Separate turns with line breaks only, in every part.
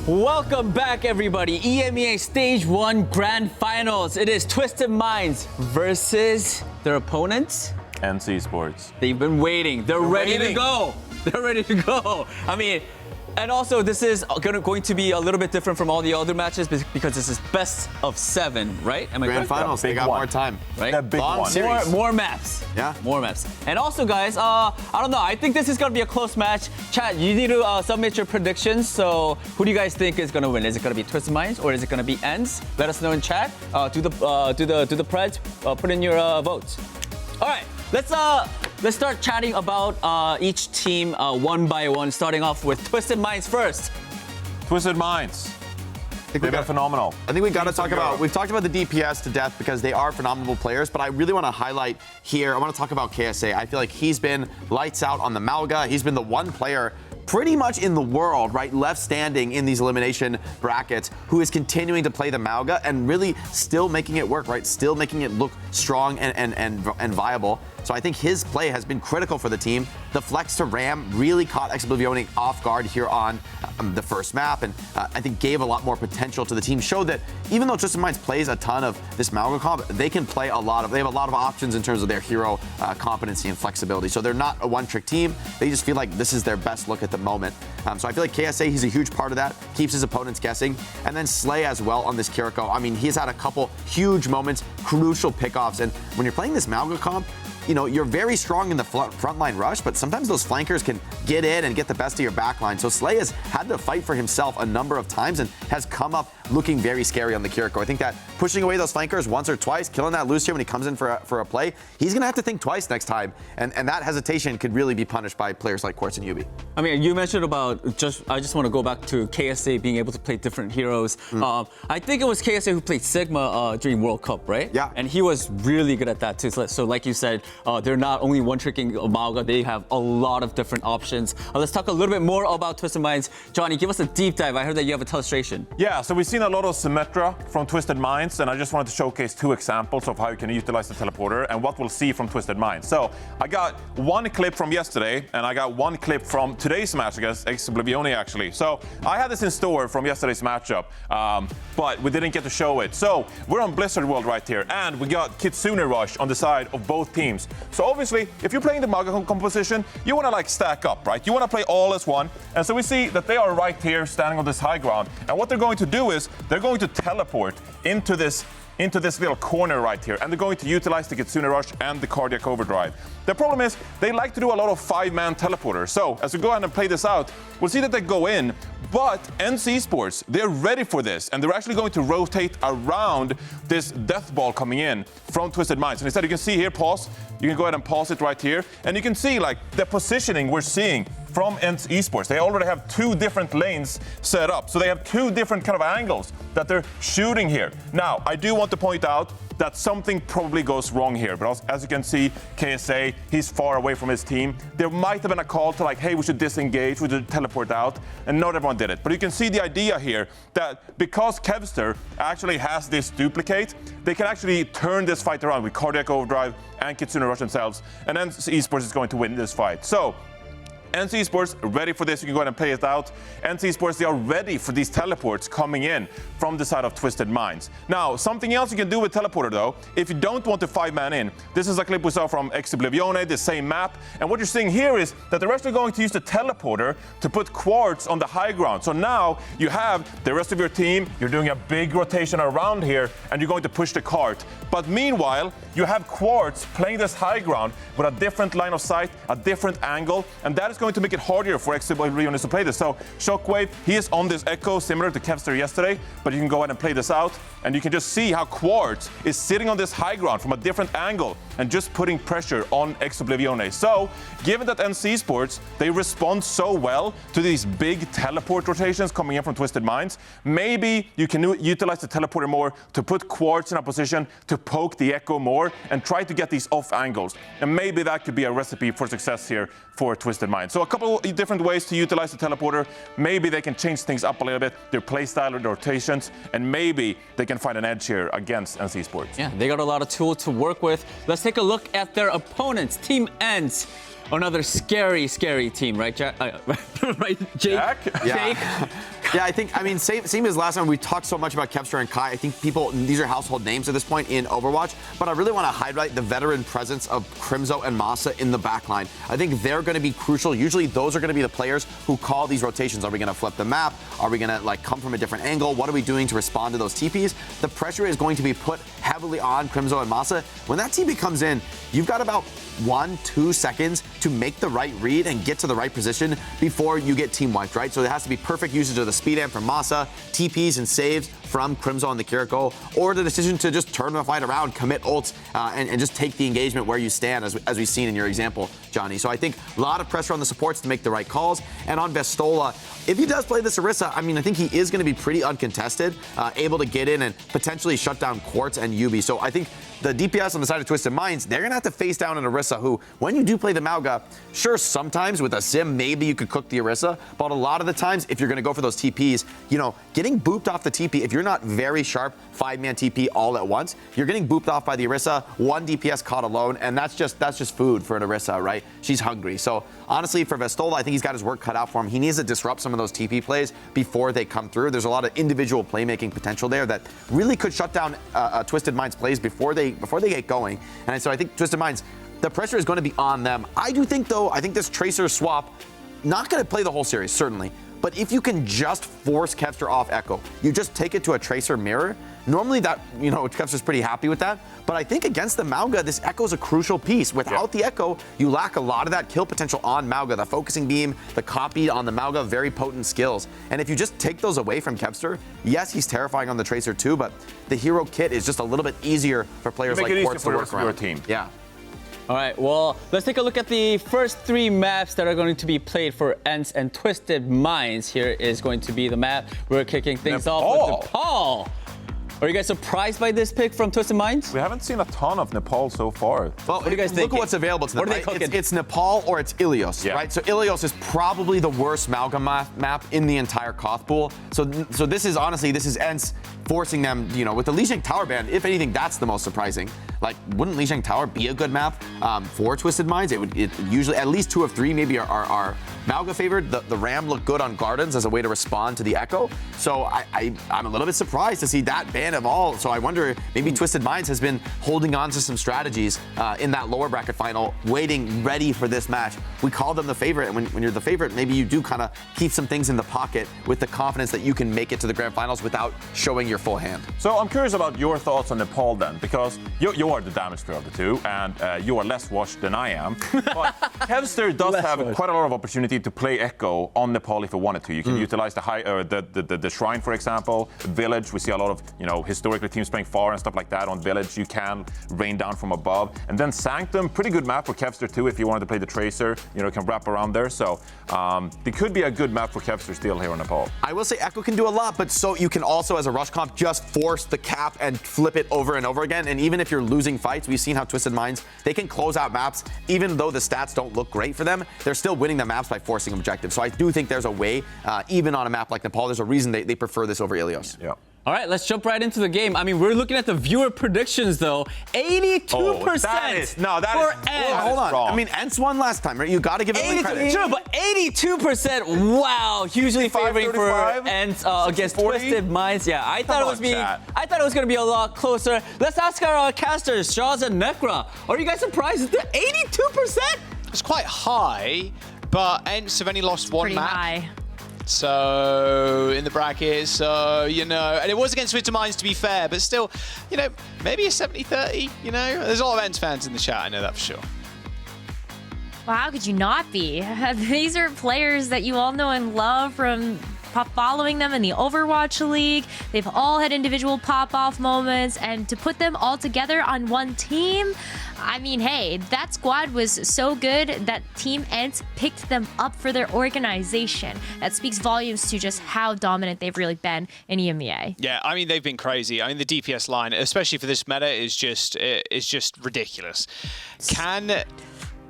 Welcome back, everybody. EMEA Stage 1 Grand Finals. It is Twisted Minds versus their opponents.
ENCE Esports.
They've been waiting. They're ready to go. They're ready to go. I mean, and also this is going to be a little bit different from all the other matches because this is best of 7, right? Am I
Grand
correct?
Finals, they got more time.
Right?
That big
Long
one.
series.
More maps.
Yeah.
More maps. And also, guys, I don't know. I think this is going to be a close match. Chat, you need to submit your predictions. So who do you guys think is going to win? Is it going to be Twisted Minds or is it going to be ENCE? Let us know in chat. Do the preds. Put in your votes. All right. Let's start chatting about each team one by one, starting off with Twisted Minds first.
Twisted Minds. They've been phenomenal.
I think we got to talk about, we've talked about the DPS to death because they are phenomenal players, but I really want to highlight here, I want to talk about KSA. I feel like he's been lights out on the Malga. He's been the one player pretty much in the world, right, left standing in these elimination brackets, who is continuing to play the Malga and really still making it work, right? Still making it look strong and viable. So I think his play has been critical for the team. The flex to Ram really caught Exoblivione off guard here on the first map, and I think gave a lot more potential to the team. Showed that even though Twisted Minds plays a ton of this Malga comp, they can play they have a lot of options in terms of their hero competency and flexibility. So they're not a one-trick team. They just feel like this is their best look at the moment. So I feel like KSA, he's a huge part of that, keeps his opponents guessing. And then Slay as well on this Kiriko. I mean, he's had a couple huge moments, crucial pickoffs. And when you're playing this Malga comp, you know, you're very strong in the frontline rush, but sometimes those flankers can get in and get the best of your backline. So Slay has had to fight for himself a number of times and has come up looking very scary on the Kiriko. I think that pushing away those flankers once or twice, killing that Lucio when he comes in for a play, he's going to have to think twice next time. And that hesitation could really be punished by players like Quartz and Yubi.
I mean, you mentioned about I just want to go back to KSA being able to play different heroes. I think it was KSA who played Sigma during World Cup, right?
Yeah.
And he was really good at that too. So like you said, they're not only one-tricking Malga, they have a lot of different options. Let's talk a little bit more about Twisted Minds. Johnny, give us a deep dive. I heard that you have a illustration.
Yeah, so we've seen a lot of Symmetra from Twisted Minds, and I just wanted to showcase 2 examples of how you can utilize the teleporter and what we'll see from Twisted Minds. So I got one clip from yesterday, and I got one clip from today's match against Exoblivione, actually. So I had this in store from yesterday's matchup, but we didn't get to show it. So we're on Blizzard World right here, and we got Kitsune Rush on the side of both teams. So obviously, if you're playing the Malga composition, you want to like stack up, right? You want to play all as one. And so we see that they are right here standing on this high ground. And what they're going to do is they're going to teleport into this little corner right here, and they're going to utilize the Kitsune Rush and the Cardiac Overdrive. The problem is they like to do a lot of 5-man teleporters. So as we go ahead and play this out, we'll see that they go in, but ENCE Esports, they're ready for this, and they're actually going to rotate around this death ball coming in from Twisted Minds. And instead, you can see here, pause. You can go ahead and pause it right here, and you can see like the positioning we're seeing from ENCE Esports. They already have 2 different lanes set up. So they have 2 different kind of angles that they're shooting here. Now, I do want to point out that something probably goes wrong here. But as you can see, KSA, he's far away from his team. There might have been a call to like, hey, we should disengage, we should teleport out, and not everyone did it. But you can see the idea here that because Kevster actually has this duplicate, they can actually turn this fight around with Cardiac Overdrive and Kitsune Rush themselves, and then Esports is going to win this fight. So ENCE Esports ready for this. You can go ahead and play it out. ENCE Esports, they are ready for these teleports coming in from the side of Twisted Minds. Now, something else you can do with teleporter though, if you don't want to 5-man in, this is a clip we saw from Exoblivione, the same map. And what you're seeing here is that they're actually going to use the teleporter to put Quartz on the high ground. So now you have the rest of your team, you're doing a big rotation around here, and you're going to push the cart. But meanwhile, you have Quartz playing this high ground with a different line of sight, a different angle, and that is going to make it harder for Exoblivione to play this. So Shockwave, he is on this Echo, similar to Kevster yesterday, but you can go ahead and play this out, and you can just see how Quartz is sitting on this high ground from a different angle and just putting pressure on Exoblivione. So, given that ENCE Esports, they respond so well to these big teleport rotations coming in from Twisted Minds, maybe you can utilize the teleporter more to put Quartz in a position to poke the Echo more and try to get these off angles. And maybe that could be a recipe for success here for Twisted Minds. So a couple of different ways to utilize the teleporter. Maybe they can change things up a little bit, their playstyle or their rotations, and maybe they can find an edge here against ENCE Esports.
Yeah, they got a lot of tools to work with. Let's take a look at their opponents. Team ENCE, another scary team, right, right, Jake?
Jack?
Jake,
Yeah, I mean, same as last time. We talked so much about Kevster and Kai. I think these are household names at this point in Overwatch. But I really want to highlight the veteran presence of Crimzo and Masa in the backline. I think they're going to be crucial. Usually, those are going to be the players who call these rotations. Are we going to flip the map? Are we going to come from a different angle? What are we doing to respond to those TPs? The pressure is going to be put heavily on Crimzo and Masa. When that TP comes in, you've got about 1-2 seconds to make the right read and get to the right position before you get team wiped, right? So there has to be perfect usage of the speed amp from Masa, TPs and saves from Crimzo and the Kiriko, or the decision to just turn the fight around, commit ults, and just take the engagement where you stand, as we've seen in your example, Johnny. So I think a lot of pressure on the supports to make the right calls. And on Vestola, if he does play this Orisa, I mean, I think he is going to be pretty uncontested, able to get in and potentially shut down Quartz and Yubi. So I think the DPS on the side of Twisted Minds, they're going to have to face down an Orisa who, when you do play the Mauga, sure, sometimes with a Sim, maybe you could cook the Orisa, but a lot of the times, if you're going to go for those TPs, getting booped off the TP, if you're not very sharp 5-man TP all at once, you're getting booped off by the Orisa, one DPS caught alone, and that's just food for an Orisa, right? She's hungry. So honestly, for Vestola, I think he's got his work cut out for him. He needs to disrupt some of those TP plays before they come through. There's a lot of individual playmaking potential there that really could shut down Twisted Minds plays before they get going. And so I think Twisted Minds, the pressure is going to be on them. I do think, though, this Tracer swap, not going to play the whole series, certainly. But if you can just force Kevster off Echo, you just take it to a Tracer mirror, normally that, Kevster's pretty happy with that. But I think against the Mauga, this Echo is a crucial piece. Without the Echo, you lack a lot of that kill potential on Mauga. The focusing beam, the copy on the Mauga, very potent skills. And if you just take those away from Kevster, yes, he's terrifying on the Tracer too, but the hero kit is just a little bit easier for players like Quartz to work around.
Your team.
Yeah.
All right, well, let's take a look at the first 3 maps that are going to be played for ENCE and Twisted Minds. Here is going to be the map. We're kicking things off with Nepal. Are you guys surprised by this pick from Twisted Minds?
We haven't seen a ton of Nepal so far.
Well,
what do you guys think?
Look at what's available to them.
What are they cooking?
It's Nepal or it's Ilios, right? So Ilios is probably the worst Mauga map in the entire Koth pool. So this is ENCE forcing them, with the Lijiang Tower ban. If anything, that's the most surprising. Wouldn't Lijiang Tower be a good map for Twisted Minds? It usually, at least 2 of 3 maybe are Mauga favored. The Ram looked good on Gardens as a way to respond to the Echo. So I'm a little bit surprised to see that ban of all. So I wonder, maybe Twisted Minds has been holding on to some strategies in that lower bracket final, waiting, ready for this match. We call them the favorite, and when you're the favorite, maybe you do kind of keep some things in the pocket with the confidence that you can make it to the grand finals without showing your full hand.
So I'm curious about your thoughts on Nepal then, because you are the damage player of the two, and you are less washed than I am. But Kevster does have quite a lot of opportunity to play Echo on Nepal if he wanted to. You can utilize the Shrine, for example, Village. We see a lot of historically teams playing far and stuff like that on Village. You can rain down from above, and then Sanctum, pretty good map for Kevster too. If you wanted to play the Tracer, can wrap around there. So it could be a good map for Kevster still here in Nepal.
I will say Echo can do a lot, but so you can also, as a rush comp, just force the cap and flip it over and over again. And even if you're losing fights, we've seen how Twisted Minds, they can close out maps. Even though the stats don't look great for them, they're still winning the maps by forcing objectives. So I do think there's a way, even on a map like Nepal, there's a reason they prefer this over Ilios.
Yeah.
All right, let's jump right into the game. I mean, we're looking at the viewer predictions, though. 82%
that is
for ENCE.
Hold on.
Wrong.
I mean, ENCE won last time, right? You got to give them credit.
Sure, but 82%, wow, hugely favoring for ENCE against
40?
Twisted Minds. Yeah, I thought it was going to be a lot closer. Let's ask our casters, Shaz and Nekra. Are you guys surprised? 82%?
It's quite high, but ENCE have only lost one map.
High.
So in the brackets, and it was against Twisted Minds to be fair, but still, maybe a 70-30, There's a lot of ENCE fans in the chat, I know that for sure.
Well, how could you not be? These are players that you all know and love from following them in the Overwatch League. They've all had individual pop-off moments, and to put them all together on one team, I mean, hey, that squad was so good that Team ENCE picked them up for their organization. That speaks volumes to just how dominant they've really been in EMEA.
Yeah, I mean, they've been crazy. I mean, the DPS line, especially for this meta, is just ridiculous. Can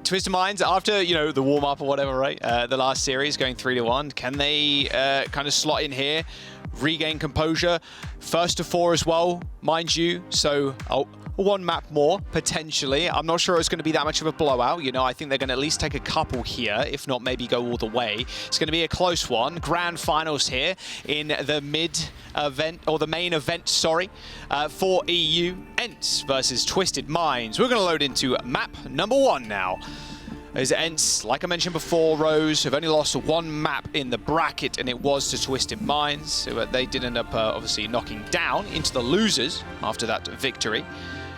Twisted Minds, after, the warm-up or whatever, right? The last series going 3-1, can they kind of slot in here, regain composure? First to 4 as well, mind you. So one map more, potentially. I'm not sure it's going to be that much of a blowout. You know, I think they're going to at least take a couple here, if not maybe go all the way. It's going to be a close one. Grand finals here in the main event, sorry, for EU. ENCE versus Twisted Minds. We're going to load into map number 1 now. As ENCE, like I mentioned before, Rose have only lost one map in the bracket, and it was to Twisted Minds. So they did end up obviously knocking down into the losers after that victory.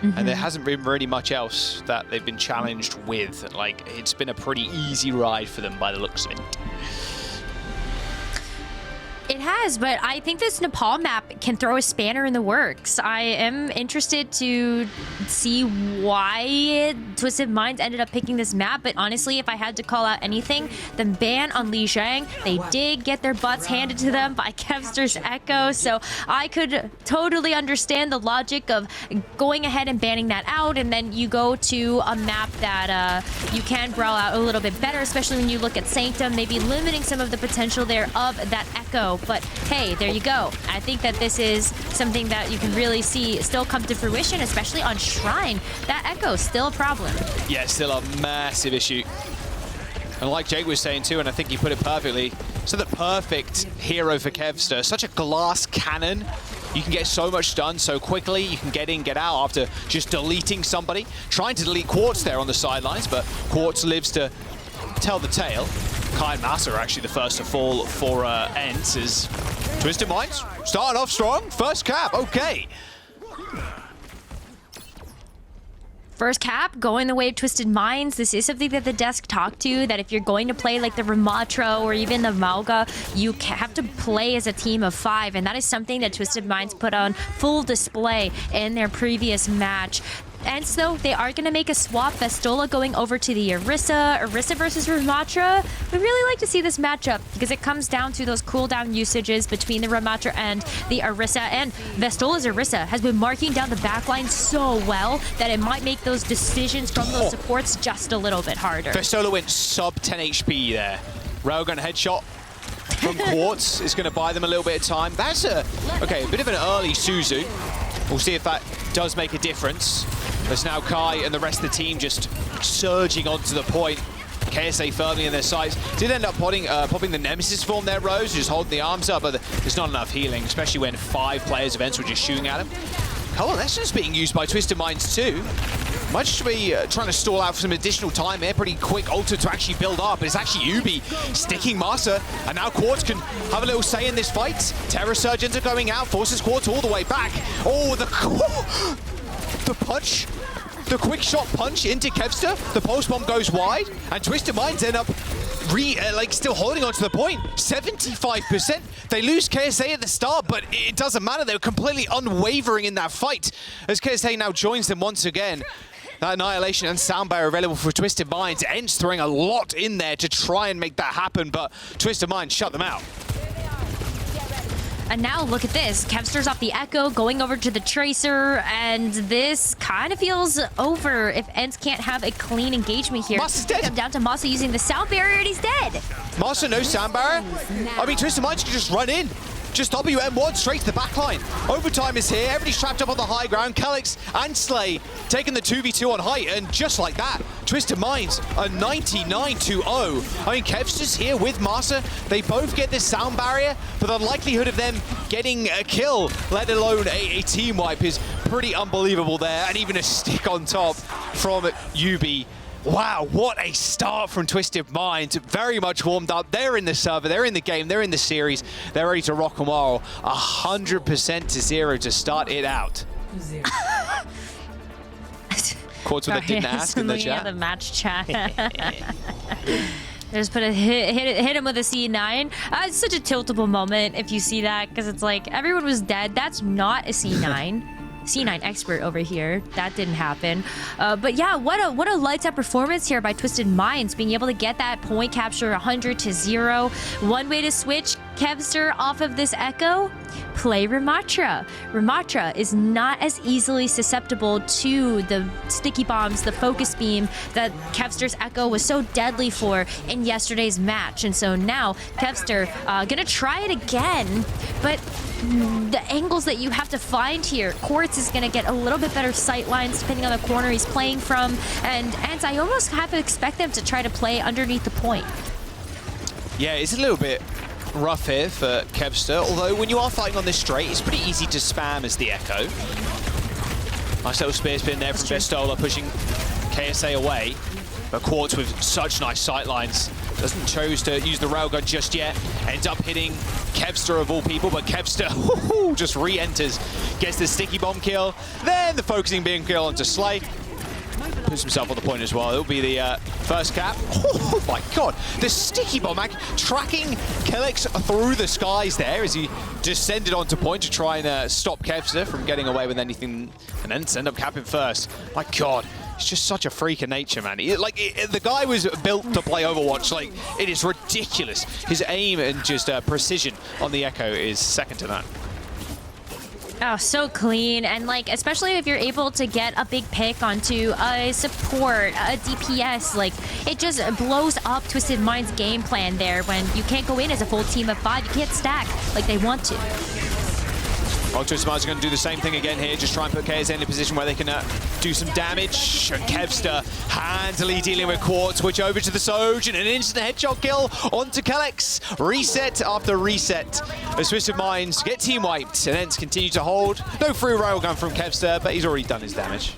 And there hasn't been really much else that they've been challenged with. Like, it's been a pretty easy ride for them by the looks of it.
It has, but I think this Nepal map can throw a spanner in the works. I am interested to see why Twisted Minds ended up picking this map, but honestly, if I had to call out anything, the ban on Li Zhang, they did get their butts handed to them by Kevster's Echo, so I could totally understand the logic of going ahead and banning that out, and then you go to a map that you can brawl out a little bit better, especially when you look at Sanctum, maybe limiting some of the potential there of that Echo. But hey, there you go. I think that this is something that you can really see still come to fruition, especially on Shrine. That Echo's still a problem.
Yeah, still a massive issue. And like Jake was saying too, and I think he put it perfectly, so the perfect hero for Kevster. Such a glass cannon. You can get so much done so quickly. You can get in, get out after just deleting somebody. Trying to delete Quartz there on the sidelines, but Quartz lives to tell the tale. Kai and Massa are actually the first to fall for ENCE as Twisted Minds starting off strong. First cap, okay.
First cap, going the way of Twisted Minds. This is something that the desk talked to, that if you're going to play like the Ramatra or even the Malga, you have to play as a team of 5, and that is something that Twisted Minds put on full display in their previous match. ENCE, though, they are going to make a swap. Vestola going over to the Orisa. Orisa versus Ramatra. We really like to see this matchup because it comes down to those cooldown usages between the Ramatra and the Orisa. And Vestola's Orisa has been marking down the backline so well that it might make those decisions from those supports just a little bit harder.
Vestola went sub 10 HP there. Railgun headshot from Quartz is going to buy them a little bit of time. That's a bit of an early Suzu. We'll see if that does make a difference. There's now Kai and the rest of the team just surging onto the point. KSA firmly in their sights. Did end up popping the Nemesis form there, Rose, just holding the arms up, but there's not enough healing, especially when 5 players of ENCE were just shooting at him. Coalescence being used by Twisted Minds too. Might just be trying to stall out for some additional time here. Pretty quick ulti to actually build up, but it's actually Ubi sticking Massa, and now Quartz can have a little say in this fight. Terror Surgeons are going out, forces Quartz all the way back. Oh, the punch. The quick shot punch into Kevster. The pulse bomb goes wide, and Twisted Minds end up still holding on to the point. 75%. They lose KSA at the start, but it doesn't matter. They're completely unwavering in that fight as KSA now joins them once again. That Annihilation and Sound Barrier available for Twisted Minds. ENCE throwing a lot in there to try and make that happen, but Twisted Minds shut them out.
And now look at this. Kevster's off the Echo, going over to the Tracer, and this kind of feels over if ENCE can't have a clean engagement here.
Massa's dead.
Come down to Massa using the Sound Barrier, and he's dead.
Massa, no Sound Barrier. I mean, Twisted Minds can just run in. Just WM1 straight to the backline. Overtime is here. Everybody's trapped up on the high ground. Calyx and Slay taking the 2v2 on height. And just like that, Twisted Minds a 99-0. I mean, Kevster's here with Massa. They both get this sound barrier, but the likelihood of them getting a kill, let alone a team wipe, is pretty unbelievable there. And even a stick on top from Ubi. Wow, what a start from Twisted Minds. Very much warmed up. They're in the server, they're in the game, they're in the series. They're ready to rock and roll. 100% to 0 to start it out. Quartz with a didn't ask in the chat.
The match chat. Just put a hit him with a C9. It's such a tiltable moment if you see that, because it's like everyone was dead. That's not a C9. C9 expert over here. That didn't happen. But yeah, what a lights out performance here by Twisted Minds, being able to get that point capture 100 to 0. One way to switch Kevster off of this Echo, play Ramatra. Ramatra is not as easily susceptible to the sticky bombs, the focus beam that Kevster's Echo was so deadly for in yesterday's match. And so now Kevster gonna try it again, but the angles that you have to find here, Quartz is gonna get a little bit better sight lines depending on the corner he's playing from, and I almost have to expect them to try to play underneath the point.
Yeah, it's a little bit rough here for Kevster, although when you are fighting on this straight, it's pretty easy to spam as the Echo. Nice little spear spin there from Vestola, pushing KSA away. But Quartz with such nice sight lines. Doesn't choose to use the railgun just yet. Ends up hitting Kevster of all people, but Kevster just re-enters. Gets the sticky bomb kill. Then the focusing beam kill onto Slay. Puts himself on the point as well. It'll be the first cap. Oh my god! The sticky bomb tracking Kellex through the skies there as he descended onto point to try and stop Kevster from getting away with anything, and then end up capping first. My god. He's just such a freak of nature, man. The guy was built to play Overwatch. Like, it is ridiculous. His aim and just precision on the Echo is second to none.
Oh, so clean. And like, especially if you're able to get a big pick onto a support, a DPS, like it just blows up Twisted Minds' game plan there when you can't go in as a full team of 5. You can't stack like they want to.
Well, Twisted Minds are going to do the same thing again here, just try and put KSA in a position where they can do some damage. And Kevster handily dealing with Quartz, switch over to the Soj, and an instant headshot kill onto Kellex. Reset after reset as Twisted Minds get team wiped, and ENCE continue to hold. No free railgun from Kevster, but he's already done his damage.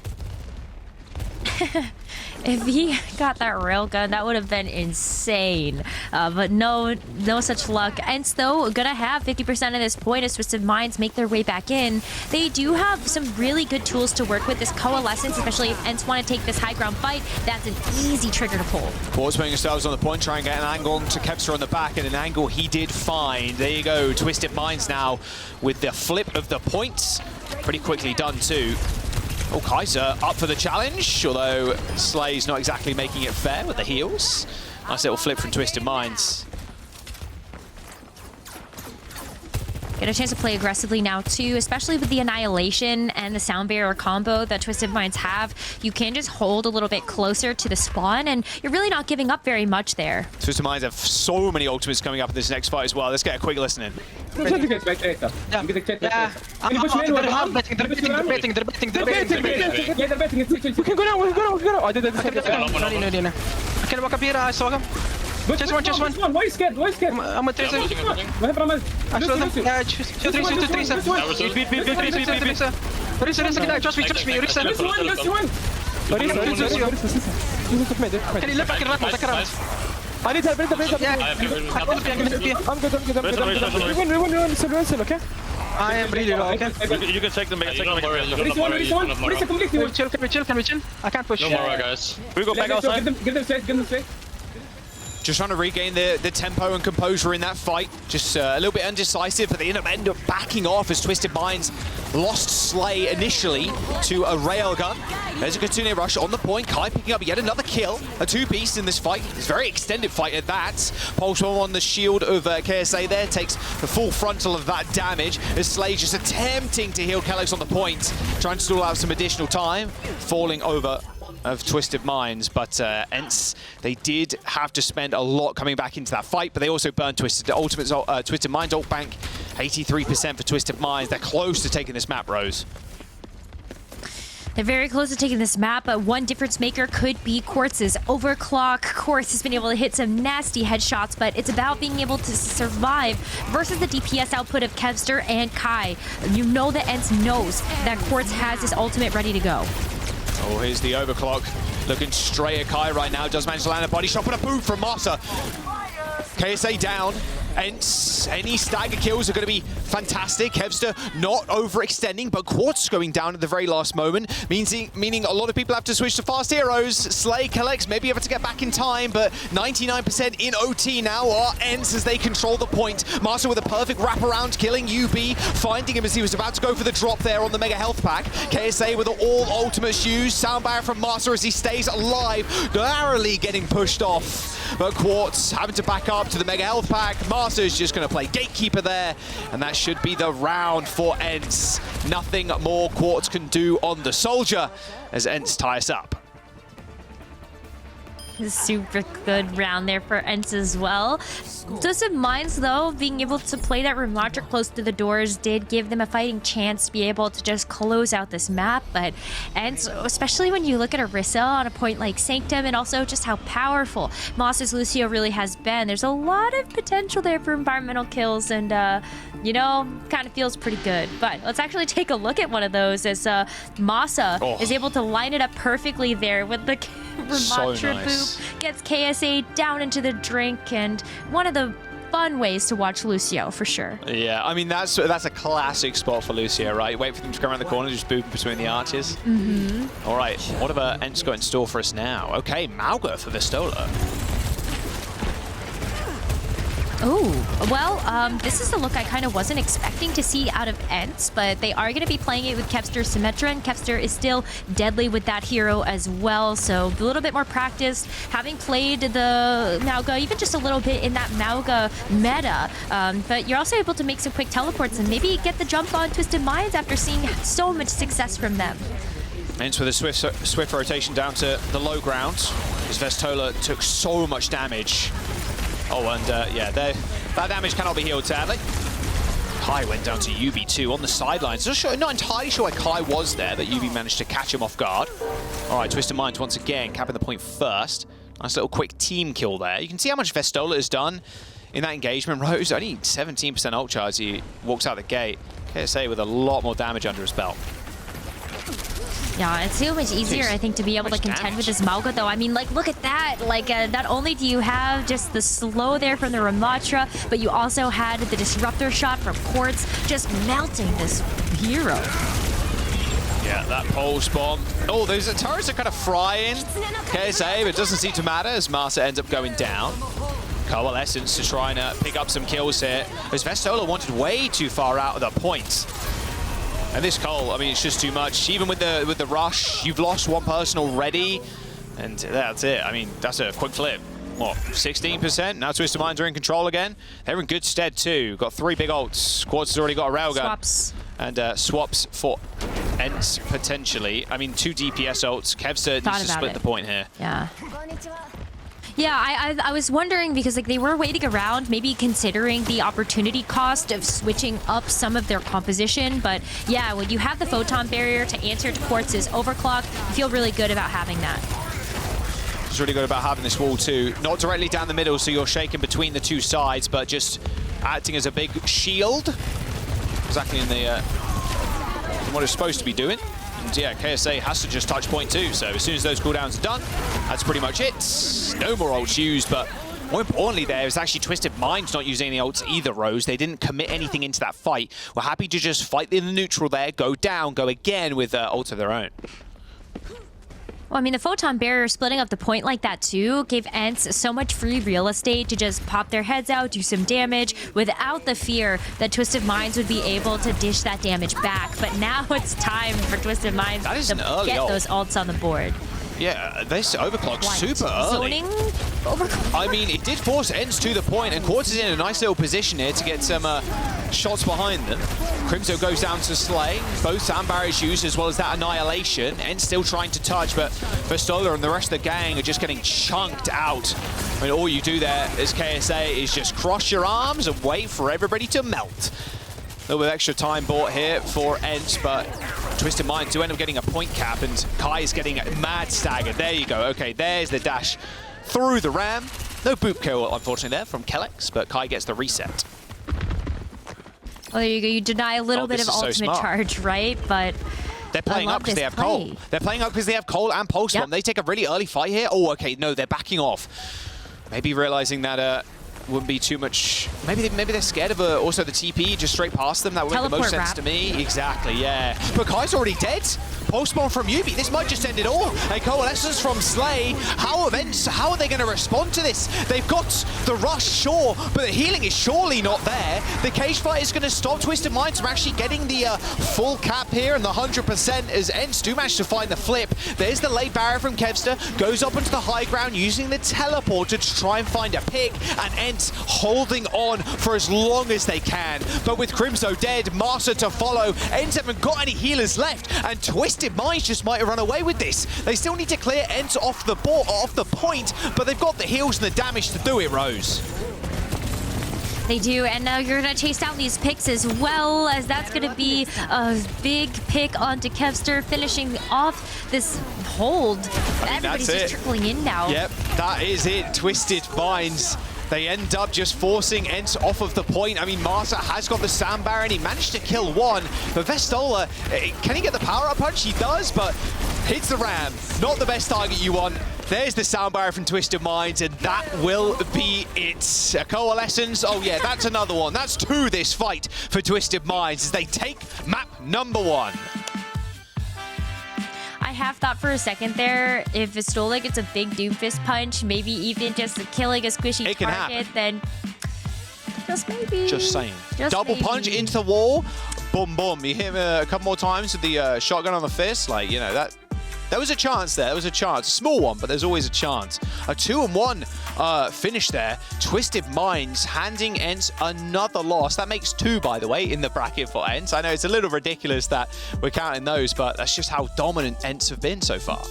If he got that railgun, that would have been insane. But no such luck. ENCE, though, gonna have 50% of this point as Twisted Minds make their way back in. They do have some really good tools to work with. This coalescence, especially if ENCE want to take this high ground fight, that's an easy trigger to pull.
Quartz putting themselves on the point, try and get an angle to Kevster on the back, and an angle he did find. There you go, Twisted Minds now with the flip of the points. Pretty quickly done, too. Oh, Kaiser up for the challenge, although Slay's not exactly making it fair with the heals. Nice little flip from Twisted Minds.
Get a chance to play aggressively now too, especially with the Annihilation and the Sound Barrier combo that Twisted Minds have. You can just hold a little bit closer to the spawn, and you're really not giving up very much there.
Twisted Minds have so many ultimates coming up in this next fight as well. Let's get a quick listen in.
Yeah. I'm betting. They're betting. We can go now. I did it. No. I can walk up here. I saw him. Just one. Why are you scared? I'm a tracer. Trust me. Can you lift back and run? I need help. I'm good. We win, okay? I am really low, okay?
You can check them. Chill.
Can we chill? I can't push.
No more, guys. We go back outside.
Give them space.
Just trying to regain the tempo and composure in that fight. Just a little bit undecisive, but they end up backing off as Twisted Minds lost Slay initially to a railgun. There's a Kitsune rush on the point. Kai picking up yet another kill. A two-piece in this fight. It's a very extended fight at that. Pulse Bomb on the shield of KSA there takes the full frontal of that damage as Slay just attempting to heal Kellex on the point. Trying to stall out some additional time. Falling over of Twisted Minds, but ENCE, they did have to spend a lot coming back into that fight, but they also burned Twisted Minds ult bank, 83% for Twisted Minds. They're close to taking this map, Rose.
They're very close to taking this map, but one difference maker could be Quartz's overclock. Quartz has been able to hit some nasty headshots, but it's about being able to survive versus the DPS output of Kevster and Kai. You know that ENCE knows that Quartz has his ultimate ready to go.
Oh, here's the overclock. Looking straight at Kai right now. Does manage to land a body shot, but a boot from Masa. KSA down. ENCE, any stagger kills are going to be fantastic. Kevster not overextending, but Quartz going down at the very last moment, meaning a lot of people have to switch to fast heroes. Slay, Kellex, maybe able to get back in time, but 99% in OT now are ENCE as they control the point. Master with a perfect wraparound, killing UB, finding him as he was about to go for the drop there on the Mega Health Pack. KSA with all ultimates used. Sound barrier from Master as he stays alive, narrowly getting pushed off. but Quartz having to back up to the Mega Health Pack. Master's just going to play Gatekeeper there, and that should be the round for ENCE. Nothing more Quartz can do on the Soldier as ENCE tie us up.
Super good round there for ENCE as well. Twisted Minds, though, being able to play that Ramatra close to the doors did give them a fighting chance to be able to just close out this map. But ENCE, especially when you look at Orisa on a point like Sanctum, and also just how powerful Moss's Lucio really has been, there's a lot of potential there for environmental kills, and you know, kind of feels pretty good. But let's actually take a look at one of those as Masa is able to line it up perfectly there with the Ramatra boop, gets KSA down into the drink, and one of the fun ways to watch Lucio for sure.
Yeah, I mean, that's a classic spot for Lucio, right? Wait for them to come around the corner, just boop between the arches. All right, what have ENCE got in store for us now? Okay, Mauga for Vistola.
Oh, well, this is the look I kind of wasn't expecting to see out of ENCE, but they are going to be playing it with Kevster Symmetra, and Kevster is still deadly with that hero as well, so a little bit more practice, having played the Mauga even just a little bit in that Mauga meta, but you're also able to make some quick teleports and maybe get the jump on Twisted Minds after seeing so much success from them.
ENCE with a swift rotation down to the low ground, as Vistola took so much damage. Oh, and yeah, that damage cannot be healed, sadly. Kai went down to UB2 on the sidelines. Not entirely sure why Kai was there, but UB managed to catch him off guard. All right, Twisted Minds once again, capping the point first. Nice little quick team kill there. You can see how much Vistola has done in that engagement. Rose, only 17% ult charge. He walks out the gate. KSA with a lot more damage under his belt.
Yeah, it's so much easier, I think, to be able to contend with this Mauga, though. I mean, like, look at that. Like, not only do you have just the slow there from the Ramatra, but you also had the Disruptor shot from Quartz just melting this hero.
Yeah, that pulse bomb. Oh, those turrets are kind of frying KSA, but it doesn't seem to matter as Masa ends up going down. Coalescence to try and pick up some kills here, as Vistola wanted way too far out of the point. And this Cole, I mean, it's just too much. Even with the rush, you've lost one person already, and that's it. I mean, that's a quick flip. What, 16%? Now Twisted Minds are in control again. They're in good stead too. Got 3 big ults. Quartz has already got a railgun.
Swaps.
And swaps for ENCE potentially. I mean, 2 DPS ults. Kevster needs to split the point here.
Yeah. Yeah, I was wondering because like they were waiting around, maybe considering the opportunity cost of switching up some of their composition. But yeah, when you have the photon barrier to answer to Quartz's overclock, you feel really good about having that.
It's really good about having this wall too. Not directly down the middle, so you're shaking between the two sides, but just acting as a big shield. Exactly in the what it's supposed to be doing. And yeah, KSA has to just touch point too, so as soon as those cooldowns are done, that's pretty much it. No more ults used, but more importantly there is actually Twisted Minds not using any ults either, Rose. They didn't commit anything into that fight. We're happy to just fight in the neutral there, go down, go again with ults of their own.
Well, I mean, the photon barrier splitting up the point like that too gave ENCE so much free real estate to just pop their heads out, do some damage, without the fear that Twisted Minds would be able to dish that damage back. But now it's time for Twisted Minds to get those ults on the board.
Yeah, this overclock's super early.
Zoning overclock.
I mean, it did force ENCE to the point, and Quartz is in a nice little position here to get some shots behind them. Crimso goes down to Slay. Both sound barriers used as well as that Annihilation. ENCE still trying to touch, but Vistola and the rest of the gang are just getting chunked out. I mean, all you do there as KSA is just cross your arms and wait for everybody to melt. A little bit of extra time bought here for ENCE, but Twisted Minds do end up getting a point cap, and Kai is getting mad staggered. There you go. Okay, there's the dash through the ram. No boop kill, unfortunately, there from Kellex, but Kai gets the reset.
Well, there you go. You deny a little bit of ultimate charge, right? But
they're playing up because they have Cole. They're playing up because they have Cole and Pulse Bomb. They take a really early fight here. Oh, okay, no, they're backing off. Maybe realizing that wouldn't be too much. Maybe they're scared of also the TP just straight past them. That would make the most sense to me. Exactly, yeah. But Kai's already dead. Postbomb from Yubi. This might just end it all. A Coalescence from Slay. How are they going to respond to this? They've got the rush, sure, but the healing is surely not there. The cage fight is going to stop Twisted Minds from actually getting the full cap here and the 100% as ENCE do manage to find the flip. There's the late barrier from Kevster. Goes up into the high ground using the teleporter to try and find a pick, and ENCE holding on for as long as they can. But with Crimzo dead, Master to follow, ENCE haven't got any healers left, and Twisted Minds just might have run away with this. They still need to clear ENCE off the point, but they've got the heals and the damage to do it, Rose.
They do, and now you're going to chase down these picks as well, as that's going to be a big pick onto Kevster, finishing off this hold. Everybody's just trickling in now.
Yep, that is it. Twisted Minds. They end up just forcing ENCE off of the point. I mean, Marsa has got the Sand Baron. He managed to kill one. But Vestola, can he get the power-up punch? He does, but hits the ram. Not the best target you want. There's the Sound Barrier from Twisted Minds, and that will be it. A Coalescence, oh yeah, that's another one. That's 2 this fight for Twisted Minds as they take map number 1.
I have thought for a second there, if Vestola gets a big Doomfist punch, maybe even just killing a squishy target, then just maybe.
Just saying. Double punch into the wall, boom, boom. You hit him a couple more times with the shotgun on the fist, like, you know, that. There was a chance there. There was a chance. A small one, but there's always a chance. A 2-1 finish there. Twisted Minds handing ENCE another loss. That makes 2, by the way, in the bracket for ENCE. I know it's a little ridiculous that we're counting those, but that's just how dominant ENCE have been so far.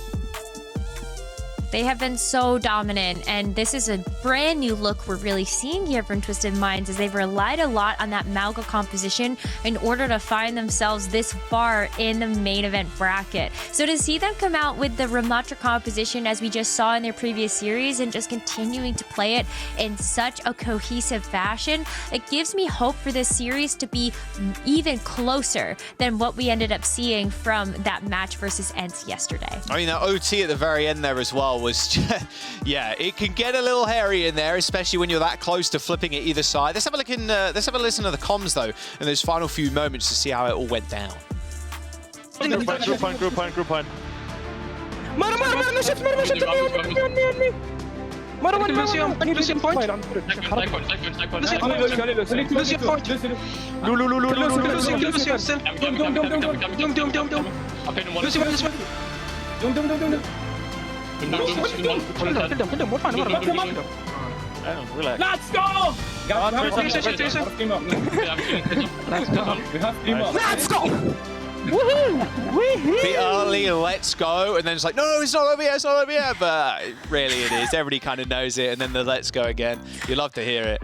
They have been so dominant, and this is a brand new look we're really seeing here from Twisted Minds, as they've relied a lot on that Malga composition in order to find themselves this far in the main event bracket. So to see them come out with the Ramatra composition as we just saw in their previous series and just continuing to play it in such a cohesive fashion, it gives me hope for this series to be even closer than what we ended up seeing from that match versus ENCE yesterday.
I mean, that OT at the very end there as well was just, yeah, it can get a little hairy in there, especially when you're that close to flipping it either side. Let's have a look in, let's have a listen to the comms though in those final few moments to see how it all went down.
Group point. Relax.
Let's go! Let's go!
The early let's go, and then it's like, no, it's not over yet, it's not over yet. But really it is. Everybody kind of knows it, and then the let's go again. You love to hear it.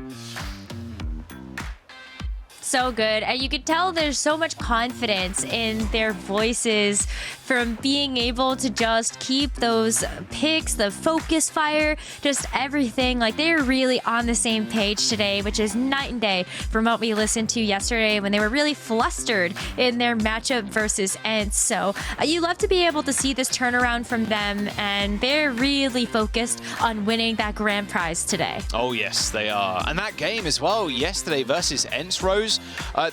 So good, and you could tell there's so much confidence in their voices from being able to just keep those picks, the focus fire, just everything. Like, they're really on the same page today, which is night and day from what we listened to yesterday when they were really flustered in their matchup versus ENCE. So you love to be able to see this turnaround from them, and they're really focused on winning that grand prize today.
Oh yes, they are. And that game as well, yesterday versus ENCE, Rose,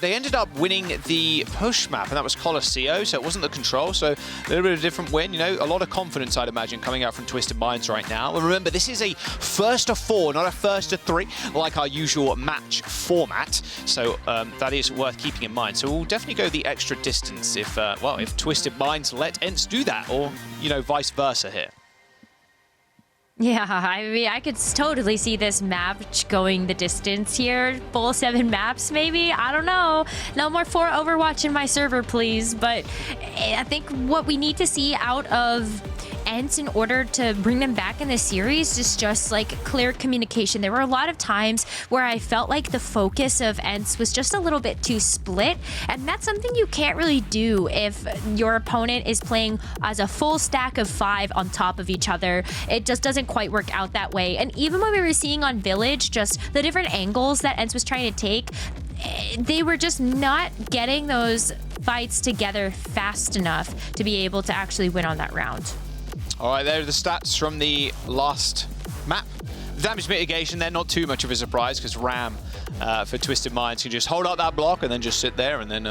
they ended up winning the push map, and that was Colosseo, so it wasn't the control, so a little bit of a different win. You know, a lot of confidence, I'd imagine, coming out from Twisted Minds right now. And remember, this is a first to 4, not a first to 3, like our usual match format, so that is worth keeping in mind. So we'll definitely go the extra distance if, well, if Twisted Minds let ENCE do that, or, you know, vice versa here.
Yeah, I mean, I could totally see this match going the distance here. Full 7 maps, maybe? I don't know. No more 4 Overwatch in my server, please. But I think what we need to see out of ENCE in order to bring them back in the series is just like clear communication. There were a lot of times where I felt like the focus of ENCE was just a little bit too split, and that's something you can't really do if your opponent is playing as a full stack of 5 on top of each other. It just doesn't quite work out that way. And even when we were seeing on Village, just the different angles that ENCE was trying to take, they were just not getting those fights together fast enough to be able to actually win on that round.
All right, there are the stats from the last map. The damage mitigation, they're not too much of a surprise because Ram for Twisted Minds can just hold up that block and then just sit there and then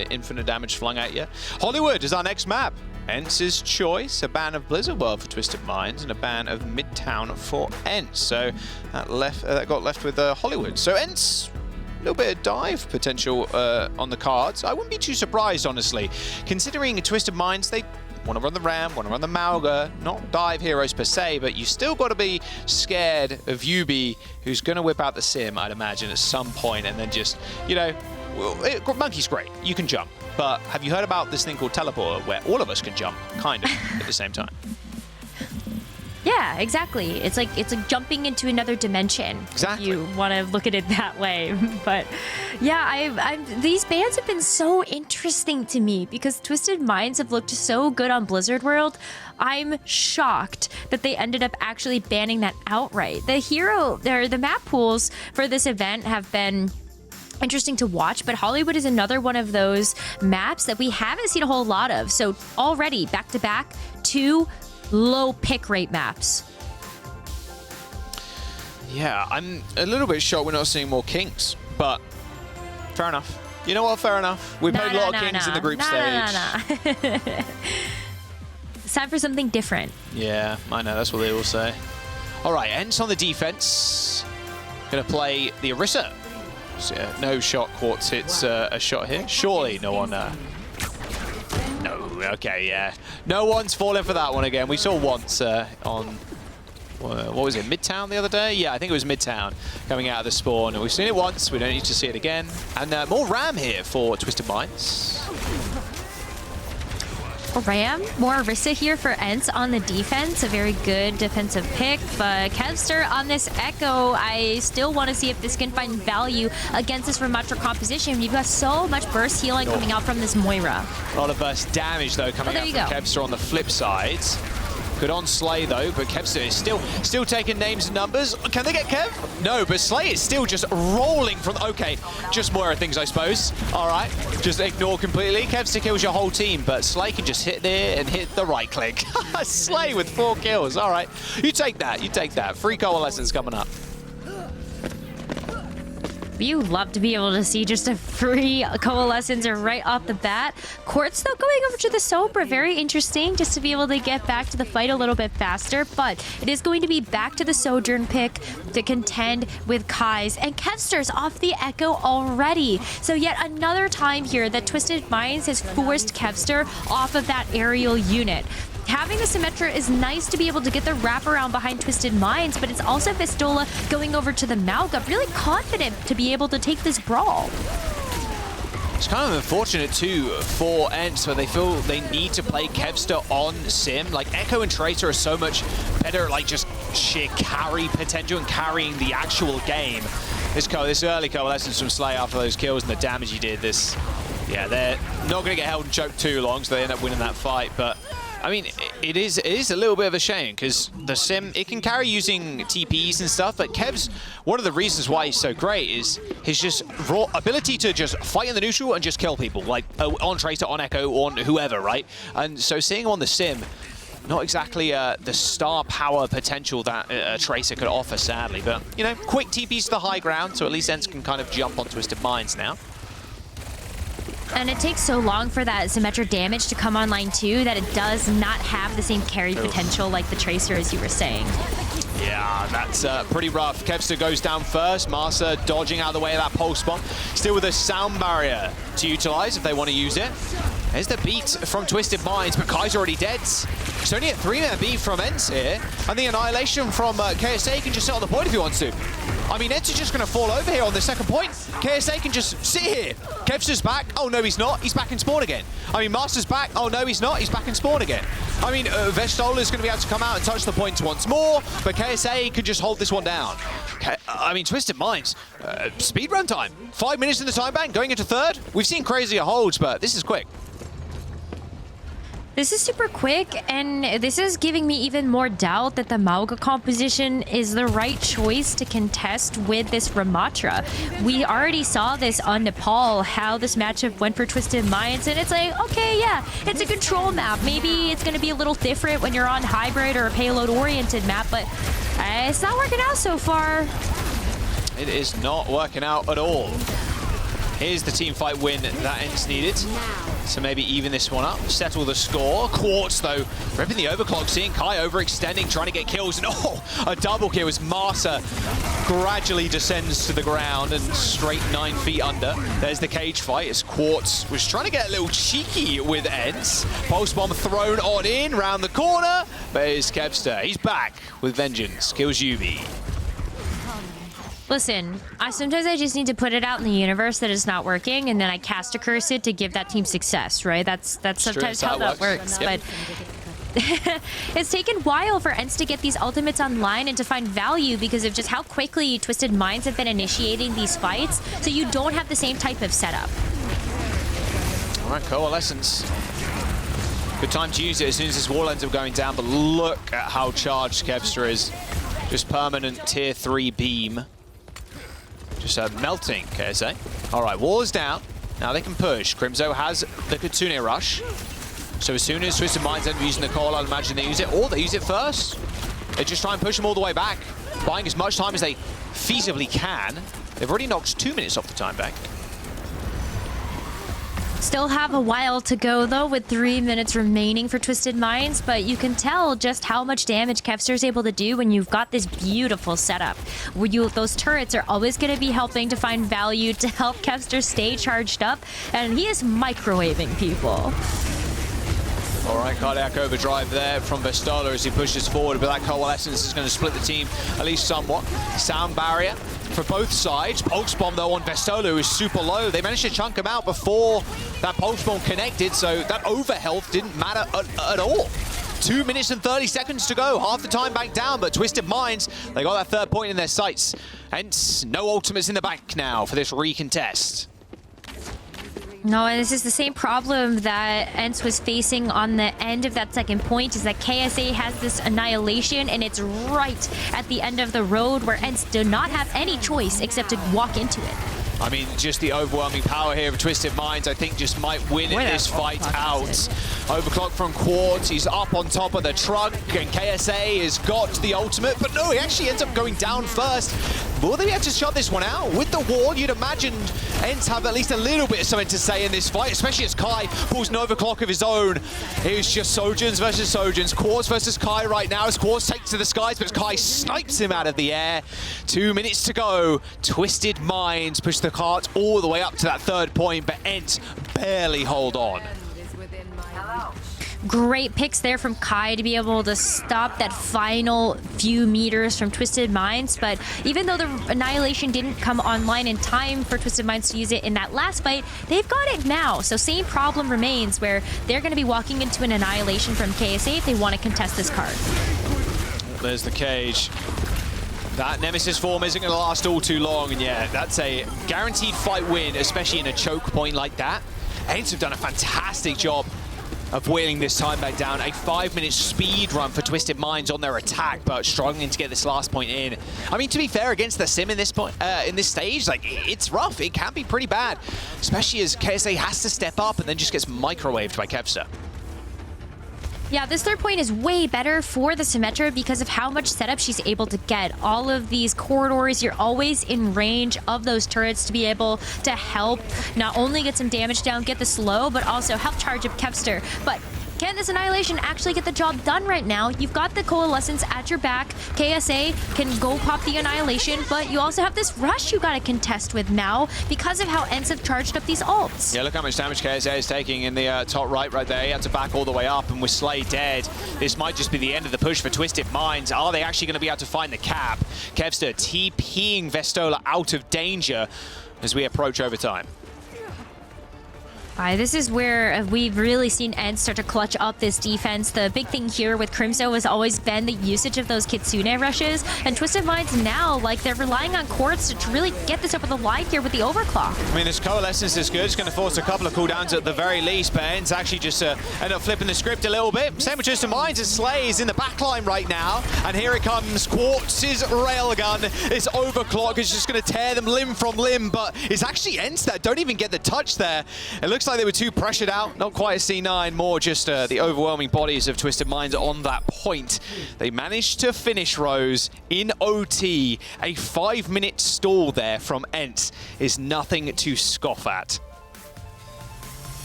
infinite damage flung at you. Hollywood is our next map. ENCE's choice, a ban of Blizzard World for Twisted Minds and a ban of Midtown for ENCE. So that got left with Hollywood. So ENCE, a little bit of dive potential on the cards. I wouldn't be too surprised, honestly, considering Twisted Minds, they want to run the Ram, want to run the Mauga, not dive heroes per se, but you still got to be scared of Yubi, who's going to whip out the Sim, I'd imagine, at some point, and then just, you know, Monkey's great, you can jump. But have you heard about this thing called Teleport, where all of us can jump, kind of, at the same time?
Yeah, exactly. It's like jumping into another dimension.
Exactly.
If you want to look at it that way. But yeah, these bans have been so interesting to me because Twisted Minds have looked so good on Blizzard World. I'm shocked that they ended up actually banning that outright. The map pools for this event have been interesting to watch, but Hollywood is another one of those maps that we haven't seen a whole lot of. So already back-to-back, 2 low pick rate maps.
Yeah, I'm a little bit shocked we're not seeing more Kings, but fair enough. You know what? Fair enough. We played a lot of Kings in the group stage.
It's time for something different.
Yeah, I know. That's what they all say. All right, ENCE on the defense. Gonna play the Orisa. So, no shot. Quartz hits a shot here. Surely no one... No, okay, yeah. No one's falling for that one again. We saw once on, what was it, Midtown the other day? Yeah, I think it was Midtown coming out of the spawn. And we've seen it once, we don't need to see it again. And more Ram here for Twisted Minds.
Ram, more Orisa here for ENCE on the defense. A very good defensive pick, but Kevster on this Echo, I still want to see if this can find value against this Ramatra composition. You've got so much burst healing coming out from this Moira.
A lot of burst damage, though, coming out from Kevster on the flip side. Good on Slay, though, but Kevster is still taking names and numbers. Can they get Kev? No, but Slay is still just rolling from... Okay, just Moira things, I suppose. All right, just ignore completely. Kevster kills your whole team, but Slay can just hit there and hit the right click. Slay with 4 kills. All right, you take that. You take that. Free Coalescence coming up.
You love to be able to see just a free Coalescence right off the bat. Quartz, though, going over to the Sombra. Very interesting just to be able to get back to the fight a little bit faster. But it is going to be back to the Sojourn pick to contend with Kai's. And Kevster's off the Echo already. So yet another time here that Twisted Minds has forced Kevster off of that aerial unit. Having the Symmetra is nice to be able to get the wraparound behind Twisted Minds, but it's also Pistola going over to the Mauga, really confident to be able to take this brawl.
It's kind of unfortunate, too, for ENCE, where they feel they need to play Kevster on Sim. Like, Echo and Tracer are so much better at, like, just sheer carry potential and carrying the actual game. This early Coalescence from Slay after those kills and the damage he did, yeah, they're not going to get held and choked too long, so they end up winning that fight, but... I mean, it is a little bit of a shame because the Sim, it can carry using TPs and stuff, but Kev's, one of the reasons why he's so great is his just raw ability to just fight in the neutral and just kill people, like on Tracer, on Echo, on whoever, right? And so seeing him on the Sim, not exactly the star power potential that Tracer could offer, sadly, but, you know, quick TPs to the high ground, so at least ENCE can kind of jump on Twisted Minds now.
And it takes so long for that Symmetra damage to come online too that it does not have the same carry potential like the Tracer, as you were saying.
Yeah, that's pretty rough. Kevster goes down first. Marsa dodging out of the way of that pulse bomb. Still with a sound barrier to utilize if they want to use it. There's the beat from Twisted Minds, but Kai's already dead. It's only a 3-man beat from ENCE here. And the Annihilation from KSA can just sit on the point if he wants to. I mean, ENCE is just going to fall over here on the second point. KSA can just sit here. Kevster's back. Oh, no, he's not. He's back in spawn again. I mean, Master's back. Oh, no, he's not. He's back in spawn again. I mean, Vestola's going to be able to come out and touch the points once more, but KSA can just hold this one down. I mean, Twisted Minds, speedrun time. 5 minutes in the time bank, going into third. We've seen crazier holds, but this is quick.
This is super quick, and this is giving me even more doubt that the Mauga composition is the right choice to contest with this Ramatra. We already saw this on Nepal, how this matchup went for Twisted Minds, and it's like, okay, yeah, it's a control map. Maybe it's going to be a little different when you're on hybrid or a payload-oriented map, but It's not working out so far.
It is not working out at all. Here's the team fight win that ENCE needed. So maybe even this one up, settle the score. Quartz, though, ripping the overclock, seeing Kai overextending, trying to get kills. And a double kill as Marsa gradually descends to the ground and straight 9 feet under. There's the cage fight as Quartz was trying to get a little cheeky with ENCE. Pulse bomb thrown on in, round the corner. But it's Kevster. He's back with vengeance. Kills Yubi.
Listen, sometimes I just need to put it out in the universe that it's not working, and then I cast a curse it to give that team success, right? That's sometimes how that works.
Yep.
But it's taken a while for ENCE to get these ultimates online and to find value because of just how quickly Twisted Minds have been initiating these fights, so you don't have the same type of setup.
All right, Coalescence. Good time to use it as soon as this wall ends up going down, but look at how charged Kevster is. Just permanent tier 3 beam. Just melting, KSA. All right, wall is down. Now they can push. Crimzo has the Kitsune rush. So as soon as Twisted Minds end up using the call, I'd imagine they use it, or they use it first. They just try and push them all the way back, buying as much time as they feasibly can. They've already knocked 2 minutes off the time back.
Still have a while to go, though, with 3 minutes remaining for Twisted Minds, but you can tell just how much damage Kevster's able to do when you've got this beautiful setup. Those turrets are always going to be helping to find value to help Kevster stay charged up, and he is microwaving people.
All right, cardiac overdrive there from Vestola as he pushes forward, but that Coalescence is going to split the team at least somewhat. Sound barrier for both sides. Pulse bomb, though, on Vestola, who is super low. They managed to chunk him out before that pulse bomb connected, so that overhealth didn't matter at all. 2 minutes and 30 seconds to go. Half the time back down, but Twisted Minds, they got that third point in their sights. Hence, no ultimates in the bank now for this recontest.
No, and this is the same problem that ENCE was facing on the end of that second point, is that KSA has this annihilation, and it's right at the end of the road where ENCE do not have any choice except to walk into it.
I mean, just the overwhelming power here of Twisted Minds, I think, just might win this fight out. Overclock from Quartz, he's up on top of the truck, and KSA has got the ultimate, but no, he actually ends up going down first. Will they have to shut this one out? With the wall, you'd imagine ENCE have at least a little bit of something to say in this fight, especially as Kai pulls an overclock of his own. Here's just Sojins versus Sojins. Quartz versus Kai right now as Quartz takes to the skies, but Kai snipes him out of the air. 2 minutes to go. Twisted Minds push the cart all the way up to that third point, but ENCE barely hold on.
Great picks there from Kai to be able to stop that final few meters from Twisted Minds, but even though the Annihilation didn't come online in time for Twisted Minds to use it in that last fight, they've got it now. So same problem remains where they're going to be walking into an Annihilation from KSA if they want to contest this card.
There's the cage. That Nemesis form isn't going to last all too long, and yeah, that's a guaranteed fight win, especially in a choke point like that. ENCE have done a fantastic job of wheeling this time back down. A 5-minute speed run for Twisted Minds on their attack, but struggling to get this last point in. I mean, to be fair, against the Sim in this point, in this stage, like, it's rough. It can be pretty bad, especially as KSA has to step up and then just gets microwaved by Kevster.
Yeah, this third point is way better for the Symmetra because of how much setup she's able to get. All of these corridors, you're always in range of those turrets to be able to help not only get some damage down, get the slow, but also help charge up Kevster. But can this Annihilation actually get the job done right now? You've got the Coalescence at your back. KSA can go pop the Annihilation, but you also have this rush you got to contest with now because of how ENCE have charged up these ults.
Yeah, look how much damage KSA is taking in the top right there. He had to back all the way up, and with Slay dead, this might just be the end of the push for Twisted Minds. Are they actually going to be able to find the cap? Kevster TPing Vestola out of danger as we approach overtime.
This is where we've really seen ENCE start to clutch up this defense. The big thing here with Crimzo has always been the usage of those Kitsune rushes, and Twisted Minds now, like, they're relying on Quartz to really get this over the line here with the overclock.
I mean, this Coalescence is good. It's going to force a couple of cooldowns at the very least, but ENCE actually just end up flipping the script a little bit. Same with Twisted Minds as Slay is in the backline right now, and here it comes. Quartz's railgun. This overclock is just going to tear them limb from limb, but it's actually ENCE that don't even get the touch there. It looks looks like they were too pressured out. Not quite a C9, more just the overwhelming bodies of Twisted Minds on that point. They managed to finish Rose in OT. A 5-minute stall there from ENCE is nothing to scoff at.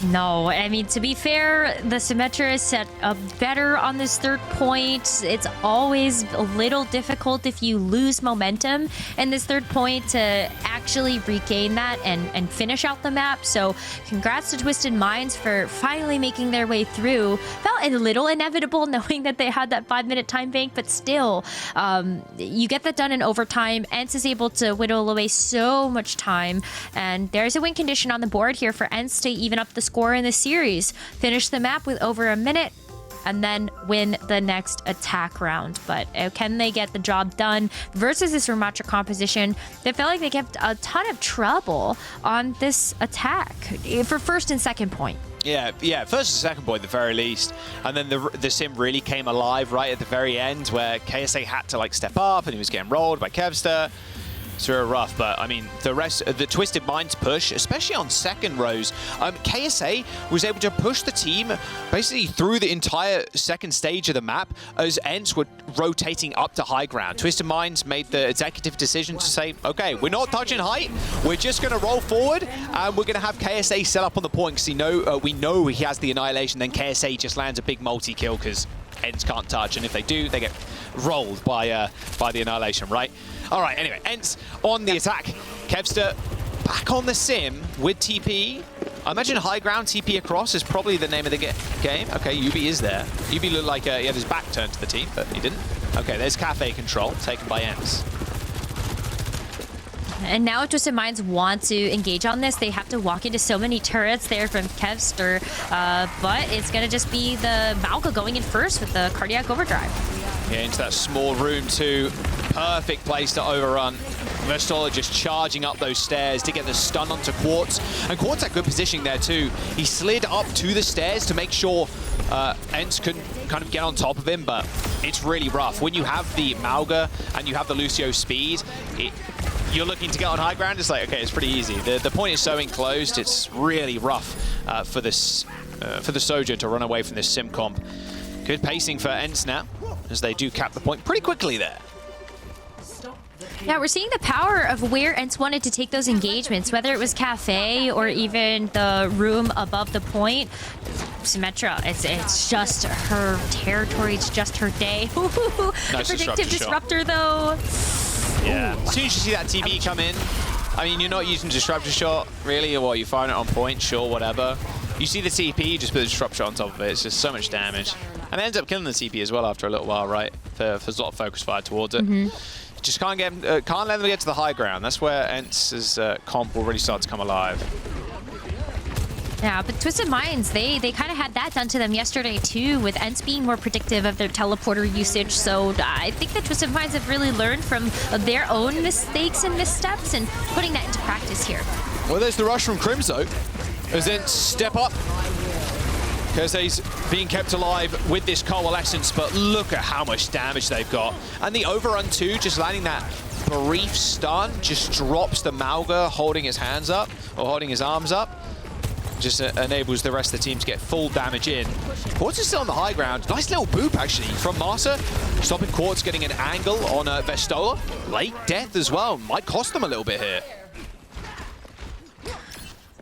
No, I mean, to be fair, the Symmetra is set up better on this third point. It's always a little difficult if you lose momentum in this third point to actually regain that and finish out the map. So congrats to Twisted Minds for finally making their way through. Felt a little inevitable knowing that they had that 5-minute time bank, but still, you get that done in overtime. ENCE is able to whittle away so much time, and there's a win condition on the board here for ENCE to even up the score in the series, finish the map with over a minute, and then win the next attack round. But can they get the job done versus this Sumatra composition? They felt like they kept a ton of trouble on this attack for first and second point.
Yeah, first and second point at the very least. And then the sim really came alive right at the very end where KSA had to like step up and he was getting rolled by Kevster. It's very rough, but I mean, the rest, the Twisted Minds push, especially on second Rose, KSA was able to push the team basically through the entire second stage of the map as ENCE were rotating up to high ground. Twisted Minds made the executive decision to say, okay, we're not touching height, we're just going to roll forward, and we're going to have KSA set up on the point because we know he has the Annihilation, then KSA just lands a big multi-kill because ENCE can't touch, and if they do, they get rolled by the Annihilation, right? All right, anyway, ENCE on the attack. Kevster back on the sim with TP. I imagine high ground TP across is probably the name of the game. Okay, Yubi is there. Yubi looked like he had his back turned to the team, but he didn't. Okay, there's Cafe control taken by ENCE.
And now if Twisted Minds want to engage on this, they have to walk into so many turrets there from Kevster. But it's going to just be the Malka going in first with the Cardiac Overdrive.
Yeah, into that small room too. Perfect place to overrun. Vestola just charging up those stairs to get the stun onto Quartz. And Quartz had good positioning there too. He slid up to the stairs to make sure ENCE could kind of get on top of him, but it's really rough. When you have the Mauga and you have the Lucio speed, you're looking to get on high ground, it's like, okay, it's pretty easy. The point is so enclosed, it's really rough for the Soja to run away from this sim comp. Good pacing for ENCE now, as they do cap the point pretty quickly there.
Yeah, we're seeing the power of where ENCE wanted to take those engagements, whether it was Cafe or even the room above the point. Symmetra, it's just her territory, it's just her day.
Nice
Predictive disruptor though.
Yeah, as soon as you see that TB come in, I mean, you're not using Disruptor Shot, really, or what, you find it on point, sure, whatever. You see the TP, you just put the Disruptor Shot on top of it, it's just so much damage. And it ends up killing the TP as well after a little while, right? There's a lot of focus fire towards it. Just can't let them get to the high ground. That's where ENCE's comp will really start to come alive.
Yeah, but Twisted Minds, they kind of had that done to them yesterday too, with ENCE being more predictive of their teleporter usage. So I think that Twisted Minds have really learned from their own mistakes and missteps and putting that into practice here.
Well, there's the rush from Crimzo. As ENCE step up. Kersey's being kept alive with this Coalescence, but look at how much damage they've got. And the overrun too, just landing that brief stun, just drops the Mauga holding his hands up, or holding his arms up. Just enables the rest of the team to get full damage in. Quartz is still on the high ground. Nice little boop, actually, from Marsa. Stopping Quartz getting an angle on Vestola. Late death as well. Might cost them a little bit here.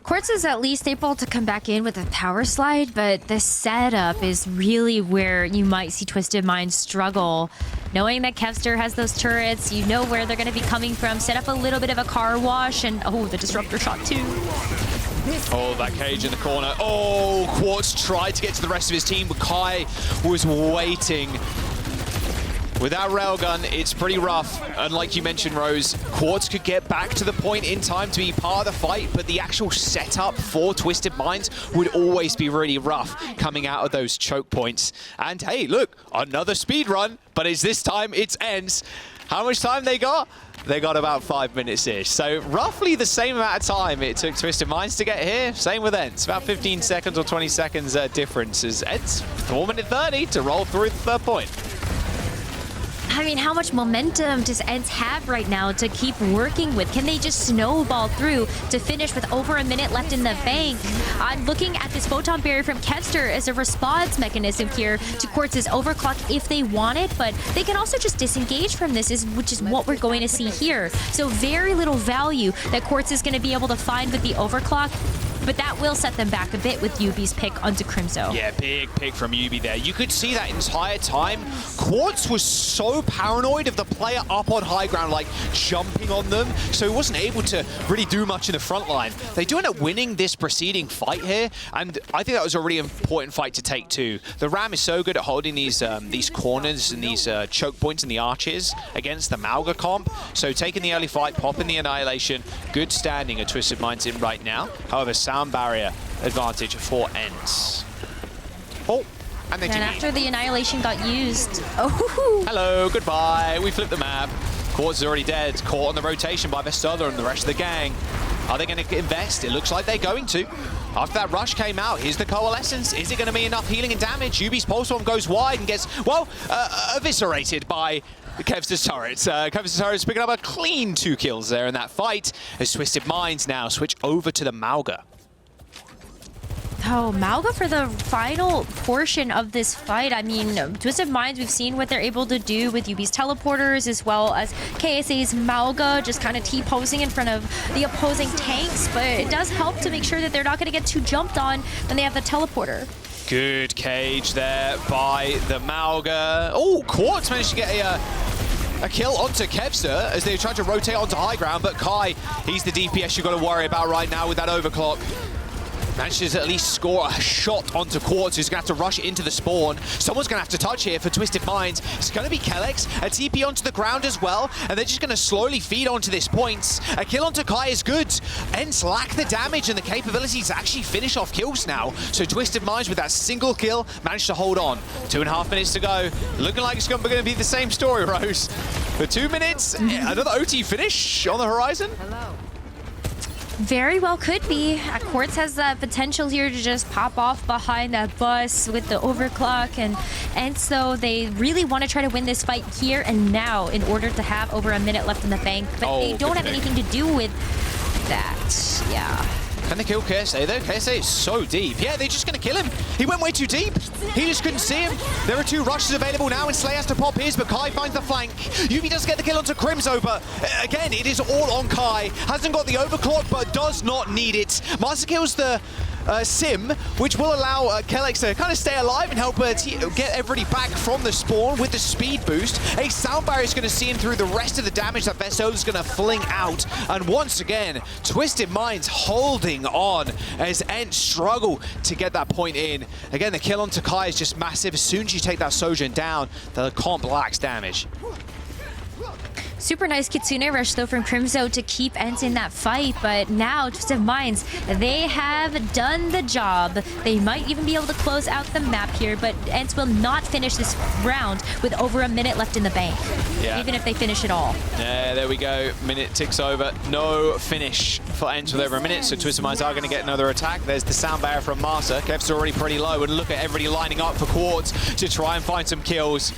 Quartz is at least able to come back in with a power slide, but the setup is really where you might see Twisted Minds struggle. Knowing that Kevster has those turrets, you know where they're going to be coming from. Set up a little bit of a car wash, and oh, the Disruptor Shot too.
Oh, that cage in the corner. Oh, Quartz tried to get to the rest of his team, but Kai was waiting. Without Railgun, it's pretty rough. And like you mentioned, Rose, Quartz could get back to the point in time to be part of the fight, but the actual setup for Twisted Minds would always be really rough coming out of those choke points. And hey, look, another speed run, but this time it's ENCE. How much time they got? They got about 5 minutes-ish. So roughly the same amount of time it took Twisted Minds to get here. Same with ENCE. About 15 seconds or 20 seconds difference as ENCE 4 minute 30 to roll through the third point.
I mean, how much momentum does ENCE have right now to keep working with? Can they just snowball through to finish with over a minute left in the bank? I'm looking at this photon barrier from Kevster as a response mechanism here to Quartz's overclock if they want it, but they can also just disengage from this, which is what we're going to see here. So very little value that Quartz is going to be able to find with the overclock. But that will set them back a bit with Yubi's pick onto Crimso.
Yeah, big pick from Yubi there. You could see that entire time. Quartz was so paranoid of the player up on high ground, like jumping on them, so he wasn't able to really do much in the front line. They do end up winning this preceding fight here, and I think that was a really important fight to take too. The Ram is so good at holding these corners and these choke points and the arches against the Mauga comp, so taking the early fight, popping the Annihilation, good standing at Twisted Minds in right now. However, sound barrier advantage for ENCE. Oh, and they
after the Annihilation got used. Oh.
Hello, goodbye. We flipped the map. Quartz is already dead. Caught on the rotation by Vestola and the rest of the gang. Are they going to invest? It looks like they're going to. After that rush came out, here's the Coalescence. Is it going to be enough healing and damage? Yubi's Pulse Bomb goes wide and gets, well, eviscerated by Kevster's turrets. Kevster's turrets picking up a clean 2 kills there in that fight as Twisted Minds now switch over to the Mauga.
Oh, Mauga for the final portion of this fight. I mean, Twisted Minds, we've seen what they're able to do with Yubi's teleporters as well as KSA's Mauga just kind of T-posing in front of the opposing tanks, but it does help to make sure that they're not going to get too jumped on when they have the teleporter.
Good cage there by the Mauga. Oh, Quartz managed to get a kill onto Kevster as they tried to rotate onto high ground, but Kai, he's the DPS you've got to worry about right now with that overclock. Manages to at least score a shot onto Quartz, who's going to have to rush into the spawn. Someone's going to have to touch here for Twisted Minds. It's going to be Kellex, a TP onto the ground as well, and they're just going to slowly feed onto this points. A kill onto Kai is good. ENCE lack the damage and the capabilities to actually finish off kills now. So Twisted Minds with that single kill managed to hold on. 2.5 minutes to go. Looking like it's going to be the same story, Rose. For 2 minutes, another OT finish on the horizon.
Hello. Very well could be. Quartz has the potential here to just pop off behind that bus with the overclock, and so they really want to try to win this fight here and now in order to have over a minute left in the bank, but they don't have anything to do with that. Yeah.
Can they kill KSA though? KSA is so deep. Yeah, they're just going to kill him. He went way too deep. He just couldn't see him. There are 2 rushes available now, and Slay has to pop his, but Kai finds the flank. Yubi does get the kill onto Crimso, but again, it is all on Kai. Hasn't got the overclock, but does not need it. Master kills the sim, which will allow Kellex to kind of stay alive and help get everybody back from the spawn with the speed boost. A sound barrier is going to see him through the rest of the damage that Vestola is going to fling out. And once again, Twisted Minds holding on as ENCE struggle to get that point in. Again, the kill on Takai is just massive. As soon as you take that Sojourn down, the comp lacks damage.
Super nice Kitsune rush, though, from Crimso to keep ENCE in that fight, but now, Twisted Minds, they have done the job. They might even be able to close out the map here, but ENCE will not finish this round with over a minute left in the bank, even if they finish it all.
Yeah, there we go. Minute ticks over. No finish for ENCE with over a minute, so Twisted Minds are going to get another attack. There's the sound barrier from Master. Kev's already pretty low, and look at everybody lining up for Quartz to try and find some kills.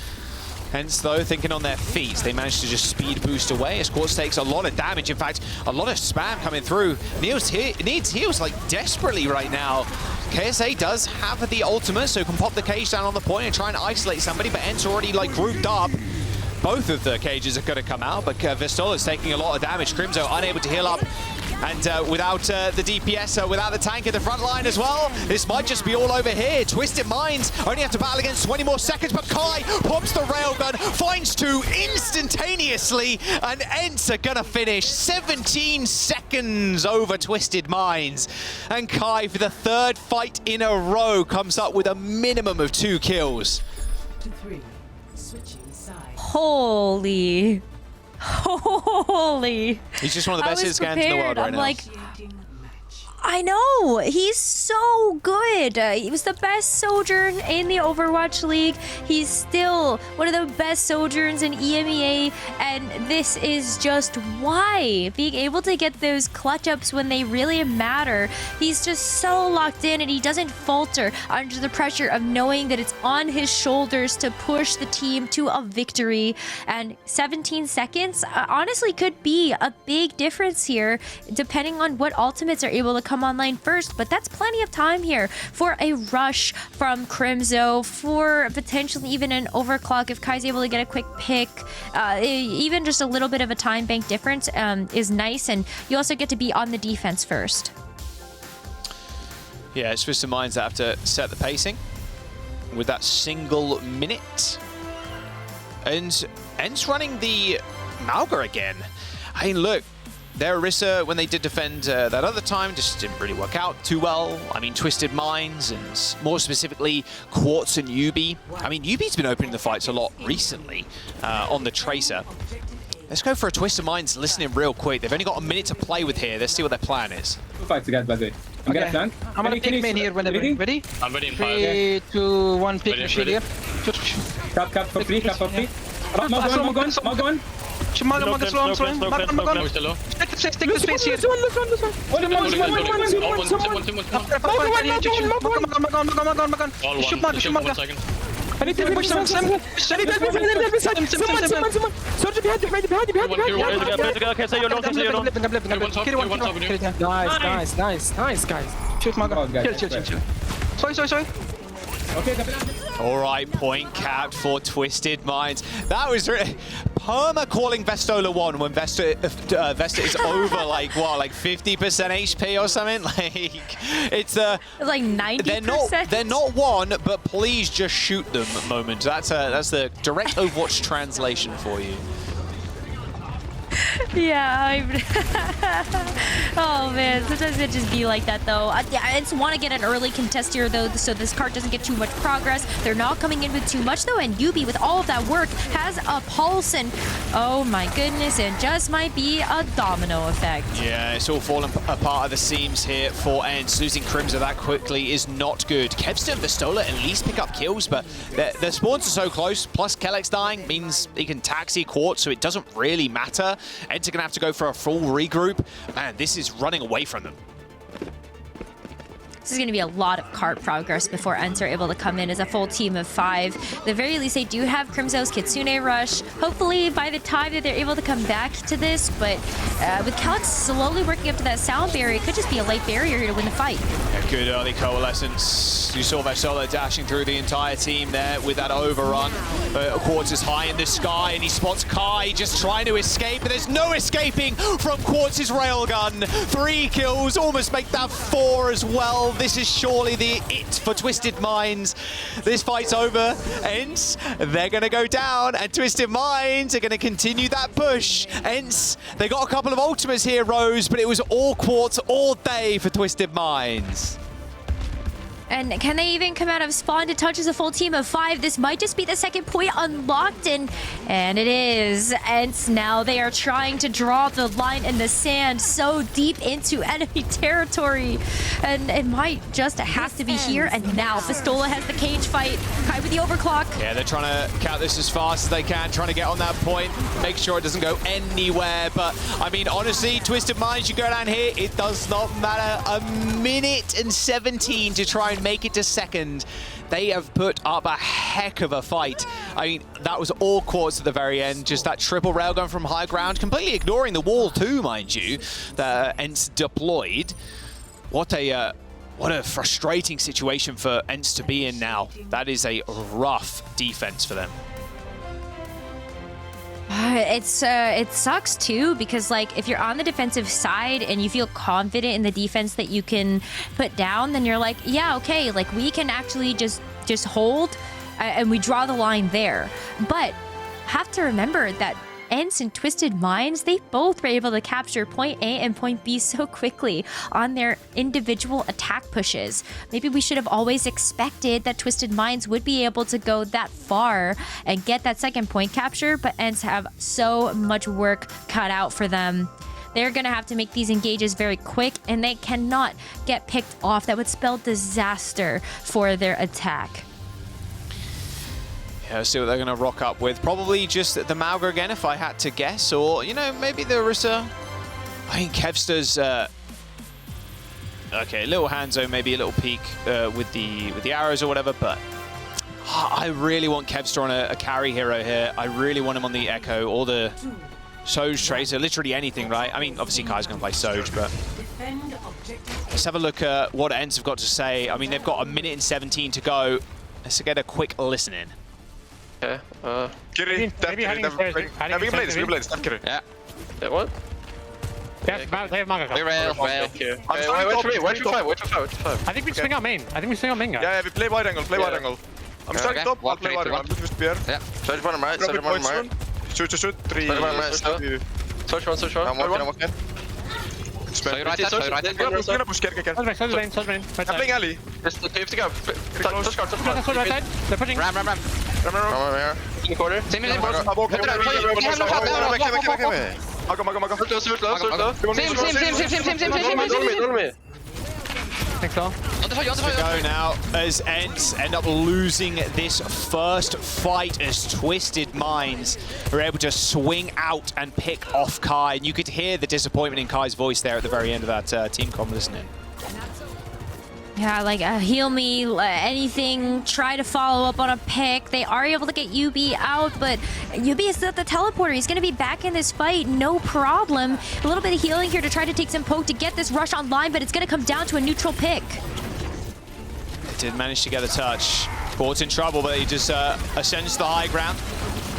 ENCE, though, thinking on their feet. They managed to just speed boost away as Quartz takes a lot of damage. In fact, a lot of spam coming through. Needs heals like desperately right now. KSA does have the ultimate, so can pop the cage down on the point and try and isolate somebody, but ENCE already like grouped up. Both of the cages are going to come out, but Vestola is taking a lot of damage. Crimso unable to heal up. And without the DPS, without the tank in the front line as well, this might just be all over here. Twisted Minds only have to battle against 20 more seconds, but Kai pops the railgun, finds 2 instantaneously, and ENCE are gonna finish 17 seconds over Twisted Minds. And Kai, for the 3rd fight in a row, comes up with a minimum of 2 kills.
Holy.
He's just one of the best hit scans in the world right now.
Like, I know, he's so good. good. He was the best Sojourn in the Overwatch League. He's still one of the best Sojourns in EMEA, and this is just why. Being able to get those clutch ups when they really matter. He's just so locked in, and he doesn't falter under the pressure of knowing that it's on his shoulders to push the team to a victory. And 17 seconds honestly could be a big difference here, depending on what ultimates are able to come online first. But that's plenty of time here for a rush from Crimzo, for potentially even an overclock if Kai's able to get a quick pick. Even just a little bit of a time bank difference is nice, and you also get to be on the defense first.
Yeah, it's Twisted Minds that have to set the pacing with that single minute. And ENCE running the Malga again. I mean, look, their Orisa, when they did defend that other time, just didn't really work out too well. I mean, Twisted Minds, and more specifically, Quartz and Yubi. I mean, Yubi's been opening the fights a lot recently on the Tracer. Let's go for a Twisted Minds listening real quick. They've only got a minute to play with here. Let's see what their plan is.
2 fights together, by the way. I'm gonna flank.
I'm gonna pick main here whenever. Ready?
I'm ready in
3, 2, 1, pick
Ready,
shield
ready.
here.
Cap for free, cap for free. Mag1.
Mag slow, slow.
We're still low.
Take the space here.
All
Shoot
one.
Mag,
Just
Mag.
1 second.
I need to push them. Soldier behind you.
Okay, say you're not.
Nice, guys.
Shoot Mag. Chill. Sorry.
Okay,
All right, point capped for Twisted Minds. That was Perma calling Vestola 1 when Vesta is over like 50% HP or something. Like it's
Like 90%.
They're not 1, but please just shoot them moment. That's the direct Overwatch translation for you.
Yeah, oh man, sometimes it just be like that though. I just want to get an early contest here though, so this card doesn't get too much progress. They're not coming in with too much though, and Yubi, with all of that work, has a pulse, and oh my goodness, it just might be a domino effect.
Yeah, it's all falling apart at the seams here for ENCE. Losing Crimson that quickly is not good. Kevster and Vestola at least pick up kills, but their spawns are so close, plus Kellex dying means he can taxi Quartz, so it doesn't really matter. ENCE are going to have to go for a full regroup. Man, this is running away from them.
This is going to be a lot of cart progress before ENCE are able to come in as a full team of 5. At the very least, they do have Crimzo's Kitsune Rush. Hopefully, by the time that they're able to come back to this, but with Kellex slowly working up to that sound barrier, it could just be a light barrier to win the fight.
A good early coalescence. You saw Vestola dashing through the entire team there with that overrun. Quartz is high in the sky, and he spots Kai just trying to escape, but there's no escaping from Quartz's railgun. 3 kills, almost make that 4 as well. This is surely the it for Twisted Minds. This fight's over. ENCE, they're going to go down, and Twisted Minds are going to continue that push. ENCE, they got a couple of ultimates here, Rose, but it was all Quartz all day for Twisted Minds.
And can they even come out of spawn to touch as a full team of 5? This might just be the second point unlocked, and it is. ENCE now, they are trying to draw the line in the sand so deep into enemy territory. And it might just have to be here and now. Vestola has the cage fight. Kai with the overclock.
Yeah, they're trying to count this as fast as they can, trying to get on that point, make sure it doesn't go anywhere. But, I mean, honestly, Twisted Minds, you go down here, it does not matter. A minute and 17 to try and make it to second. They have put up a heck of a fight. I mean, that was all Quartz at the very end. Just that triple railgun from high ground, completely ignoring the wall too, mind you, that ENCE deployed. What a frustrating situation for ENCE to be in now. That is a rough defense for them.
It sucks too, because like if you're on the defensive side and you feel confident in the defense that you can put down, then you're like, yeah, okay, like we can actually just hold and we draw the line there. But have to remember that ENCE and Twisted Minds, they both were able to capture point A and point B so quickly on their individual attack pushes. Maybe we should have always expected that Twisted Minds would be able to go that far and get that second point capture, but ENCE have so much work cut out for them. they're going to have to make these engages very quick, and they cannot get picked off. That would spell disaster for their attack.
Yeah, let's see what they're going to rock up with. Probably just the Mauga again, if I had to guess. Or, you know, maybe the Orisa. I think Kevster's... okay, a little Hanzo, maybe a little peek with the arrows or whatever, but I really want Kevster on a carry hero here. I really want him on the Echo or the Soj Tracer, literally anything, right? I mean, obviously Kai's going to play Soj, but let's have a look at what ENCE have got to say. I mean, they've got 1:17 to go. Let's get a quick listen in.
Okay.
Maybe hiding stairs.
We can play this.
Yeah.
What?
They have Mauga.
Rail.
Wait for five.
I think we swing out main. Guys.
Yeah, we play wide angle. I'm starting top. I'll play wide angle. I'm looking to spear.
Yeah.
Search bottom right. Shoot. 3.
Search one.
I'm walking.
So you're right.
Gonna push care.
Soj main.
I'm playing alley.
Just you have to go.
Touch card.
Soj right side. They're pushing.
Ram.
Come here.
In the corner. Same.
I'm walking.
Maga.
Slow.
Same.
Think so.
On the fire.
Go now as ENCE end up losing this first fight as Twisted Minds are able to swing out and pick off Kai. And you could hear the disappointment in Kai's voice there at the very end of that team comm listening.
Yeah, like heal me, anything, try to follow up on a pick. They are able to get UB out, but UB is at the teleporter. He's going to be back in this fight, no problem. A little bit of healing here to try to take some poke to get this rush online, but it's going to come down to a neutral pick.
Did manage to get a touch. Quartz in trouble, but he just ascends to the high ground.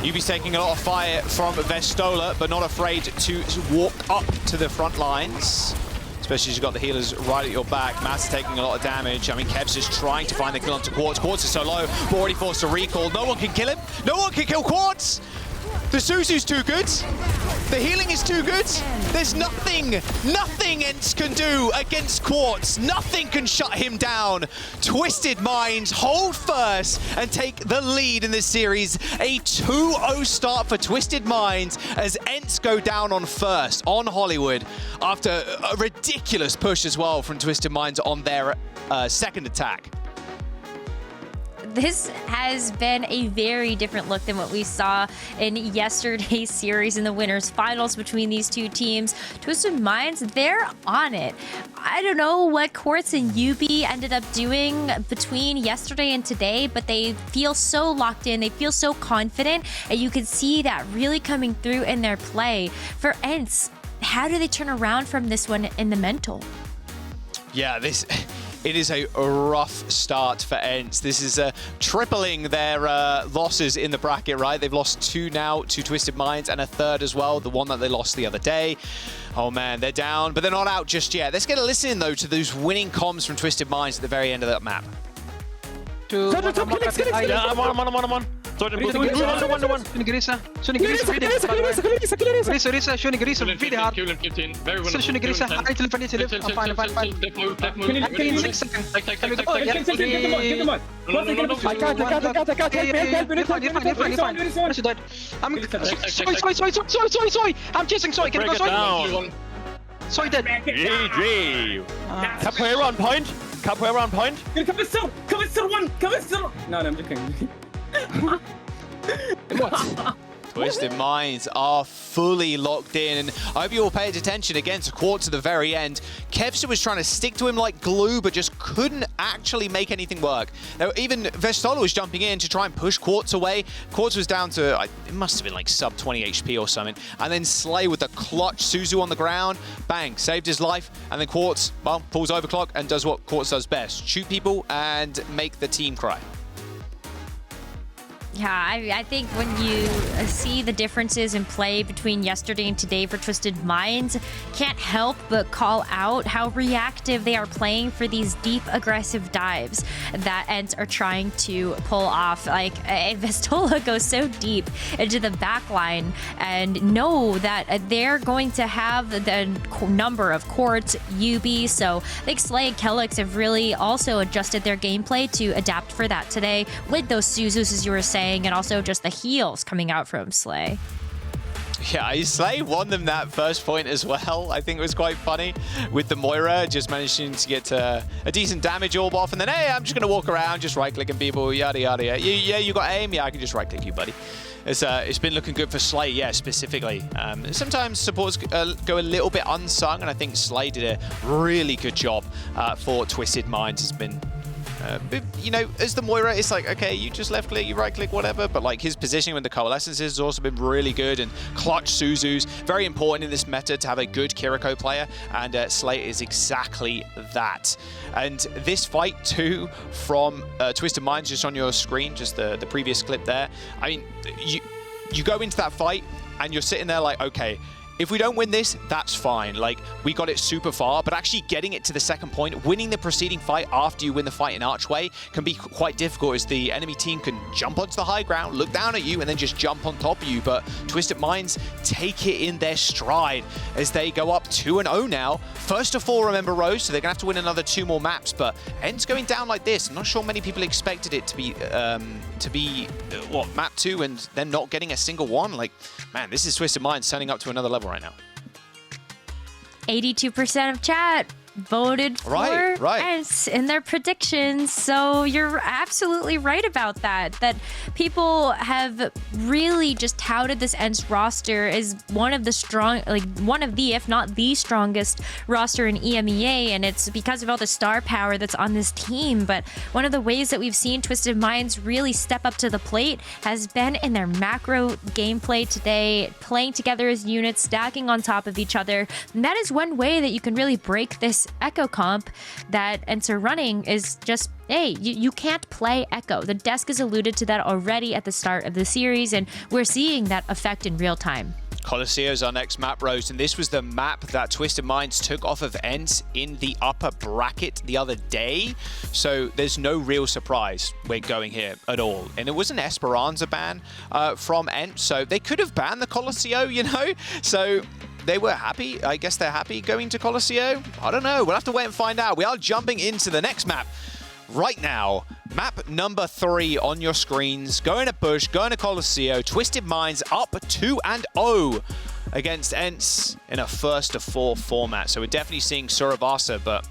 UB's taking a lot of fire from Vestola, but not afraid to walk up to the front lines. Especially as you've got the healers right at your back. Matt's taking a lot of damage. I mean, Kev's just trying to find the kill onto Quartz. Quartz is so low, but already forced a recall. No one can kill him. No one can kill Quartz. The Suzu's too good. The healing is too good. There's nothing ENCE can do against Quartz. Nothing can shut him down. Twisted Minds hold first and take the lead in this series. A 2-0 start for Twisted Minds as ENCE go down on first on Hollywood after a ridiculous push as well from Twisted Minds on their second attack.
This has been a very different look than what we saw in yesterday's series in the winners finals between these two teams. Twisted Minds, they're on it. I don't know what Quartz and UB ended up doing between yesterday and today, but they feel so locked in. They feel so confident, and you can see that really coming through in their play. For ENCE, how do they turn around from this one in the mental?
Yeah, it is a rough start for ENCE. This is tripling their losses in the bracket, right? They've lost 2 now to Twisted Minds and a third as well, the one that they lost the other day. Oh man, they're down, but they're not out just yet. Let's get a listen though to those winning comms from Twisted Minds at the very end of that map.
Yeah, I'm on. One.
Grisa, shooting Grisa really hard. Still shooting Grisa, I till finish it. I'm fine. 6 seconds. Can we go? Yeah. I can't. I'm Soy. I'm chasing Soy. Can you go Soy? Soy dead.
GG. Capoeira on point.
Come still one. No, I'm joking.
What? Twisted Minds are fully locked in, and I hope you all paid attention again to Quartz at the very end. Kevster was trying to stick to him like glue, but just couldn't actually make anything work. Now, even Vestola was jumping in to try and push Quartz away. Quartz was down to, it must have been like sub 20 HP or something, and then Slay with the clutch Suzu on the ground, bang, saved his life, and then Quartz, well, pulls overclock and does what Quartz does best, shoot people and make the team cry.
Yeah, I think when you see the differences in play between yesterday and today for Twisted Minds, can't help but call out how reactive they are playing for these deep, aggressive dives that ENCE are trying to pull off. Like, Vestola goes so deep into the back line and know that they're going to have the number of Quartz, UB, so I think Slay and Kellex have really also adjusted their gameplay to adapt for that today with those Suzus, as you were saying, and also just the heals coming out from Slay.
Yeah, Slay won them that first point as well. I think it was quite funny with the Moira, just managing to get a decent damage orb off, and then, hey, I'm just going to walk around, just right-clicking people, yada, yada, yada. Yeah, you got aim? Yeah, I can just right-click you, buddy. It's been looking good for Slay, yeah, specifically. Sometimes supports go a little bit unsung, and I think Slay did a really good job for Twisted Minds. Has been... you know, as the Moira, it's like, okay, you just left click, you right click, whatever, but like his positioning with the Coalescences has also been really good, and clutch Suzu's very important in this meta to have a good Kiriko player, and Slay is exactly that. And this fight too from Twisted Minds, just on your screen, just the previous clip there. I mean, you go into that fight and you're sitting there like, okay, if we don't win this, that's fine. Like, we got it super far, but actually getting it to the second point, winning the preceding fight after you win the fight in Archway can be quite difficult, as the enemy team can jump onto the high ground, look down at you, and then just jump on top of you. But Twisted Minds take it in their stride as they go up 2-0 now. First of 4, remember, Rose, so they're going to have to win another 2 more maps. But ENCE going down like this, I'm not sure many people expected it to be what, map 2 and then not getting a single one. Like, man, this is Twisted Minds turning up to another level right now.
82% of chat voted for ENCE in their predictions. So you're absolutely right about that. That people have really just touted this ENCE roster as one of the strong, like one of the, if not the strongest roster in EMEA, and it's because of all the star power that's on this team. But one of the ways that we've seen Twisted Minds really step up to the plate has been in their macro gameplay today, playing together as units, stacking on top of each other. And that is one way that you can really break this Echo comp that ENCE are running, is just, hey, you can't play Echo. The desk has alluded to that already at the start of the series, and we're seeing that effect in real time.
Colosseo is our next map, Rose, and this was the map that Twisted Minds took off of ENCE in the upper bracket the other day. So there's no real surprise we're going here at all. And it was an Esperanza ban from ENCE, so they could have banned the Colosseo, you know? So they were happy. I guess they're happy going to Colosseo. I don't know. We'll have to wait and find out. We are jumping into the next map right now. Map number 3 on your screens. Going to Bush, going to Colosseo. Twisted Minds up 2-0 against ENCE in a first to 4 format. So we're definitely seeing Suravasa, but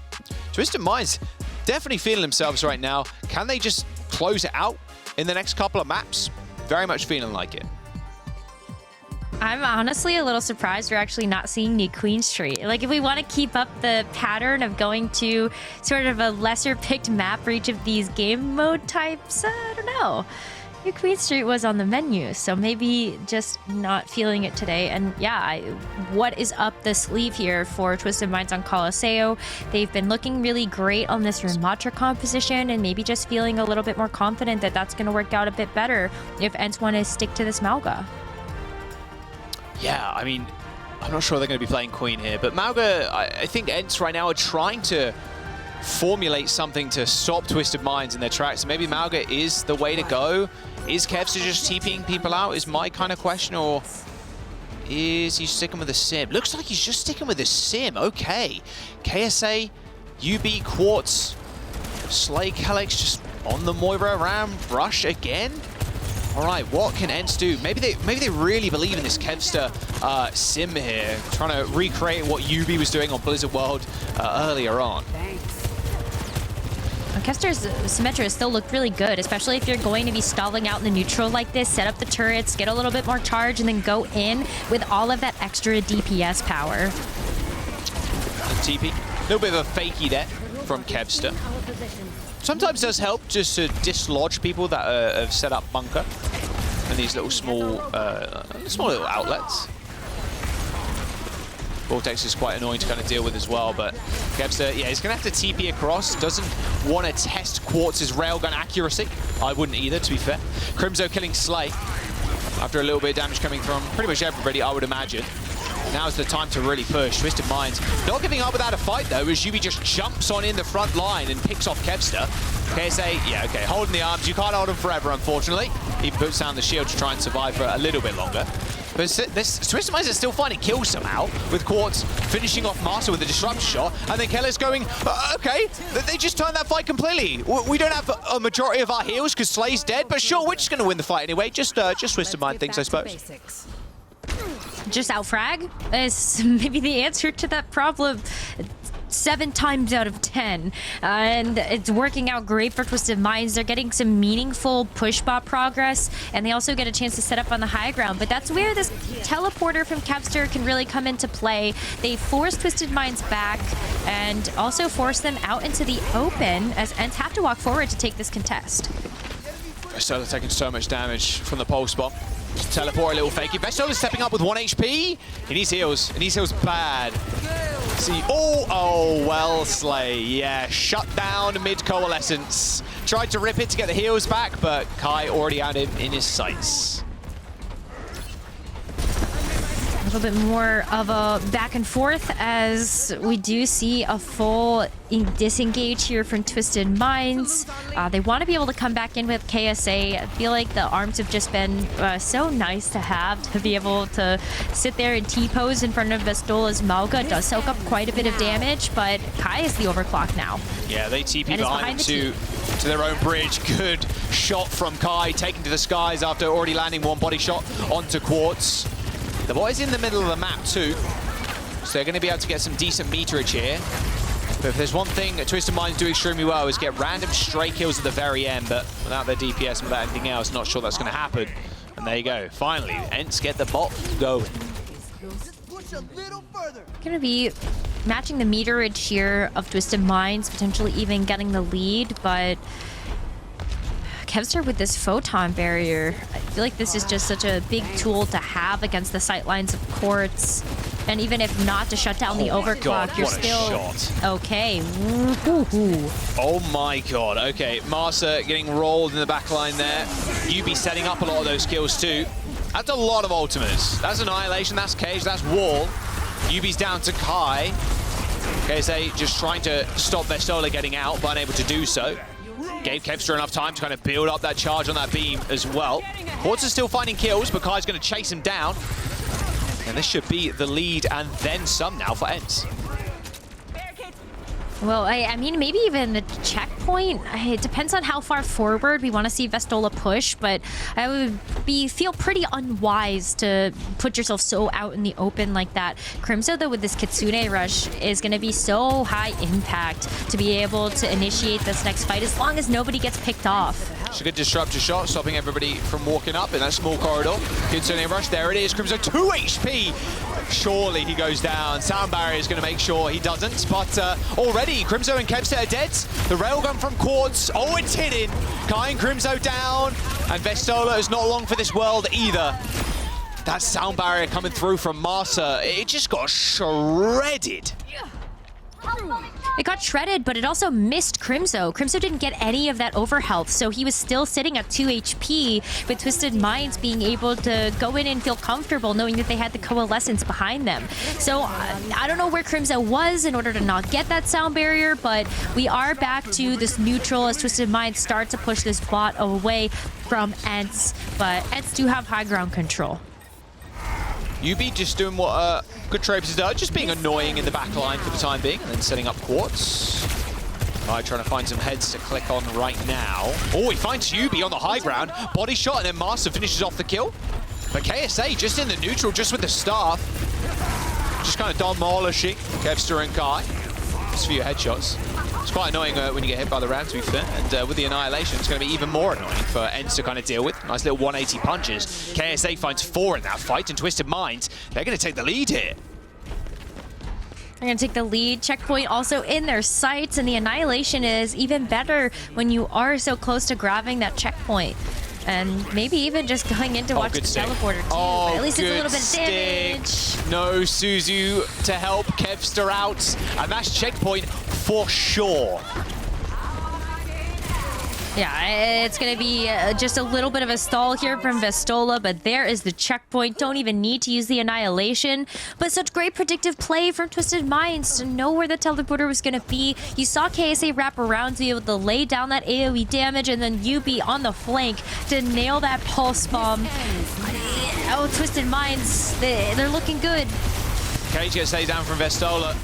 Twisted Minds definitely feeling themselves right now. Can they just close it out in the next couple of maps? Very much feeling like it.
I'm honestly a little surprised we're actually not seeing New Queen Street. Like, if we want to keep up the pattern of going to sort of a lesser picked map for each of these game mode types, I don't know. New Queen Street was on the menu, so maybe just not feeling it today. And yeah, what is up the sleeve here for Twisted Minds on Colosseo? They've been looking really great on this Ramatra composition, and maybe just feeling a little bit more confident that that's going to work out a bit better if ENCE want to stick to this Malga.
Yeah, I mean, I'm not sure they're going to be playing Queen here, but Malga, I think ENCE right now are trying to formulate something to stop Twisted Minds in their tracks. Maybe Malga is the way to go. Is Kevster just TPing people out is my kind of question, or is he sticking with a sim? Looks like he's just sticking with a sim. Okay. KSA, UB, Quartz, Slay, Calyx just on the Moira Ram rush again. All right, what can ENCE do? Maybe they really believe in this Kevster sim here, trying to recreate what UB was doing on Blizzard World earlier on.
Kevster's Symmetra still looked really good, especially if you're going to be stalling out in the neutral like this, set up the turrets, get a little bit more charge, and then go in with all of that extra DPS power.
TP, a little bit of a fakey there from Kevster. Sometimes does help just to dislodge people that have set up bunker and these little small little outlets. Vortex is quite annoying to kind of deal with as well, but Kevster, yeah, he's going to have to TP across. Doesn't want to test Quartz's railgun accuracy. I wouldn't either, to be fair. Crimzo killing Slay after a little bit of damage coming from pretty much everybody, I would imagine. Now's the time to really push. Twisted Minds not giving up without a fight, though, as Yubi just jumps on in the front line and picks off Kevster. KSA, yeah, okay, holding the arms. You can't hold him forever, unfortunately. He puts down the shield to try and survive for a little bit longer. But this Twisted Minds is still finding kills somehow, with Quartz finishing off Master with a disruptor shot, and then Keller's going, okay, they just turned that fight completely. We don't have a majority of our heals because Slay's dead, but sure, we're just going to win the fight anyway. Just Twisted Mind things, I suppose.
just outfrag is maybe the answer to that problem. 7 times out of 10, and it's working out great for Twisted Minds. They're getting some meaningful push bot progress, and they also get a chance to set up on the high ground. But that's where this teleporter from Kevster can really come into play. They force Twisted Minds back and also force them out into the open, as ENCE have to walk forward to take this contest.
Vestola taking so much damage from the pulse bomb. Teleport, a little fakey. Vestola stepping up with 1 HP. He needs heals. He needs heals bad. See, oh, well, Slay. Yeah, shut down mid-coalescence. Tried to rip it to get the heals back, but Kai already had him in his sights.
A little bit more of a back and forth as we do see a full disengage here from Twisted Minds. They want to be able to come back in with KSA. I feel like the arms have just been so nice to have, to be able to sit there and T-pose in front of Vestola's Mauga. It does soak up quite a bit of damage, but Kai is the overclock now.
Yeah, they TP behind him to their own bridge. Good shot from Kai, taken to the skies after already landing 1 body shot onto Quartz. The boys in the middle of the map too, so they're going to be able to get some decent meterage here. But if there's one thing that Twisted Minds do extremely well is get random stray kills at the very end, but without their DPS and without anything else, not sure that's going to happen. And there you go. Finally, ENCE get the bot going.
Going to be matching the meterage here of Twisted Minds, potentially even getting the lead, but Kevster with this photon barrier, I feel like this is just such a big tool to have against the sightlines of Quartz. And even if not to shut down the overclock,
God,
you're
what a
still
shot.
okay.
Oh my god. Okay, Marsa getting rolled in the back line there. UB setting up a lot of those kills too. That's a lot of ultimates. That's Annihilation, that's Cage, that's Wall. UB's down to Kai. KSA just trying to stop Vestola getting out, but unable to do so. Gave Kevster enough time to kind of build up that charge on that beam as well. Quartz is still finding kills, but Kai's going to chase him down. And this should be the lead and then some now for ENCE.
Well, I mean, maybe even the checkpoint. It depends on how far forward we want to see Vestola push, but I would feel pretty unwise to put yourself so out in the open like that. Crimso, though, with this Kitsune rush is going to be so high impact to be able to initiate this next fight as long as nobody gets picked off.
It's a good disruptor shot, stopping everybody from walking up in that small corridor. Kitsune rush, there it is. Crimso 2 HP. Surely he goes down. Sound barrier is going to make sure he doesn't, but already Crimso and Kevster are dead. The railgun from Quartz, oh, it's hidden. Kai and Crimso down, and Vestola is not long for this world either. That sound barrier coming through from Marsa, it just got shredded.
It got shredded, but it also missed Crimso. Crimso didn't get any of that overhealth, so he was still sitting at 2 HP, with Twisted Minds being able to go in and feel comfortable knowing that they had the Coalescence behind them. So I don't know where Crimso was in order to not get that sound barrier, but we are back to this neutral as Twisted Minds start to push this bot away from ENCE, but ENCE do have high ground control.
UB just doing what good Traipses does, just being annoying in the back line for the time being, and then setting up Quartz. Trying to find some heads to click on right now. Oh, he finds UB on the high ground. Body shot, and then Master finishes off the kill. But KSA just in the neutral, just with the staff. Just kind of demolishing Kevster and Kai. Just a few headshots. It's quite annoying when you get hit by the ram, to be fair. And with the Annihilation, it's going to be even more annoying for ENCE to kind of deal with. Nice little 180 punches. KSA finds 4 in that fight, and Twisted Minds, they're going to take the lead here.
They're going to take the lead. Checkpoint also in their sights, and the Annihilation is even better when you are so close to grabbing that checkpoint. And maybe even just going in to watch the teleporter too.
Oh,
but at least it's a little bit of
stick.
damage.
No Suzu to help Kevster out. And that's checkpoint for sure.
Yeah, it's going to be just a little bit of a stall here from Vestola, but there is the checkpoint. Don't even need to use the Annihilation. But such great predictive play from Twisted Minds to know where the teleporter was going to be. You saw KSA wrap around to be able to lay down that AoE damage, and then UB on the flank to nail that pulse bomb. Oh, Twisted Minds, they're looking good.
Cage gets laid down from Vestola.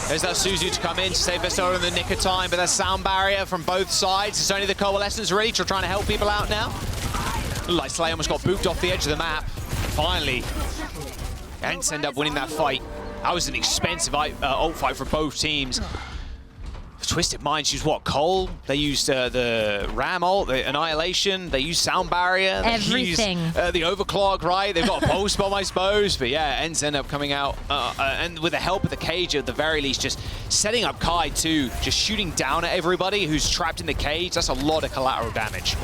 There's that Suzu to come in to save Vestola in the nick of time, but that sound barrier from both sides. It's only the Coalescence really trying to help people out now. Like Slay almost got booped off the edge of the map. Finally, ENCE end up winning that fight. That was an expensive ult fight for both teams. Twisted Minds used what? Cole? They used the Ram ult, the Annihilation. They used Sound Barrier.
Everything.
They used, the Overclock, right? They've got a pulse bomb, I suppose. But yeah, ENCE end up coming out. And with the help of the cage, at the very least, just setting up Kai too. Just shooting down at everybody who's trapped in the cage. That's a lot of collateral damage.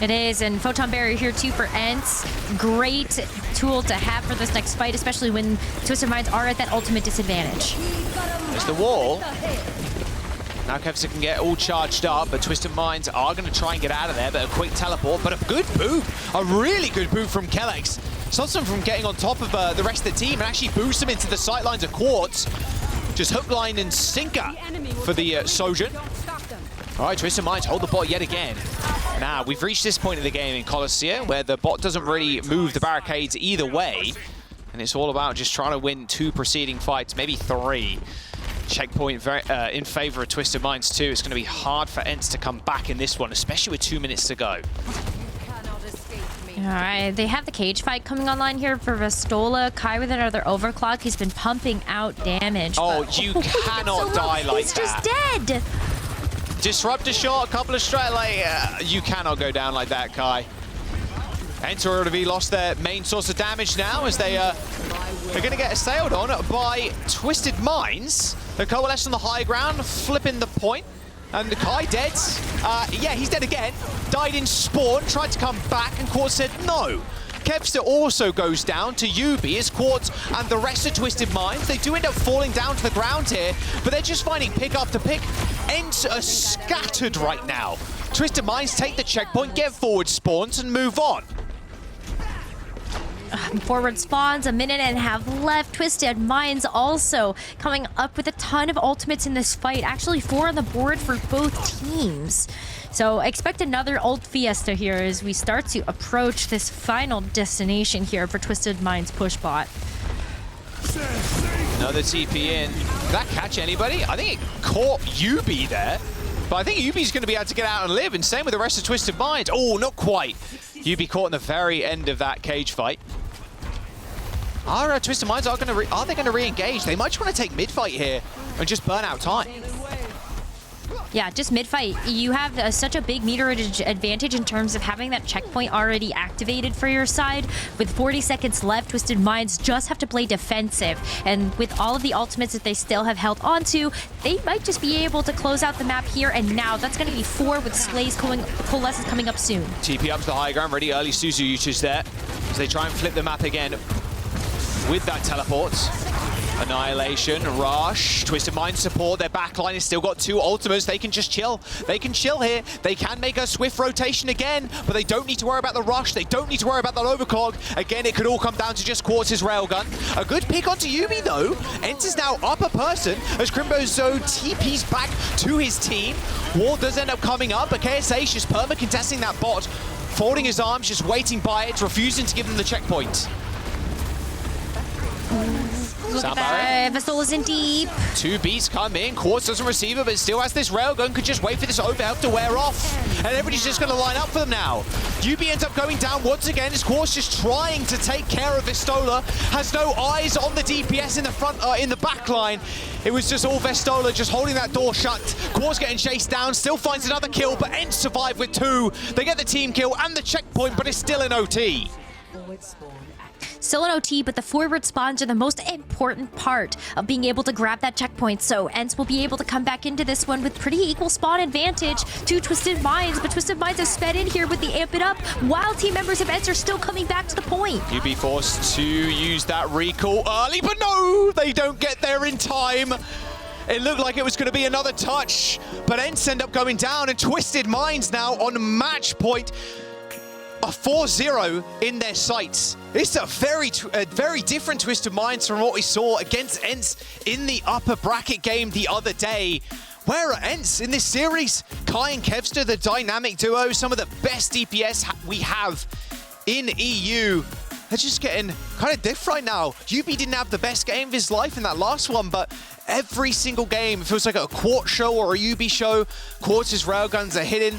It is, and Photon Barrier here too for ENCE. Great tool to have for this next fight, especially when Twisted Minds are at that ultimate disadvantage.
There's the wall. Now Kevster can get all charged up, but Twisted Minds are going to try and get out of there, but a quick teleport, but a good boot. A really good boot from Kellex. Stops them from getting on top of the rest of the team and actually boosts them into the sightlines of Quartz. Just hook, line, and sinker for the Sojourn. All right, Twisted Minds hold the bot yet again. Now, we've reached this point of the game in Colosseo where the bot doesn't really move the barricades either way. And it's all about just trying to win 2 preceding fights, maybe 3. Checkpoint in favor of Twisted Minds too. It's going to be hard for ENCE to come back in this one, especially with 2 minutes to go.
All right, they have the cage fight coming online here for Vestola. Kai with another overclock. He's been pumping out damage.
Oh, you cannot die like
He's
that.
just dead.
Disrupt a shot, a couple of straight, you cannot go down like that, Kai. ENCE already lost their main source of damage now as they're going to get assailed on by Twisted Minds. The Coalesce on the high ground, flipping the point. And Kai dead. Yeah, he's dead again. Died in spawn, tried to come back, and Quartz said no. Kevster also goes down to Yubi as Quartz and the rest of Twisted Minds. They do end up falling down to the ground here, but they're just finding pick after pick. ENCE are scattered right now. Twisted Minds take the checkpoint, get forward spawns, and move on.
Forward spawns, 1.5 minutes left. Twisted Minds also coming up with a ton of ultimates in this fight. Actually, 4 on the board for both teams. So expect another ult fiesta here as we start to approach this final destination here for Twisted Minds push bot.
Another TP in. Did that catch anybody? I think it caught Yubi there. But I think Yubi's going to be able to get out and live, and same with the rest of Twisted Minds. Oh, not quite. Yubi caught in the very end of that cage fight. Are Twisted Minds are they going to re-engage? They might just want to take mid-fight here and just burn out time.
Yeah, just mid-fight. You have such a big meter advantage in terms of having that checkpoint already activated for your side. With 40 seconds left, Twisted Minds just have to play defensive. And with all of the ultimates that they still have held onto, they might just be able to close out the map here and now. That's going to be 4 with Slays Coalescence coming up soon.
TP up to the high ground, ready early Suzu usage there. As they try and flip the map again with that teleport. Annihilation, Rush, Twisted Minds support. Their backline has still got 2 ultimates. They can just chill. They can chill here. They can make a swift rotation again, but they don't need to worry about the Rush. They don't need to worry about the overclock. Again, it could all come down to just Quartz's railgun. A good pick onto Yubi, though. ENCE is now up a person as Crimbozo TP's back to his team. Wall does end up coming up, but KSA is just perma-contesting that bot, folding his arms, just waiting by it, refusing to give them the checkpoint.
Look at that. Vestola's in deep.
2 beats come in. Quartz doesn't receive it, but still has this railgun. Could just wait for this overhelp to wear off. And everybody's just going to line up for them now. Yubi ends up going down once again as Quartz just trying to take care of Vestola. Has no eyes on the DPS in the front, in the back line. It was just all Vestola just holding that door shut. Quartz getting chased down, still finds another kill, but ENCE survive with 2. They get the team kill and the checkpoint, but it's still an OT.
Still an OT, but the forward spawns are the most important part of being able to grab that checkpoint. So ENCE will be able to come back into this one with pretty equal spawn advantage to Twisted Minds. But Twisted Minds have sped in here with the amp it up, while team members of ENCE are still coming back to the point.
Yubi forced to use that recall early, but no, they don't get there in time. It looked like it was going to be another touch, but ENCE end up going down, and Twisted Minds now on match point. A 4-0 in their sights. It's a very different Twisted Minds from what we saw against ENCE in the upper bracket game the other day. Where are ENCE in this series? Kai and Kevster, the dynamic duo, some of the best DPS we have in EU. They're just getting kind of diff right now. Yubi didn't have the best game of his life in that last one, but every single game, it feels like a Quartz show or a Yubi show. Quartz's railguns are hitting.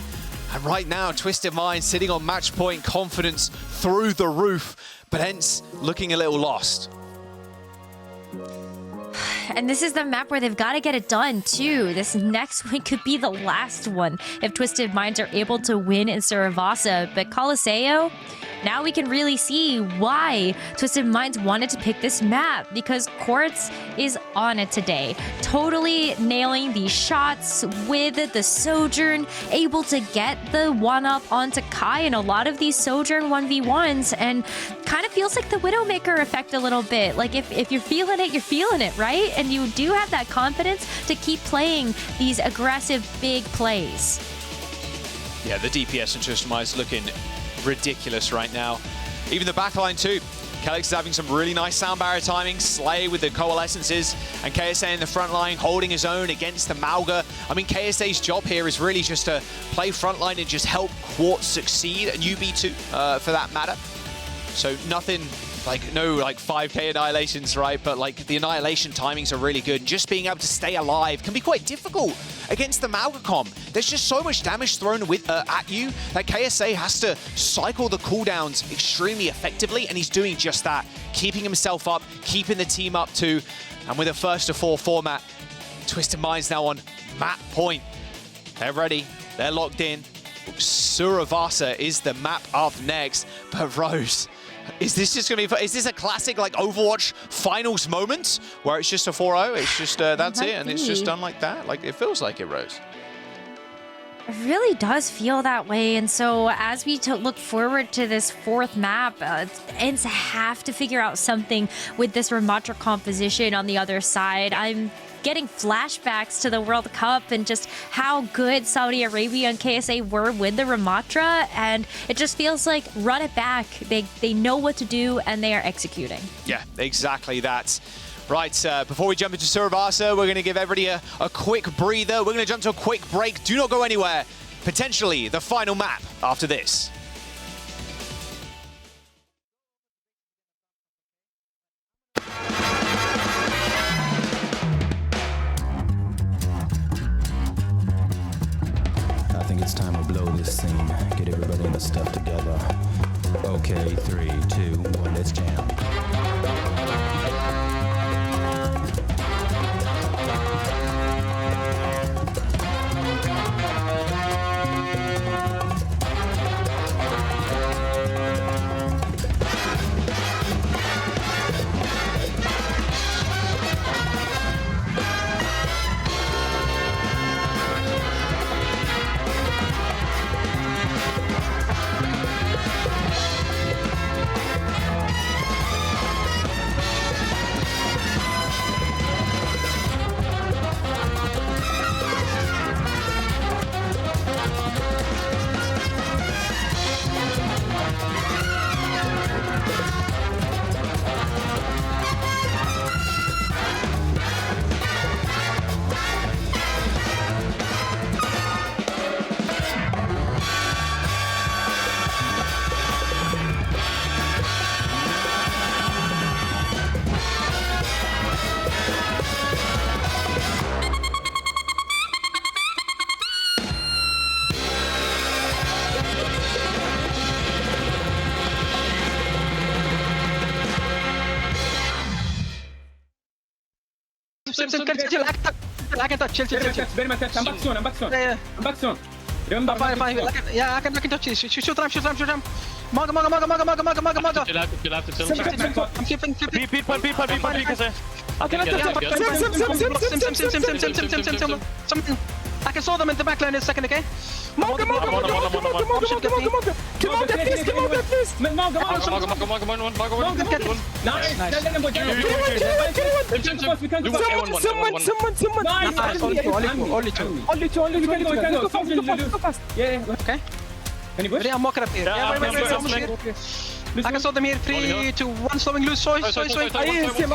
And right now, Twisted Minds sitting on match point, confidence through the roof, but ENCE looking a little lost.
And this is the map where they've got to get it done, too. This next one could be the last one if Twisted Minds are able to win in Suravasa. But Colosseo, now we can really see why Twisted Minds wanted to pick this map, because Quartz is on it today. Totally nailing these shots with the Sojourn, able to get the one-up onto Kai in a lot of these Sojourn 1v1s, and kind of feels like the Widowmaker effect a little bit. Like, if you're feeling it, you're feeling it, right? And you do have that confidence to keep playing these aggressive, big plays.
Yeah, the DPS and Twisted Minds looking ridiculous right now. Even the backline too. Kelix is having some really nice sound barrier timing. Slay with the coalescences, and KSA in the front line holding his own against the Mauga. I mean, KSA's job here is really just to play frontline and just help Quartz succeed, and UB2 for that matter. So nothing like, no like 5k annihilations, right? But like the annihilation timings are really good. And just being able to stay alive can be quite difficult against the Malgacom. There's just so much damage thrown with at you that KSA has to cycle the cooldowns extremely effectively, and he's doing just that, keeping himself up, keeping the team up too. And with a 1-to-4 format, Twisted Minds now on map point. They're ready, they're locked in. Suravasa is the map up next, but Rose, is this just going to be, is this a classic like Overwatch finals moment where it's just a 4-0, it's just, that's it, and it's just done like that? Like, it feels like it, Rose.
It really does feel that way, and so as we look forward to this fourth map, ENCE have to figure out something with this Ramatra composition on the other side. I'm getting flashbacks to the World Cup and just how good Saudi Arabia and KSA were with the Ramatra, and it just feels like run it back. They know what to do, and they are executing.
Yeah, exactly that. Right, before we jump into Suravasa, we're going to give everybody a quick breather. We're going to jump to a quick break. Do not go anywhere. Potentially the final map after this.
I think it's time to blow this scene. Get everybody in the stuff together. Okay, 3, 2, 1, let's jam.
I can touch, chill.
I'm back soon.
Yeah.
I'm back soon. Remember,
Fine. Yeah, I can touch this. Shoot him. Maga.
You'll have to tilt.
I'm keeping.
Beat, KSA.
Sim. I can saw them in the backline in a second, okay?
Come on,
Okay. Ready, I'm walking up here. I can saw them here. 3, 2, 1, slowing loose. Soy.
I hit him.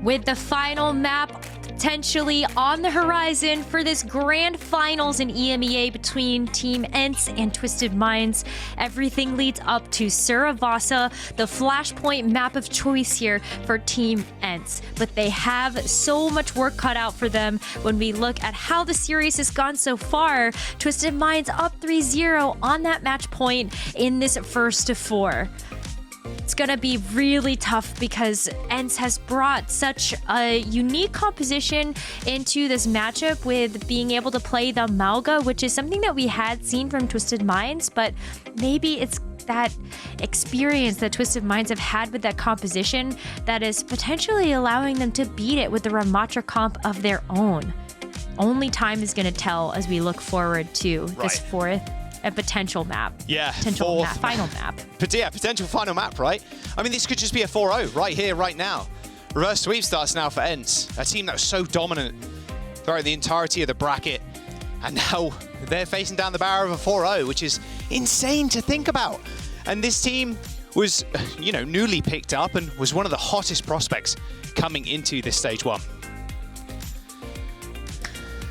With the final map potentially on the horizon for this grand finals in EMEA between Team ENCE and Twisted Minds. Everything leads up to Suravasa, the flashpoint map of choice here for Team ENCE. But they have so much work cut out for them when we look at how the series has gone so far. Twisted Minds up 3-0 on that match point in this first to 4. It's gonna be really tough because ENCE has brought such a unique composition into this matchup with being able to play the Malga, which is something that we had seen from Twisted Minds, but maybe it's that experience that Twisted Minds have had with that composition that is potentially allowing them to beat it with the Ramatra comp of their own. Only time is going to tell as we look forward to this fourth potential map.
Yeah,
final map.
But yeah, potential final map, right? I mean, this could just be a 4-0 right here, right now. Reverse sweep starts now for ENCE, a team that was so dominant throughout the entirety of the bracket. And now they're facing down the barrel of a 4-0, which is insane to think about. And this team was, you know, newly picked up and was one of the hottest prospects coming into this stage 1.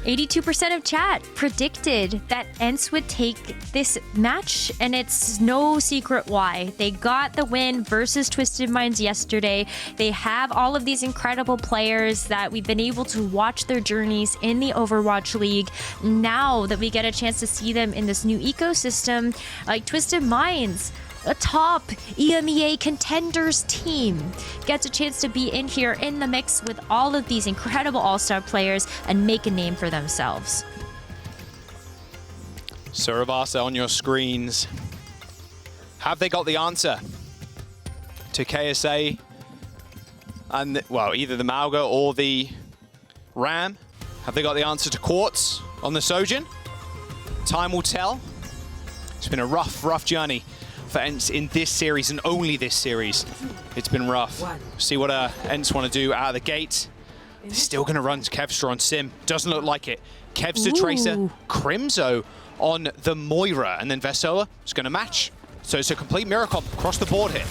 82% of chat predicted that ENCE would take this match, and it's no secret why. They got the win versus Twisted Minds yesterday. They have all of these incredible players that we've been able to watch their journeys in the Overwatch League. Now that we get a chance to see them in this new ecosystem, like Twisted Minds, a top EMEA contenders team, gets a chance to be in here in the mix with all of these incredible all-star players and make a name for themselves.
Suravasa on your screens. Have they got the answer to KSA and, well, either the Malga or the Ram? Have they got the answer to Quartz on the Sojin? Time will tell. It's been a rough journey for ENCE in this series and only this series. It's been rough. See what ENCE want to do out of the gate. They're still going to run Kevster on Sim. Doesn't look like it. Kevster, Tracer, Crimzo on the Moira, and then Vesoa is going to match. So it's a complete miracle across the board here.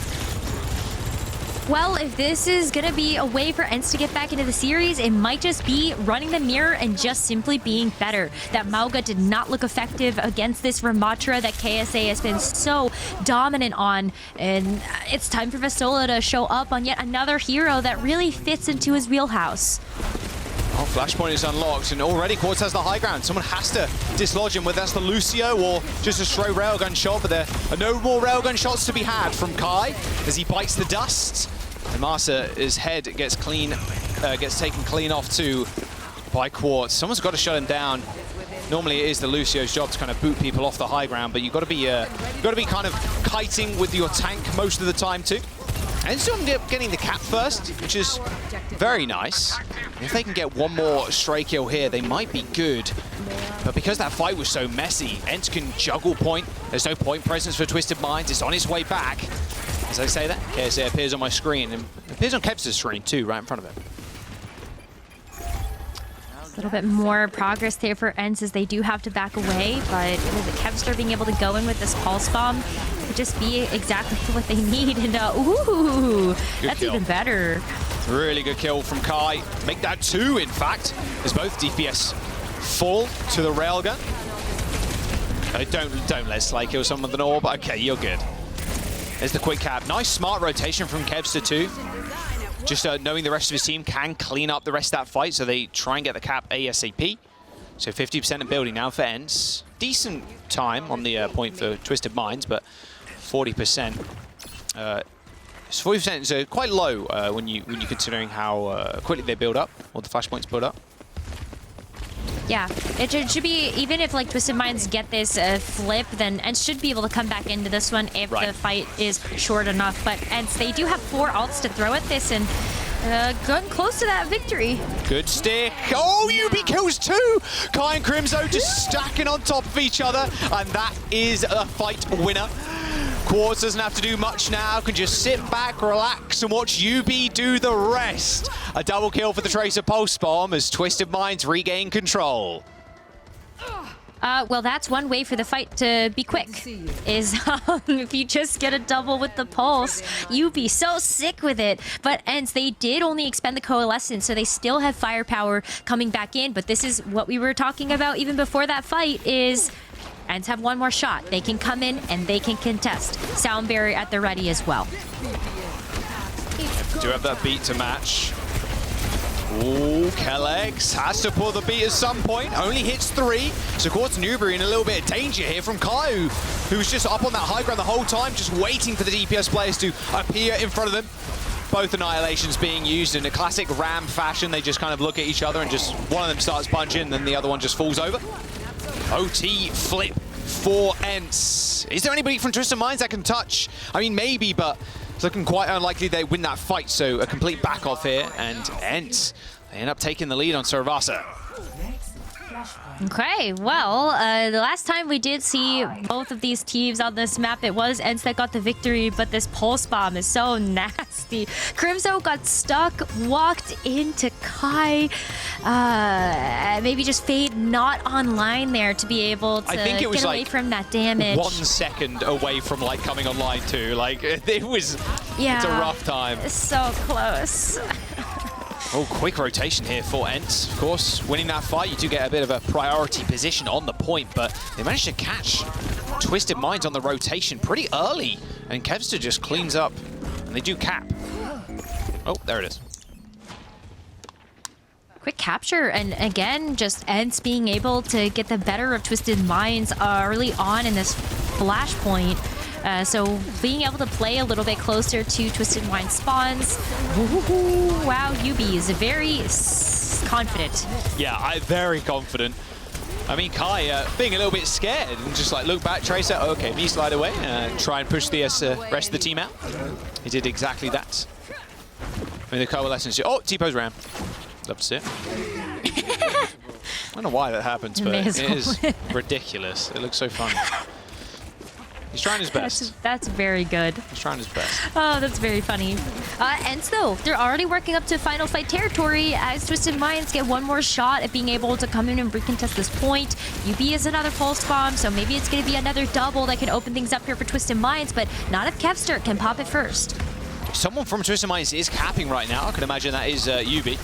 Well, if this is going to be a way for ENCE to get back into the series, it might just be running the mirror and just simply being better. That Malga did not look effective against this Ramatra that KSA has been so dominant on. And it's time for Vesoa to show up on yet another hero that really fits into his wheelhouse.
Oh, Flashpoint is unlocked, and already Quartz has the high ground. Someone has to dislodge him, whether that's the Lucio or just a straight railgun shot, but there are no more railgun shots to be had from Kai as he bites the dust. And Masa's head gets taken clean off too by Quartz. Someone's got to shut him down. Normally it is the Lucio's job to kind of boot people off the high ground, but you've got to be kind of kiting with your tank most of the time too. And still end up getting the cap first, which is very nice. If they can get one more stray kill here, they might be good. But because that fight was so messy, ENCE can juggle point. There's no point presence for Twisted Minds. It's on its way back. As I say that, KSA appears on my screen, and appears on Kevster's screen too, right in front of him.
A little bit more progress there for ENCE as they do have to back away, but with Kevster being able to go in with this pulse bomb would just be exactly what they need. And ooh, that's kill. Even better.
Really good kill from Kai. Make that 2, in fact, as both DPS fall to the railgun. Don't let Slay kill someone with an orb. Okay, you're good. There's the quick cap. Nice smart rotation from Kevster too. Just knowing the rest of his team can clean up the rest of that fight, so they try and get the cap ASAP. So 50% of building now for ENCE. Decent time on the point for Twisted Minds, but 40%. 40% is quite low when you're considering how quickly they build up, or the flashpoints build up.
Yeah, it should be, even if like Twisted Minds get this flip, then ENCE should be able to come back into this one if the fight is short enough. But ENCE, they do have 4 ults to throw at this, and getting close to that victory.
Good stick. Oh, UB kills 2! Kai and Crimzo just stacking on top of each other, and that is a fight winner. Quartz doesn't have to do much now, can just sit back, relax, and watch UB do the rest. A double kill for the Tracer Pulse Bomb as Twisted Minds regain control.
Well, that's one way for the fight to be quick, is if you just get a double with the pulse, you'd be so sick with it. But ENCE, they did only expend the coalescence, so they still have firepower coming back in. But this is what we were talking about even before that fight, is ENCE have one more shot. They can come in and they can contest. Sound barrier at the ready as well.
Do have that beat to match. Ooh, Kelex has to pull the beat at some point. Only hits 3. So Quartz Newbury in a little bit of danger here from Kai, who was just up on that high ground the whole time, just waiting for the DPS players to appear in front of them. Both annihilations being used in a classic Ram fashion. They just kind of look at each other and just one of them starts punching, and then the other one just falls over. OT flip for ENCE. Is there anybody from Twisted Minds that can touch? I mean, maybe, but it's looking quite unlikely they win that fight, so a complete back off here, and ENCE, they end up taking the lead on Suravasa.
Okay, well, the last time we did see both of these teams on this map, it was ENCE that got the victory, but this pulse bomb is so nasty. Crimzo got stuck, walked into Kai, maybe just Fade not online there to be able to get away from that damage.
1 second away from like coming online too. Like it was, it's a rough time.
So close.
Oh, quick rotation here for ENCE. Of course, winning that fight, you do get a bit of a priority position on the point, but they managed to catch Twisted Minds on the rotation pretty early, and Kevster just cleans up, and they do cap. Oh, there it is.
Quick capture, and again, just ENCE being able to get the better of Twisted Minds early on in this flashpoint. So being able to play a little bit closer to Twisted Minds spawns. Ooh, wow, Yubi is very confident.
Yeah, very confident. I mean, Kai being a little bit scared and just like look back, Tracer, okay, me slide away, try and push the rest of the team out. He did exactly that. I mean, the coalescence. Oh, T-pose ram. Love to see it. I don't know why that happens, but it is ridiculous. It looks so fun. He's trying his best.
That's very good.
He's trying his best.
Oh, that's very funny. ENCE, though, they're already working up to final fight territory as Twisted Minds get one more shot at being able to come in and recontest this point. UB is another pulse bomb, so maybe it's going to be another double that can open things up here for Twisted Minds, but not if Kevster can pop it first.
Someone from Twisted Minds is capping right now. I can imagine that is UB,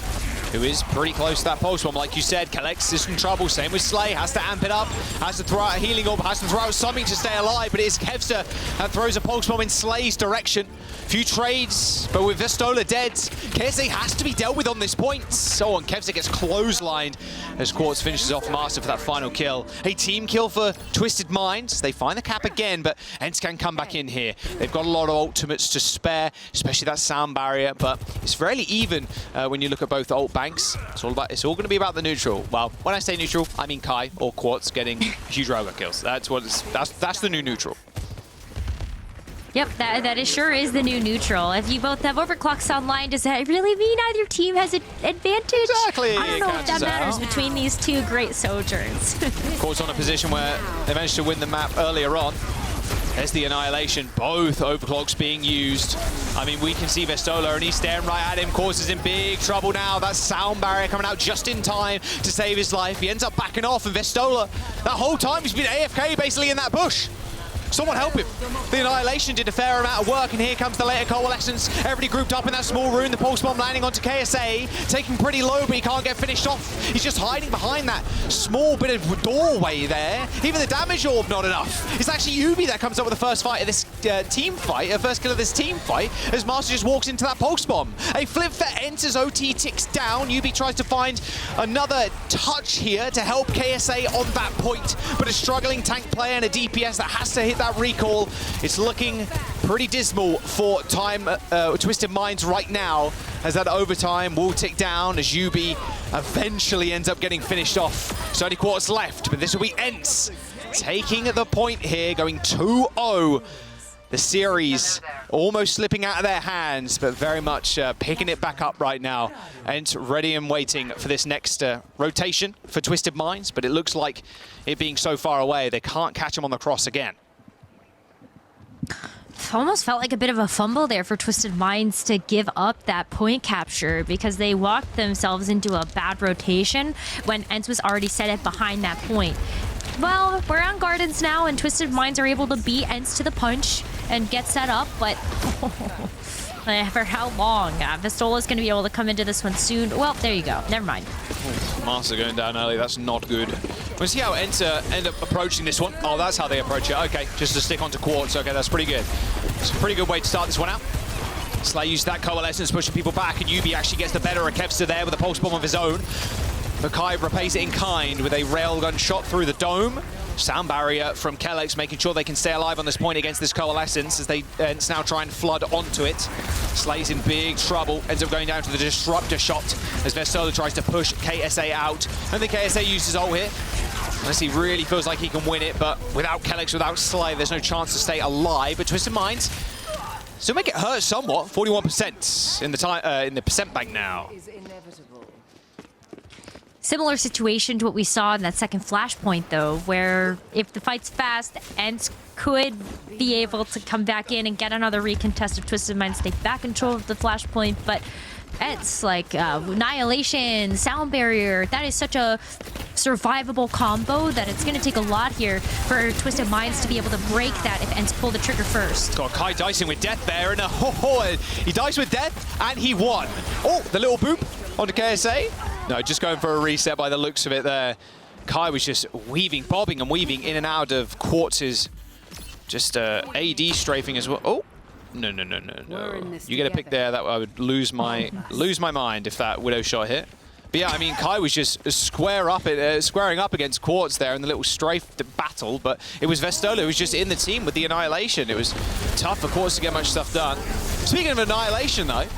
who is pretty close to that pulse bomb. Like you said, Kelex is in trouble. Same with Slay. Has to amp it up. Has to throw out a healing orb. Has to throw out something to stay alive. But it is Kevster that throws a pulse bomb in Slay's direction. Few trades, but with Vestola dead, KSA has to be dealt with on this point. So on, Kevster gets clotheslined as Quartz finishes off Master for that final kill. A team kill for Twisted Minds. They find the cap again, but ENCE can come back in here. They've got a lot of ultimates to spare, especially that sound barrier, but it's fairly even when you look at both ult banks. It's all going to be about the neutral. Well, when I say neutral, I mean Kai or Quartz getting huge rogue kills. That's the new neutral.
Yep, that sure is the new neutral. If you both have overclocks online, does that really mean either team has an advantage?
Exactly.
I don't know if that matters between these two great Sojourns.
Quartz on a position where they managed to win the map earlier on. There's the annihilation, both overclocks being used. I mean, we can see Vestola and he's staring right at him. Quartz is in big trouble now. That sound barrier coming out just in time to save his life. He ends up backing off, and Vestola, that whole time he's been AFK basically in that bush. Someone help him. The annihilation did a fair amount of work, and here comes the later coalescence. Everybody grouped up in that small room. The pulse bomb landing onto KSA, taking pretty low, but he can't get finished off. He's just hiding behind that small bit of doorway there. Even the damage orb not enough. It's actually Yubi that comes up with the first fight of this team fight, first kill of this team fight, as Master just walks into that pulse bomb. A flip for ENCE as OT ticks down. Yubi tries to find another touch here to help KSA on that point, but a struggling tank player and a DPS that has to hit that recall. It's looking pretty dismal for Twisted Minds right now, as that overtime will tick down as Yubi eventually ends up getting finished off. So only Quartz left, but this will be ENCE taking the point here, going 2-0. The series almost slipping out of their hands, but very much picking it back up right now. ENCE ready and waiting for this next rotation for Twisted Minds, but it looks like it being so far away, they can't catch him on the cross again.
Almost felt like a bit of a fumble there for Twisted Minds to give up that point capture, because they walked themselves into a bad rotation when ENCE was already set up behind that point. Well, we're on Gardens now, and Twisted Minds are able to beat ENCE to the punch and get set up, but for how long? Vistola's going to be able to come into this one soon. Well, there you go. Never mind.
Master going down early. That's not good. We'll see how ENCE end up approaching this one. Oh, that's how they approach it. Okay, just to stick onto Quartz. Okay, that's pretty good. It's a pretty good way to start this one out. Slay used that Coalescence, pushing people back, and Yubi actually gets the better of Kevster there with a pulse bomb of his own. Makai repays it in kind with a railgun shot through the dome. Sound barrier from Kellex, making sure they can stay alive on this point against this Coalescence as they now try and flood onto it. Slay's in big trouble, ends up going down to the Disruptor shot as Vestola tries to push KSA out. And the KSA uses ult here. Unless he really feels like he can win it, but without Kellex, without Slay, there's no chance to stay alive. But Twisted Minds still make it hurt somewhat. 41% in the percent bank now.
Similar situation to what we saw in that second flashpoint, though, where if the fight's fast, ENCE could be able to come back in and get another recontest if Twisted Minds take back control of the flashpoint, but ENCE, like Annihilation, Sound Barrier, that is such a survivable combo that it's going to take a lot here for Twisted Minds to be able to break that if ENCE pull the trigger first.
Got Kai dicing with death there, and he dies with death, and he won. Oh, the little boop onto KSA. No, just going for a reset by the looks of it there. Kai was just weaving, bobbing and weaving in and out of Quartz's just AD strafing as well. Oh, no. You get a pick there that I would lose my mind if that Widow shot hit. But yeah, I mean, Kai was just squaring up against Quartz there in the little strafe battle, but it was Vestola who was just in the team with the Annihilation. It was tough for Quartz to get much stuff done. Speaking of Annihilation, though,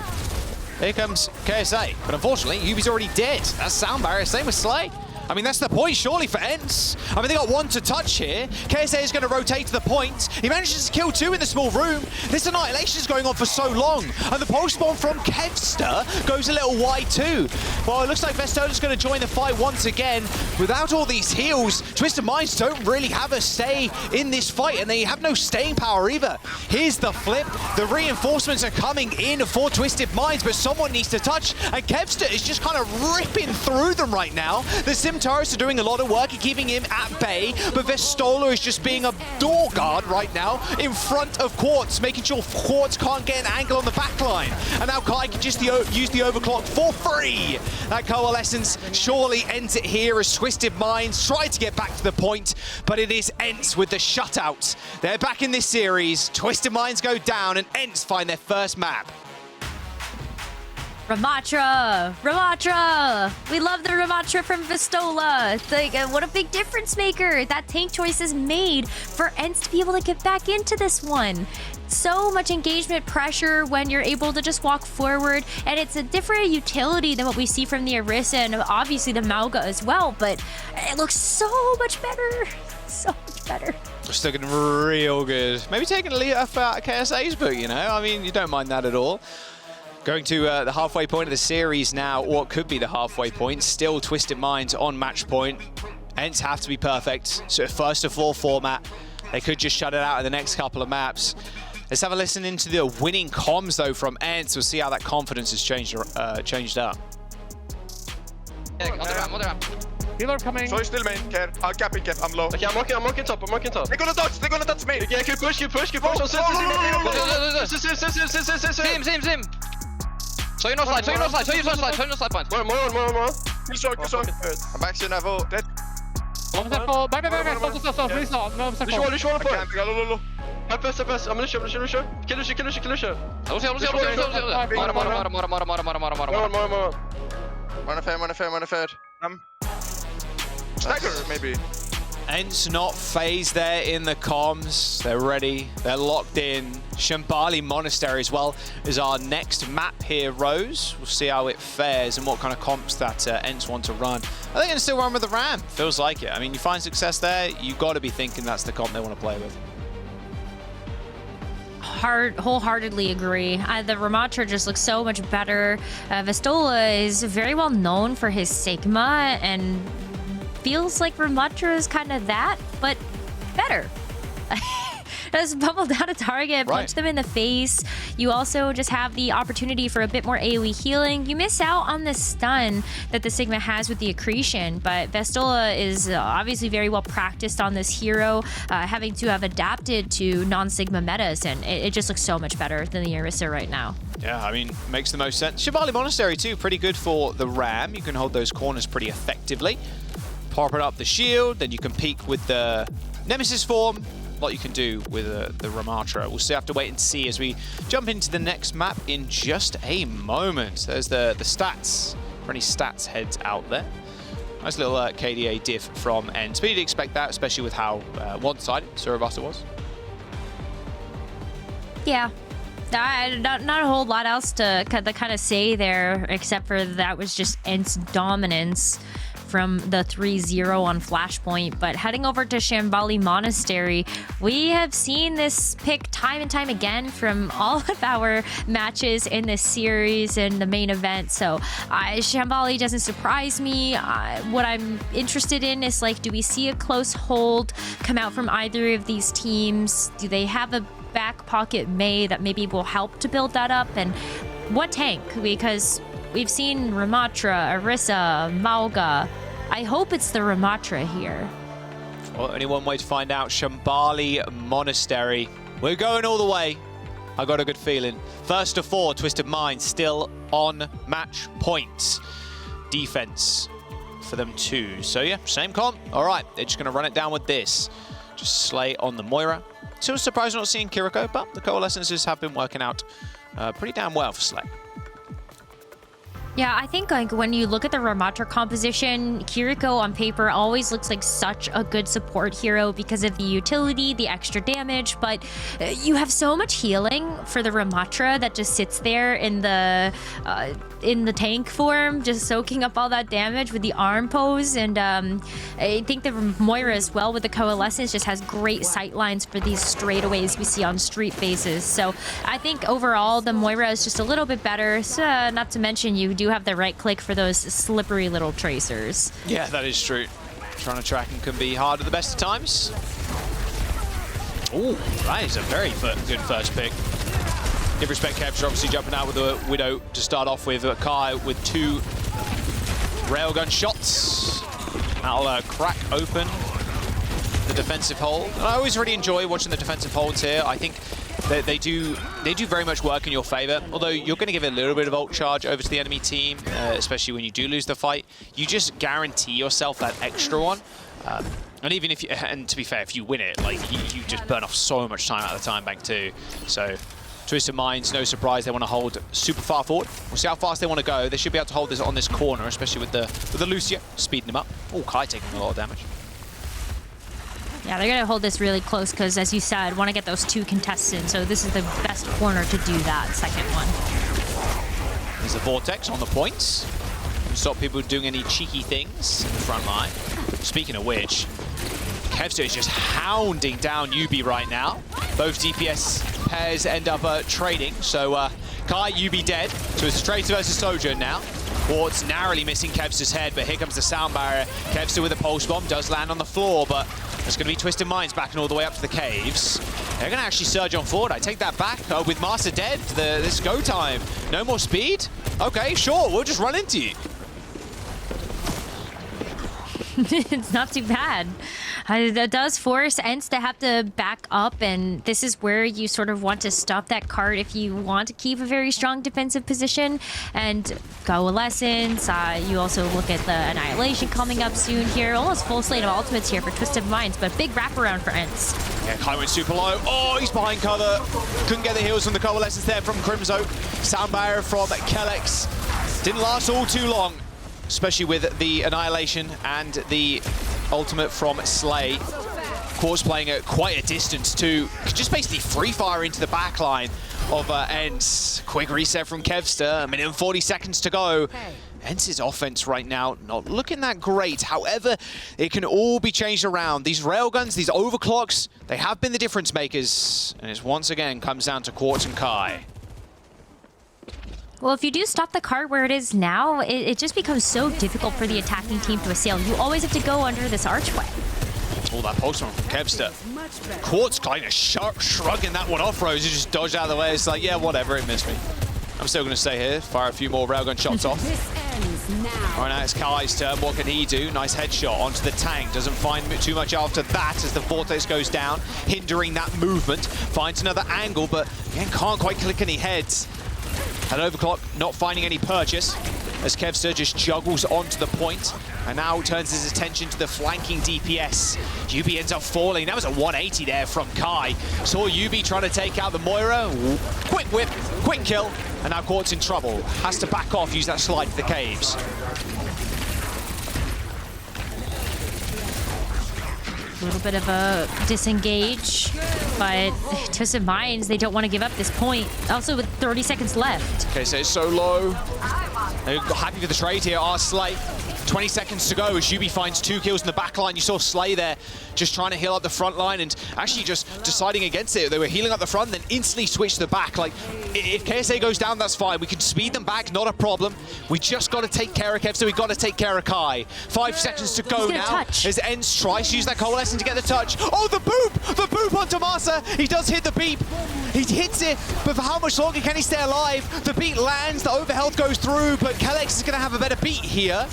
here comes KSA, but unfortunately, Yubi's already dead. That's Sound Barrier, same with Slay. I mean, that's the point, surely, for ENCE. I mean, they got one to touch here. KSA is going to rotate to the point. He manages to kill two in the small room. This Annihilation is going on for so long. And the pulse bomb from Kevster goes a little wide too. Well, it looks like Vestola's going to join the fight once again. Without all these heals, Twisted Minds don't really have a stay in this fight, and they have no staying power either. Here's the flip. The reinforcements are coming in for Twisted Minds, but someone needs to touch, and Kevster is just kind of ripping through them right now. The Simtaris are doing a lot of work and keeping him at bay, but Vestola is just being a door guard right now in front of Quartz, making sure Quartz can't get an angle on the backline. And now Kai can just use the overclock for free. That Coalescence surely ends it here as Twisted Minds try to get back to the point, but it is ENCE with the shutout. They're back in this series. Twisted Minds go down and ENCE find their first map.
Ramatra! We love the Ramatra from Vestola. It's like, what a big difference maker that tank choice has made for ENCE to be able to get back into this one. So much engagement pressure when you're able to just walk forward, and it's a different utility than what we see from the Orisa and obviously the Mauga as well, but it looks so much better. So much better.
Just looking real good. Maybe taking a lead off KSA's boot, you know? I mean, you don't mind that at all. Going to the halfway point of the series now, or what could be the halfway point. Still Twisted Minds on match point. ENCE have to be perfect. So first of all format, they could just shut it out in the next couple of maps. Let's have a listen into the winning comms though from ENCE. We'll see how that confidence has changed up.
Healer coming.
So still main, care. I'll cap it, I'm low.
Okay, I'm walking top. They're
gonna touch me.
Yeah, keep push. Sim. So you're not slide point. More.
Kill shot. I'm back to Nevo. Dead.
Stop. Please not. No,
I can't go.
Pass. I'm gonna shoot. Kill Lucio. More.
Fair. Stagger, maybe.
ENCE not phased there in the comms. They're ready. They're locked in. Shambali Monastery as well is our next map here, Rose. We'll see how it fares and what kind of comps that ENCE want to run. Are they going to still run with the Ram? Feels like it. I mean, you find success there, you got to be thinking that's the comp they want to play with.
Wholeheartedly agree. The Ramatra just looks so much better. Vestola is very well known for his Sigma, and feels like Ramatra is kind of that, but better. just bubble down a target, punch them in the face. You also just have the opportunity for a bit more AoE healing. You miss out on the stun that the Sigma has with the accretion, but Vestola is obviously very well practiced on this hero, having to have adapted to non-Sigma metas, and it just looks so much better than the Orisa right now.
Yeah, I mean, makes the most sense. Shambali Monastery too, pretty good for the Ram. You can hold those corners pretty effectively. Popping up the shield, then you can peek with the Nemesis form. A lot you can do with the Ramatra. We'll still have to wait and see as we jump into the next map in just a moment. There's the stats, for any stats heads out there. Nice little KDA diff from ENCE. But you'd expect that, especially with how one-sided Suravasa was.
Yeah. Not a whole lot else to kind of say there, except for that was just ENCE dominance from the 3-0 on Flashpoint. But heading over to Shambali Monastery, we have seen this pick time and time again from all of our matches in this series and the main event. So Shambali doesn't surprise me. What I'm interested in is, like, do we see a close hold come out from either of these teams? Do they have a back pocket Mei that maybe will help to build that up? And what tank? Because we've seen Ramatra, Orisa, Mauga. I hope it's the Ramatra here.
Well, only one way to find out. Shambali Monastery. We're going all the way. I got a good feeling. First to 4, Twisted Minds still on match points. Defense for them too. So yeah, same comp. All right, they're just going to run it down with this. Just Slay on the Moira. Still surprised not seeing Kiriko, but the coalescences have been working out pretty damn well for Slay.
Yeah, I think, like, when you look at the Ramatra composition, Kiriko on paper always looks like such a good support hero because of the utility, the extra damage, but you have so much healing for the Ramatra that just sits there in the tank form, just soaking up all that damage with the arm pose. And I think the Moira as well with the coalescence just has great sight lines for these straightaways we see on street bases. So I think overall the Moira is just a little bit better. So, not to mention you do have the right click for those slippery little tracers. Yeah,
that is true. Trying to track him can be hard at the best of times. Oh, that is a very good first pick. Give respect, Kevs obviously jumping out with a Widow to start off with. Kai with 2 railgun shots. That'll crack open the defensive hold. And I always really enjoy watching the defensive holds here. I think they do very much work in your favor. Although you're going to give a little bit of ult charge over to the enemy team, especially when you do lose the fight. You just guarantee yourself that extra one. And even if you, and to be fair, if you win it, like you just burn off so much time out of the time bank too. So Twisted Minds, no surprise, they want to hold super far forward. We'll see how fast they want to go. They should be able to hold this on this corner, especially with the Lucio speeding them up. Oh, Kai taking a lot of damage.
Yeah, they're going to hold this really close because, as you said, want to get those 2 contestants. So this is the best corner to do that second one.
There's the Vortex on the points. Stop people doing any cheeky things in the front line. Speaking of which, Kevster is just hounding down Yubi right now. Both DPS pairs end up trading. So Kai, Yubi dead. So it's Tracer versus Sojourn now. Quartz narrowly missing Kevster's head, but here comes the sound barrier. Kevster with a pulse bomb does land on the floor, but it's going to be Twisted Minds backing all the way up to the caves. They're going to actually surge on forward. I take that back with Master dead. This go time. No more speed? Okay, sure. We'll just run into you.
It's not too bad. That does force ENCE to have to back up, and this is where you sort of want to stop that card if you want to keep a very strong defensive position. And Coalescence, you also look at the Annihilation coming up soon here. Almost full slate of ultimates here for Twisted Minds, but big wraparound for ENCE.
Yeah, Kai went super low. Oh, he's behind cover. Couldn't get the heals from the Coalescence there from Crimzo. Sound barrier from Kellex. Didn't last all too long, especially with the Annihilation and the ultimate from Slay. Quartz playing at quite a distance too. Just basically free fire into the back line of ENCE. Quick reset from Kevster. 1:40 seconds to go. ENCE's offense right now not looking that great. However, it can all be changed around. These railguns, these overclocks, they have been the difference makers. And it once again comes down to Quartz and Kai.
Well, if you do stop the cart where it is now, it just becomes so difficult for the attacking team to assail. You always have to go under this archway.
Oh, that post from Kevster. Quartz kind of shrugging that one off, Rose. He just dodged out of the way. It's like, yeah, whatever, it missed me. I'm still going to stay here, fire a few more railgun shots off. All right, now it's Kai's turn. What can he do? Nice headshot onto the tank. Doesn't find too much after that as the Vortex goes down, hindering that movement. Finds another angle, but again, can't quite click any heads. At Overclock, not finding any purchase as Kevster just juggles onto the point and now turns his attention to the flanking DPS. Yubi ends up falling. That was a 180 there from Kai. Saw Yubi trying to take out the Moira. Quick whip, quick kill, and now Quartz in trouble. Has to back off, use that slide to the caves.
A little bit of a disengage, but Twisted Minds, they don't want to give up this point. Also with 30 seconds left.
Okay, so it's so low. They're happy for the trade here, Slay. 20 seconds to go as Yubi finds 2 kills in the back line. You saw Slay there just trying to heal up the front line and actually just deciding against it. They were healing up the front, then instantly switched to the back. Like, if KSA goes down, that's fine. We can speed them back, not a problem. We just got to take care of Kev, so we got to take care of Kai. 5 seconds to go now as ENCE tries to use that coalescence to get the touch. Oh, the boop! The boop onto Masa. He does hit the beep. He hits it, but for how much longer can he stay alive? The beat lands, the overhealth goes through, but Kalex is going to have a better beat here.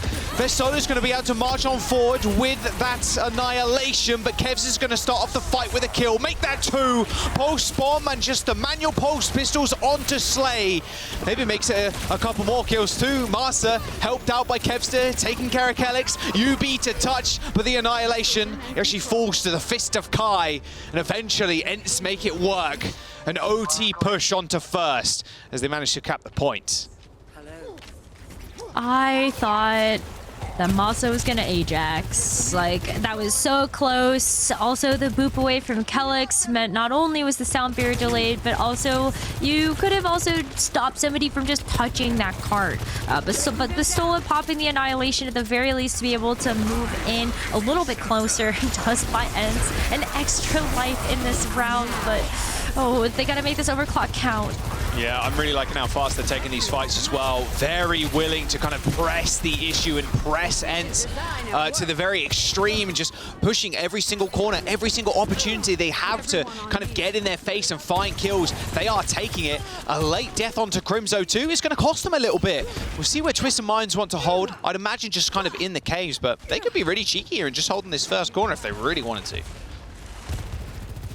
Solo's going to be able to march on forward with that annihilation, but Kevs is going to start off the fight with a kill. Make that 2. Pulse bomb and just the manual pulse pistols onto Slay. Maybe makes it a couple more kills too. Masa helped out by Kevster, taking care of Kalex. UB to touch, but the annihilation actually falls to the fist of Kai, and eventually ENCE make it work. An OT push onto first as they manage to cap the point.
I thought that Masa was gonna Ajax. Like, that was so close. Also, the boop away from Kalex meant not only was the sound barrier delayed, but also you could have also stopped somebody from just touching that cart. But Bastola popping the annihilation at the very least to be able to move in a little bit closer does buy ENCE an extra life in this round, but oh, they gotta make this overclock count.
Yeah, I'm really liking how fast they're taking these fights as well. Very willing to kind of press the issue and press ENCE to the very extreme and just pushing every single corner, every single opportunity they have to kind of get in their face and find kills. They are taking it. A late death onto Crimzo too is going to cost them a little bit. We'll see where Twisted Minds want to hold. I'd imagine just kind of in the caves, but they could be really cheeky here and just holding this first corner if they really wanted to.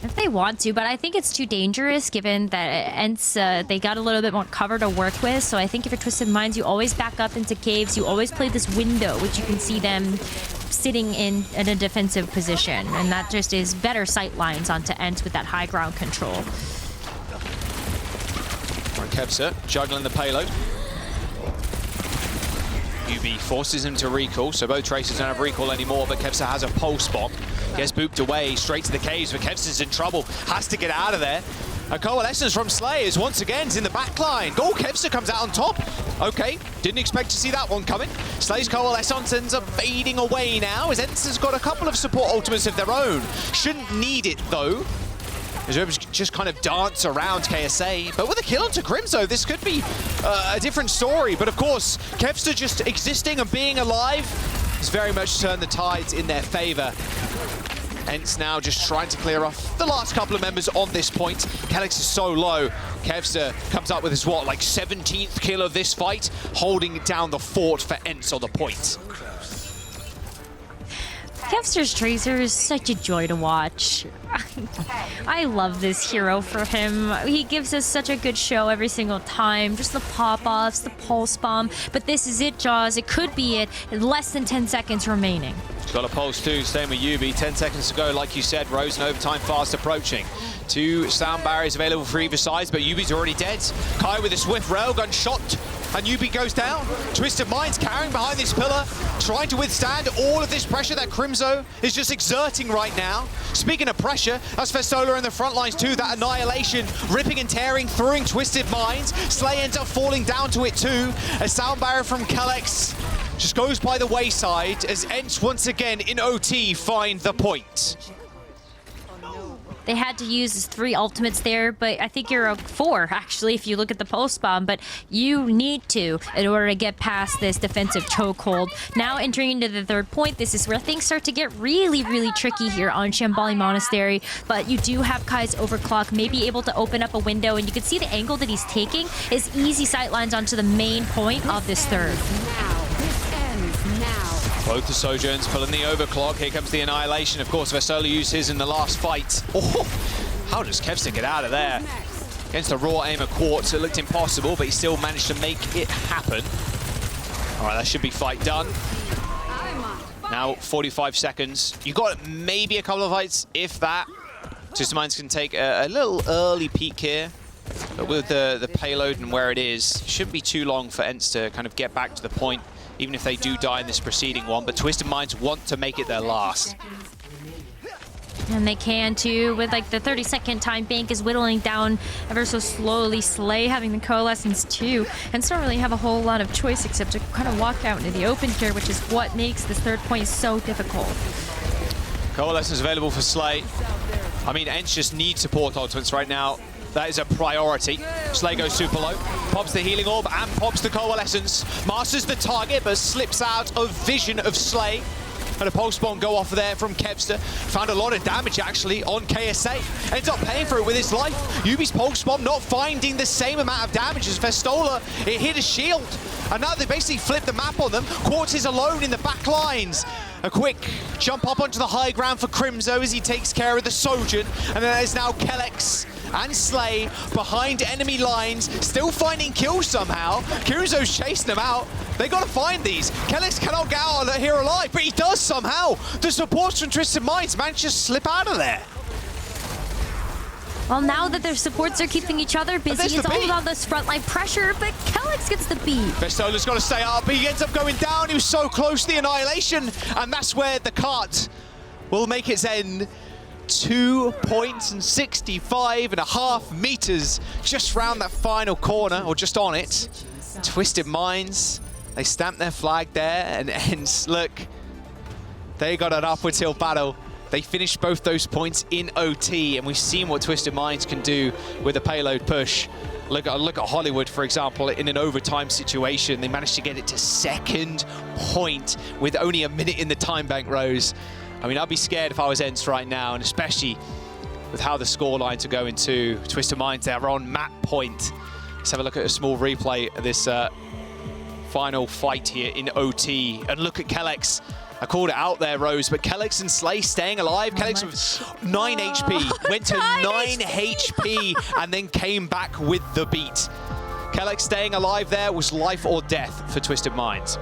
If they want to, but I think it's too dangerous given that ENCE, they got a little bit more cover to work with. So I think if you're Twisted Minds, you always back up into caves. You always play this window, which you can see them sitting in a defensive position. And that just is better sight lines onto ENCE with that high ground control.
Kevser juggling the payload. UB forces him to recall, so both Tracers don't have recall anymore, but Kevser has a pulse bomb. Gets booped away, straight to the caves, but Kevser's in trouble. Has to get out of there. A coalescence from Slayers once again is in the back line. Goal, Kevser comes out on top. Okay, didn't expect to see that one coming. Slay's coalescence ends up fading away now, as ENCE has got a couple of support ultimates of their own. Shouldn't need it though. As just kind of dance around KSA. But with a kill onto Crimzo, this could be a different story. But of course, Kevster just existing and being alive has very much turned the tides in their favor. ENCE now just trying to clear off the last couple of members on this point. Kalex is so low. Kevster comes up with his, what, like 17th kill of this fight, holding down the fort for ENCE on the point.
Kevster's Tracer is such a joy to watch. I love this hero for him. He gives us such a good show every single time. Just the pop-offs, the pulse bomb. But this is it, Jaws. It could be it. Less than 10 seconds remaining.
Got a pulse too, same with UB. 10 seconds to go, like you said, Rose, and overtime fast approaching. 2 sound barriers available for either side, but UB's already dead. Kai with a swift railgun shot, and UB goes down. Twisted Minds carrying behind this pillar, trying to withstand all of this pressure that Crimzo is just exerting right now. Speaking of pressure, that's Festola in the front lines too. That annihilation, ripping and tearing, throwing Twisted Minds. Slay ends up falling down to it too. A sound barrier from Kalex just goes by the wayside as ENCE once again in OT find the point.
they had to use 3 ultimates there, but I think you're a 4, actually, if you look at the post bomb. But you need to in order to get past this defensive chokehold. Now entering into the 3rd point, this is where things start to get really, really tricky here on Shambali Monastery. But you do have Kai's overclock, maybe able to open up a window, and you can see the angle that he's taking is easy sightlines onto the main point of this 3rd.
Both the Sojourns pulling the overclock. Here comes the Annihilation. Of course, Vestola used his in the last fight. Oh, how does Kevster get out of there? Against the raw aim of Quartz, it looked impossible, but he still managed to make it happen. All right, that should be fight done. Now, 45 seconds. You got maybe a couple of fights, if that. Twisted Minds can take a little early peek here. But with the payload and where it is, it shouldn't be too long for ENCE to kind of get back to the point, even if they do die in this preceding one. But Twisted Minds want to make it their last.
And they can too, with like the 30-second time bank is whittling down ever so slowly. Slay having the Coalescence too, and don't really have a whole lot of choice except to kind of walk out into the open here, which is what makes this 3rd point so difficult.
Coalescence available for Slay. I mean, ENCE just needs support ultimates right now. That is a priority. Slay goes super low, pops the healing orb and pops the Coalescence. Masters the target, but slips out of vision of Slay. And a pulse bomb go off there from Kevster. Found a lot of damage actually on KSA. Ends up paying for it with his life. Yubi's pulse bomb not finding the same amount of damage as Vestola. It hit a shield. And now they basically flipped the map on them. Quartz is alone in the back lines. A quick jump up onto the high ground for Crimzo as he takes care of the Sojourn. And then there's now Kellex and Slay behind enemy lines, still finding kills somehow. Crimzo's chasing them out. They gotta find these. Kellex cannot get out of here alive, but he does somehow. The supports from Twisted Minds manage to slip out of there.
Well, now that their supports are keeping each other busy, it's all about this frontline pressure, but Kellex gets the beat.
Vestola's got to stay up, but he ends up going down. He was so close to the Annihilation, and that's where the cart will make its end. 2 points and 65.5 meters just round that final corner, or just on it. Twisted Minds, they stamp their flag there, and ENCE, look, they got an upwards hill battle. They finished both those points in OT, and we've seen what Twisted Minds can do with a payload push. Look at Hollywood, for example, in an overtime situation. They managed to get it to 2nd point with only a minute in the time bank, Rose. I mean, I'd be scared if I was ENCE right now, and especially with how the score lines are going too. Twisted Minds, they're on map point. Let's have a look at a small replay of this final fight here in OT. And look at Kellex. I called it out there, Rose, but Kellex and Slay staying alive. Kellex with 9 HP, went to 9 HP, and then came back with the beat. Kellex staying alive there was life or death for Twisted Minds.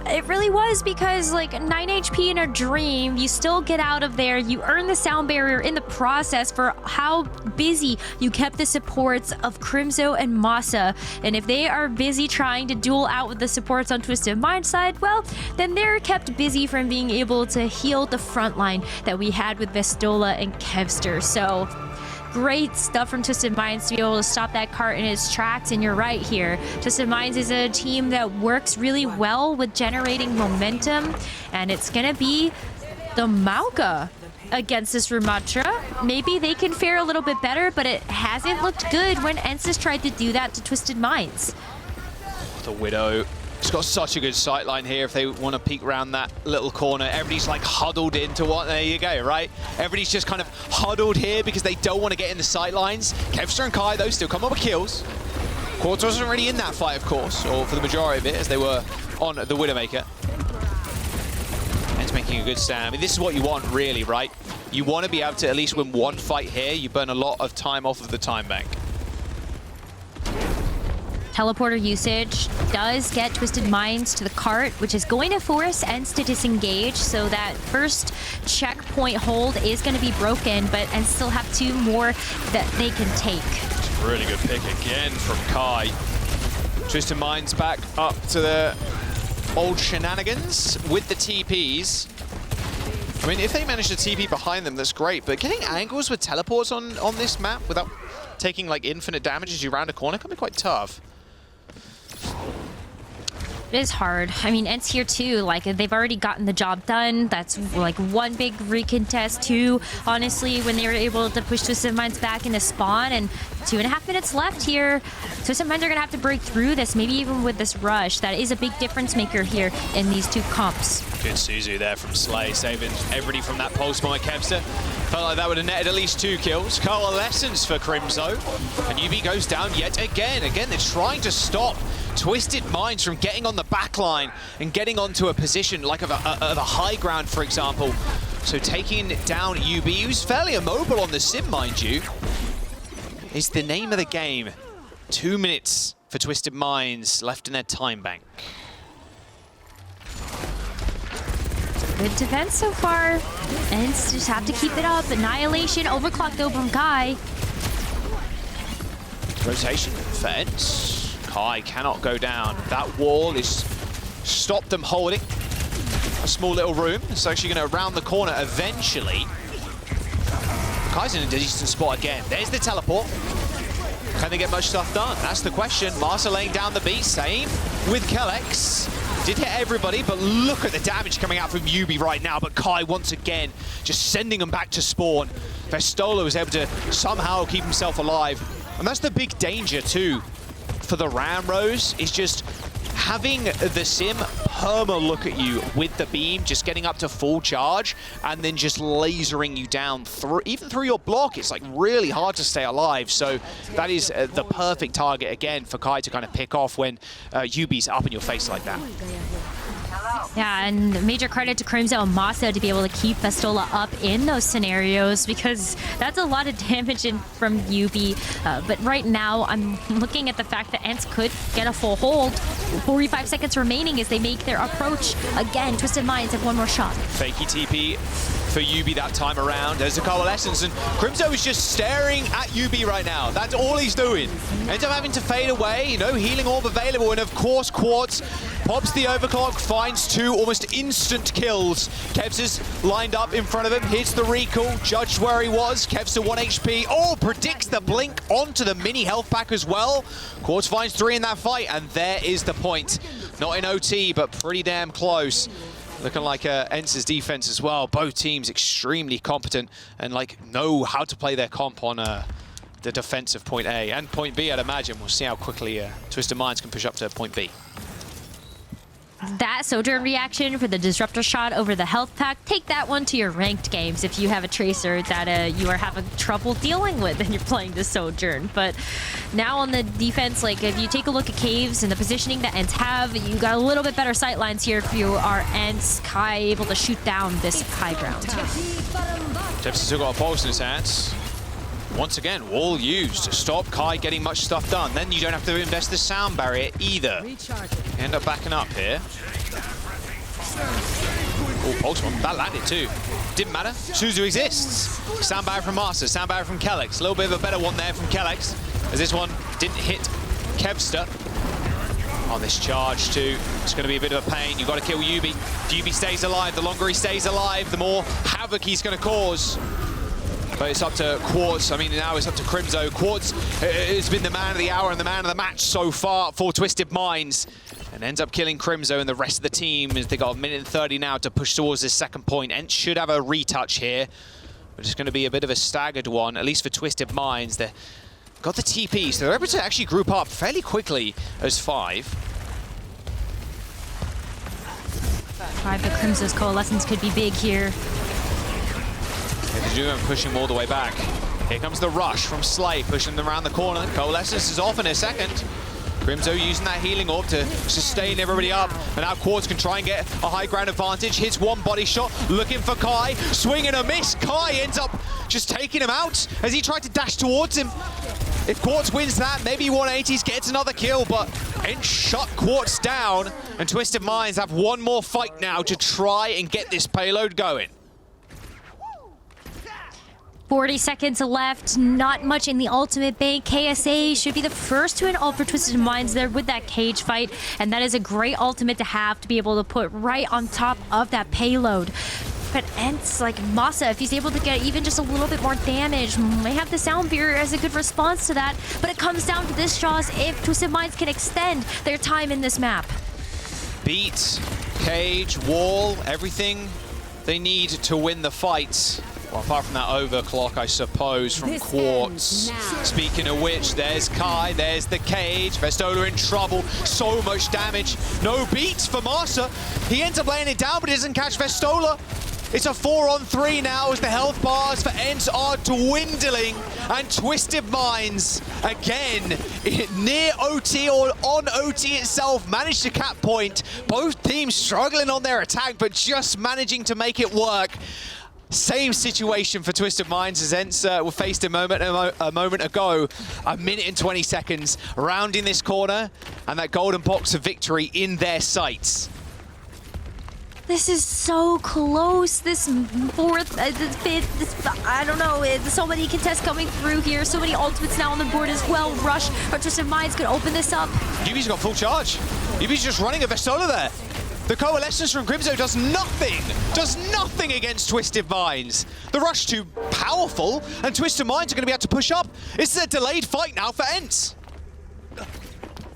It really was, because like 9 HP in a dream, you still get out of there. You earn the sound barrier in the process for how busy you kept the supports of Crimzo and Masa. And if they are busy trying to duel out with the supports on Twisted Minds side, well, then they're kept busy from being able to heal the front line that we had with Vestola and Kevster. So great stuff from Twisted Minds to be able to stop that cart in its tracks. And you're right here, Twisted Minds is a team that works really well with generating momentum, and it's gonna be the Mauga against this Rumatra. Maybe they can fare a little bit better, but it hasn't looked good when ENCE has tried to do that to Twisted Minds.
The Widow. It's got such a good sight line here if they want to peek around that little corner. Everybody's like huddled into what, there you go, right? Everybody's just kind of huddled here because they don't want to get in the sight lines. Kevster and Kai, though, still come up with kills. Quartz wasn't really in that fight, of course, or for the majority of it, as they were on the Widowmaker. ENCE making a good stand. I mean, this is what you want, really, right? You want to be able to at least win one fight here. You burn a lot of time off of the time bank.
Teleporter usage does get Twisted Minds to the cart, which is going to force ENCE to disengage, so that first checkpoint hold is going to be broken, but ENCE still have 2 more that they can take.
Really good pick again from Kai. Twisted Minds back up to the old shenanigans with the TPs. I mean, if they manage to TP behind them, that's great, but getting angles with teleports on this map without taking like infinite damage as you round a corner can be quite tough.
It is hard. I mean, ENCE here too, like they've already gotten the job done. That's like one big recontest. Two, honestly, when they were able to push Twisted Minds back into spawn, and 2.5 minutes left here. Twisted Minds are gonna have to break through this, maybe even with this rush. That is a big difference maker here in these two comps.
Good Suzu there from Slay, saving everybody from that pulse bomb. Kevster felt like that would have netted at least 2 kills. Coalescence for Crimzo, and UB goes down yet again. Again, they're trying to stop Twisted Minds from getting on the back line and getting onto a position like of a high ground, for example. So taking down UB, who's fairly immobile on the sim, mind you, is the name of the game. 2 minutes for Twisted Minds left in their time bank.
Good defense so far. And just have to keep it up. Annihilation, overclocked though from Kai.
Rotation for ENCE. Kai cannot go down. That wall is stopped them holding a small little room. It's actually going to round the corner eventually. Kai's in a decent spot again. There's the teleport. Can they get much stuff done? That's the question. Marsa laying down the beat. Same with Kellex. Did hit everybody, but look at the damage coming out from UB right now. But Kai, once again, just sending them back to spawn. Festola was able to somehow keep himself alive. And that's the big danger, too, for the Ramros, is just having the sim perma look at you with the beam, just getting up to full charge, and then just lasering you down through, even through your block. It's like really hard to stay alive. So that is the perfect target again for Kai to kind of pick off when UB's up in your face like that.
Yeah, and major credit to Crimzo and Masa to be able to keep Festola up in those scenarios, because that's a lot of damage in from UB. But right now, I'm looking at the fact that ENCE could get a full hold. 45 seconds remaining as they make their approach. Again, Twisted Minds have one more shot.
Fakey TP for UB that time around. There's a Coalescence, and Crimzo is just staring at UB right now. That's all he's doing. Ends up having to fade away, you know, healing orb available, and of course Quartz pops the overclock, finds 2 almost instant kills. Kevs is lined up in front of him, hits the recall, judged where he was. Kevs to 1 HP. Oh, predicts the blink onto the mini health pack as well. Quartz finds 3 in that fight, and there is the point. Not in OT, but pretty damn close. Looking like ENCE's defense as well. Both teams extremely competent and like know how to play their comp on the defense of point A and point B, I'd imagine. We'll see how quickly Twisted Minds can push up to point B.
That Sojourn reaction for the disruptor shot over the health pack, take that one to your ranked games if you have a tracer that you are having trouble dealing with and you're playing the Sojourn. But now on the defense, like if you take a look at caves and the positioning that ENCE have, you got a little bit better sight lines here if you are ENCE. Kai able to shoot down this high ground.
Jefferson still got a pulse in his hands. Once again, wall used to stop Kai getting much stuff done. Then you don't have to invest the sound barrier either. End up backing up here. Oh, pulse one. That landed too. Didn't matter. Suzu exists. Sound barrier from Master, sound barrier from Kellex. A little bit of a better one there from Kellex, as this one didn't hit Kevster. On this charge too, it's going to be a bit of a pain. You've got to kill UB. If UB stays alive, the longer he stays alive, the more havoc he's going to cause. But it's up to Quartz. I mean, now it's up to Crimzo. Quartz has been the man of the hour and the man of the match so far for Twisted Minds. And ends up killing Crimzo and the rest of the team as they got 1 minute and 30 now to push towards this second point. ENCE should have a retouch here, but it's going to be a bit of a staggered one, at least for Twisted Minds. They've got the TP, so they're able to actually group up fairly quickly as 5.
5 for Crimzo's Coalescence could be big here.
Pushing him all the way back. Here comes the rush from Slay, pushing them around the corner. Coalescence is off in a second. Crimzo using that healing orb to sustain everybody up. And now Quartz can try and get a high ground advantage. Hits one body shot, looking for Kai. Swing and a miss. Kai ends up just taking him out as he tried to dash towards him. If Quartz wins that, maybe 180s gets another kill, but ENCE shut Quartz down. And Twisted Minds have one more fight now to try and get this payload going.
40 seconds left, not much in the ultimate bank. KSA should be the first to an ult for Twisted Minds there with that cage fight, and that is a great ultimate to have to be able to put right on top of that payload. But ENCE, like Masa, if he's able to get even just a little bit more damage, may have the sound barrier as a good response to that. But it comes down to this, Shaws, if Twisted Minds can extend their time in this map.
beat Cage, Wall, everything they need to win the fight. Well, apart from that overclock, I suppose, from Quartz. Speaking of which, there's Kai, there's the Cage. Vestola in trouble, so much damage. No beats for Masa. He ends up laying it down, but he doesn't catch Vestola. It's a 4-on-3 now as the health bars for ENCE are dwindling, and Twisted Minds, again, near OT or on OT itself, managed to cap point. Both teams struggling on their attack, but just managing to make it work. Same situation for Twisted Minds as ENCE were faced a moment ago. A minute and 20 seconds, rounding this corner, and that golden box of victory in their sights.
This is so close. This fourth, this fifth, this, I don't know. So many contests coming through here. So many ultimates now on the board as well. Rush or Twisted Minds could open this up.
Yubi's got full charge. Yubi's just running a Vestola there. The coalescence from Grimzo does nothing against Twisted Minds. The rush too powerful, and Twisted Minds are going to be able to push up. This is a delayed fight now for ENCE.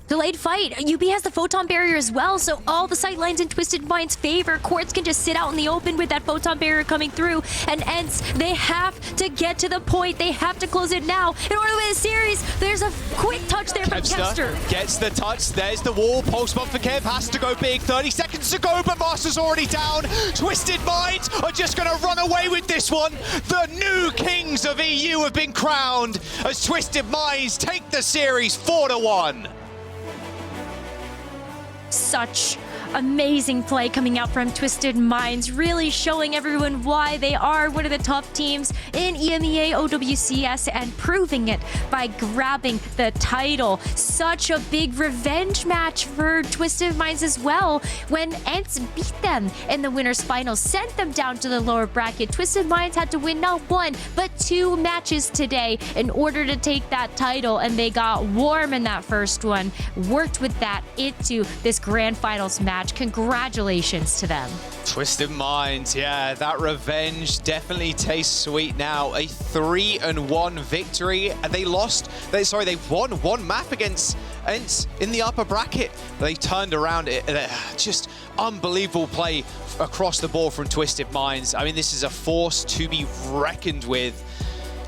Delayed fight. UB has the photon barrier as well, so all the sight lines in Twisted Minds' favor. Quartz can just sit out in the open with that photon barrier coming through, and ENCE, they have to get to the point. They have to close it now in order to win the series. There's a quick touch there from Kevster.
Gets the touch. There's the wall. Pulse bump for Kev. Has to go big. 30 seconds to go, but Master's already down. Twisted Minds are just going to run away with this one. The new kings of EU have been crowned as Twisted Minds take the series 4-1.
Such amazing play coming out from Twisted Minds, really showing everyone why they are one of the top teams in EMEA OWCS and proving it by grabbing the title. Such a big revenge match for Twisted Minds as well when ENCE beat them in the winner's final, sent them down to the lower bracket. Twisted Minds had to win not one but 2 matches today in order to take that title, and they got warm in that first one, worked with that into this grand finals match. Congratulations to them.
Twisted Minds, yeah, that revenge definitely tastes sweet now. A 3-1 victory. They won one map against ENCE in the upper bracket. They turned around it. Just unbelievable play across the board from Twisted Minds. I mean, this is a force to be reckoned with.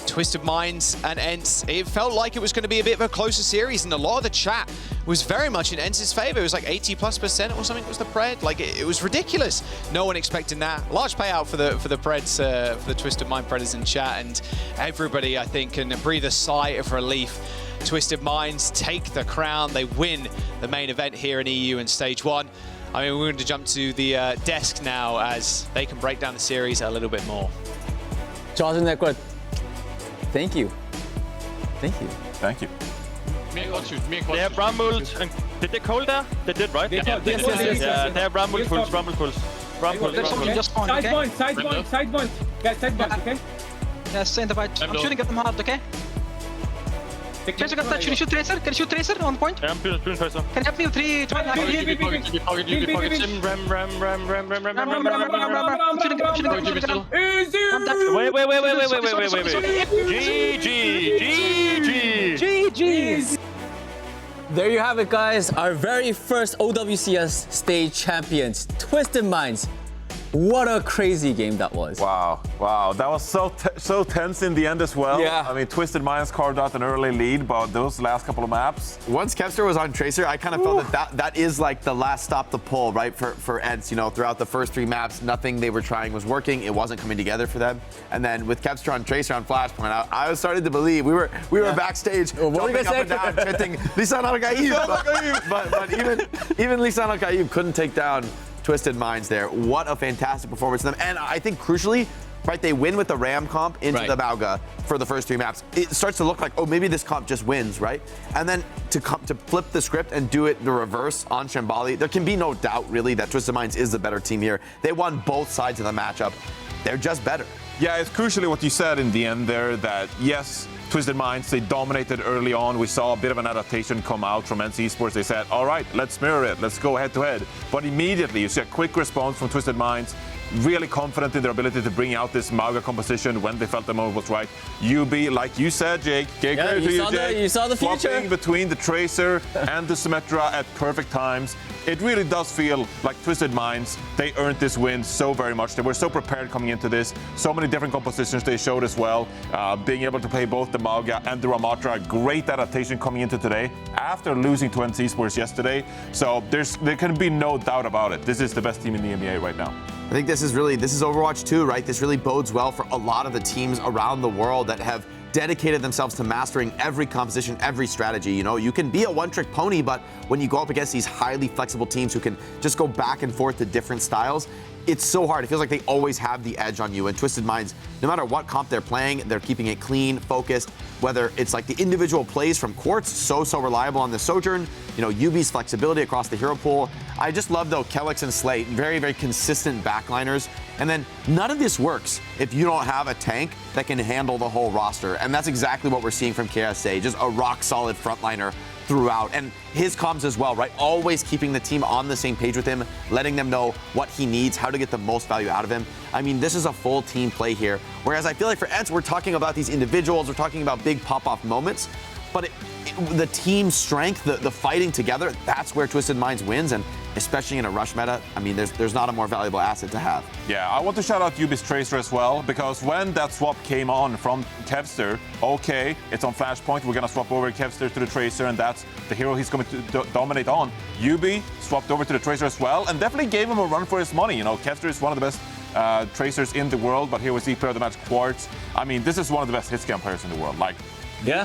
Twisted Minds and ENCE, it felt like it was going to be a bit of a closer series, and a lot of the chat was very much in ENCE's favor. It was like 80+% or something was the pred. Like, it was ridiculous. No one expecting that. Large payout for the Preds, for the Twisted Mind Predators in chat, and everybody, I think, can breathe a sigh of relief. Twisted Minds take the crown. They win the main event here in EU in Stage 1. I mean, we're going to jump to the desk now as they can break down the series a little bit more.
Thank you. Thank you.
Thank you.
They have Brambled. Did they call there? They did, right?
Yes.
Yeah, they have Brambled pulls.
Side point. Yeah, side point, okay?
Yes, in the fight. I'm shooting at them hard, okay? Tracer got touch. Can you shoot Tracer? Can you shoot Tracer on point?
Yeah, I'm shooting Tracer.
Can you help me with 3, 2, 1?
Ram. Wait.
GG.
There you have it, guys. Our very first OWCS stage champions, Twisted Minds. What a crazy game that was.
Wow. That was so tense in the end as well.
Yeah.
I mean, Twisted Minds carved out an early lead, but those last couple of maps.
Once Kevster was on Tracer, I kind of felt that is like the last stop to pull, right, for ENCE. You know, throughout the first 3 maps, nothing they were trying was working. It wasn't coming together for them. And then with Kevster on Tracer on Flashpoint, I was starting to believe. We were backstage, jumping up and down, chanting, Lisan al-Gaib. But even Lisan al-Gaib couldn't take down Twisted Minds there. What a fantastic performance from them. And I think crucially, right, they win with the Ram comp into the Mauga for the first 3 maps. It starts to look like, oh, maybe this comp just wins, right? And then to flip the script and do it the reverse on Shambali, there can be no doubt really that Twisted Minds is the better team here. They won both sides of the matchup. They're just better.
Yeah, it's crucially what you said in the end there, that yes, Twisted Minds, they dominated early on. We saw a bit of an adaptation come out from ENCE Esports. They said, all right, let's mirror it. Let's go head to head. But immediately you see a quick response from Twisted Minds, really confident in their ability to bring out this Mauga composition when they felt the moment was right. UB, like you said, Jake,
You saw the future.
Swapping between the Tracer and the Symmetra at perfect times. It really does feel like Twisted Minds, they earned this win so very much. They were so prepared coming into this. So many different compositions they showed as well. Being able to play both the Mauga and the Ramatra. Great adaptation coming into today after losing to ENCE Esports yesterday. So there can be no doubt about it. This is the best team in the EMEA right now.
I think this is Overwatch 2, right? This really bodes well for a lot of the teams around the world that have dedicated themselves to mastering every composition, every strategy. You know, you can be a one-trick pony, but when you go up against these highly flexible teams who can just go back and forth to different styles, it's so hard. It feels like they always have the edge on you. And Twisted Minds, no matter what comp they're playing, they're keeping it clean, focused. Whether it's like the individual plays from Quartz, so reliable on the Sojourn. You know, UB's flexibility across the hero pool. I just love, though, Kelix and Slate, very consistent backliners. And then none of this works if you don't have a tank that can handle the whole roster. And that's exactly what we're seeing from KSA, just a rock-solid frontliner throughout. And his comms as well, right? Always keeping the team on the same page with him, letting them know what he needs, how to get the most value out of him. I mean, this is a full team play here. Whereas I feel like for ENCE, we're talking about these individuals, we're talking about big pop-off moments, but the team strength, the fighting together, that's where Twisted Minds wins. And especially in a rush meta, I mean, there's not a more valuable asset to have.
Yeah, I want to shout out UB's Tracer as well, because when that swap came on from Kevster, okay, it's on Flashpoint, we're going to swap over Kevster to the Tracer, and that's the hero he's going to dominate on. UB swapped over to the Tracer as well, and definitely gave him a run for his money. You know, Kevster is one of the best Tracers in the world, but here was the player of the match, Quartz. I mean, this is one of the best hitscan players in the world. Like,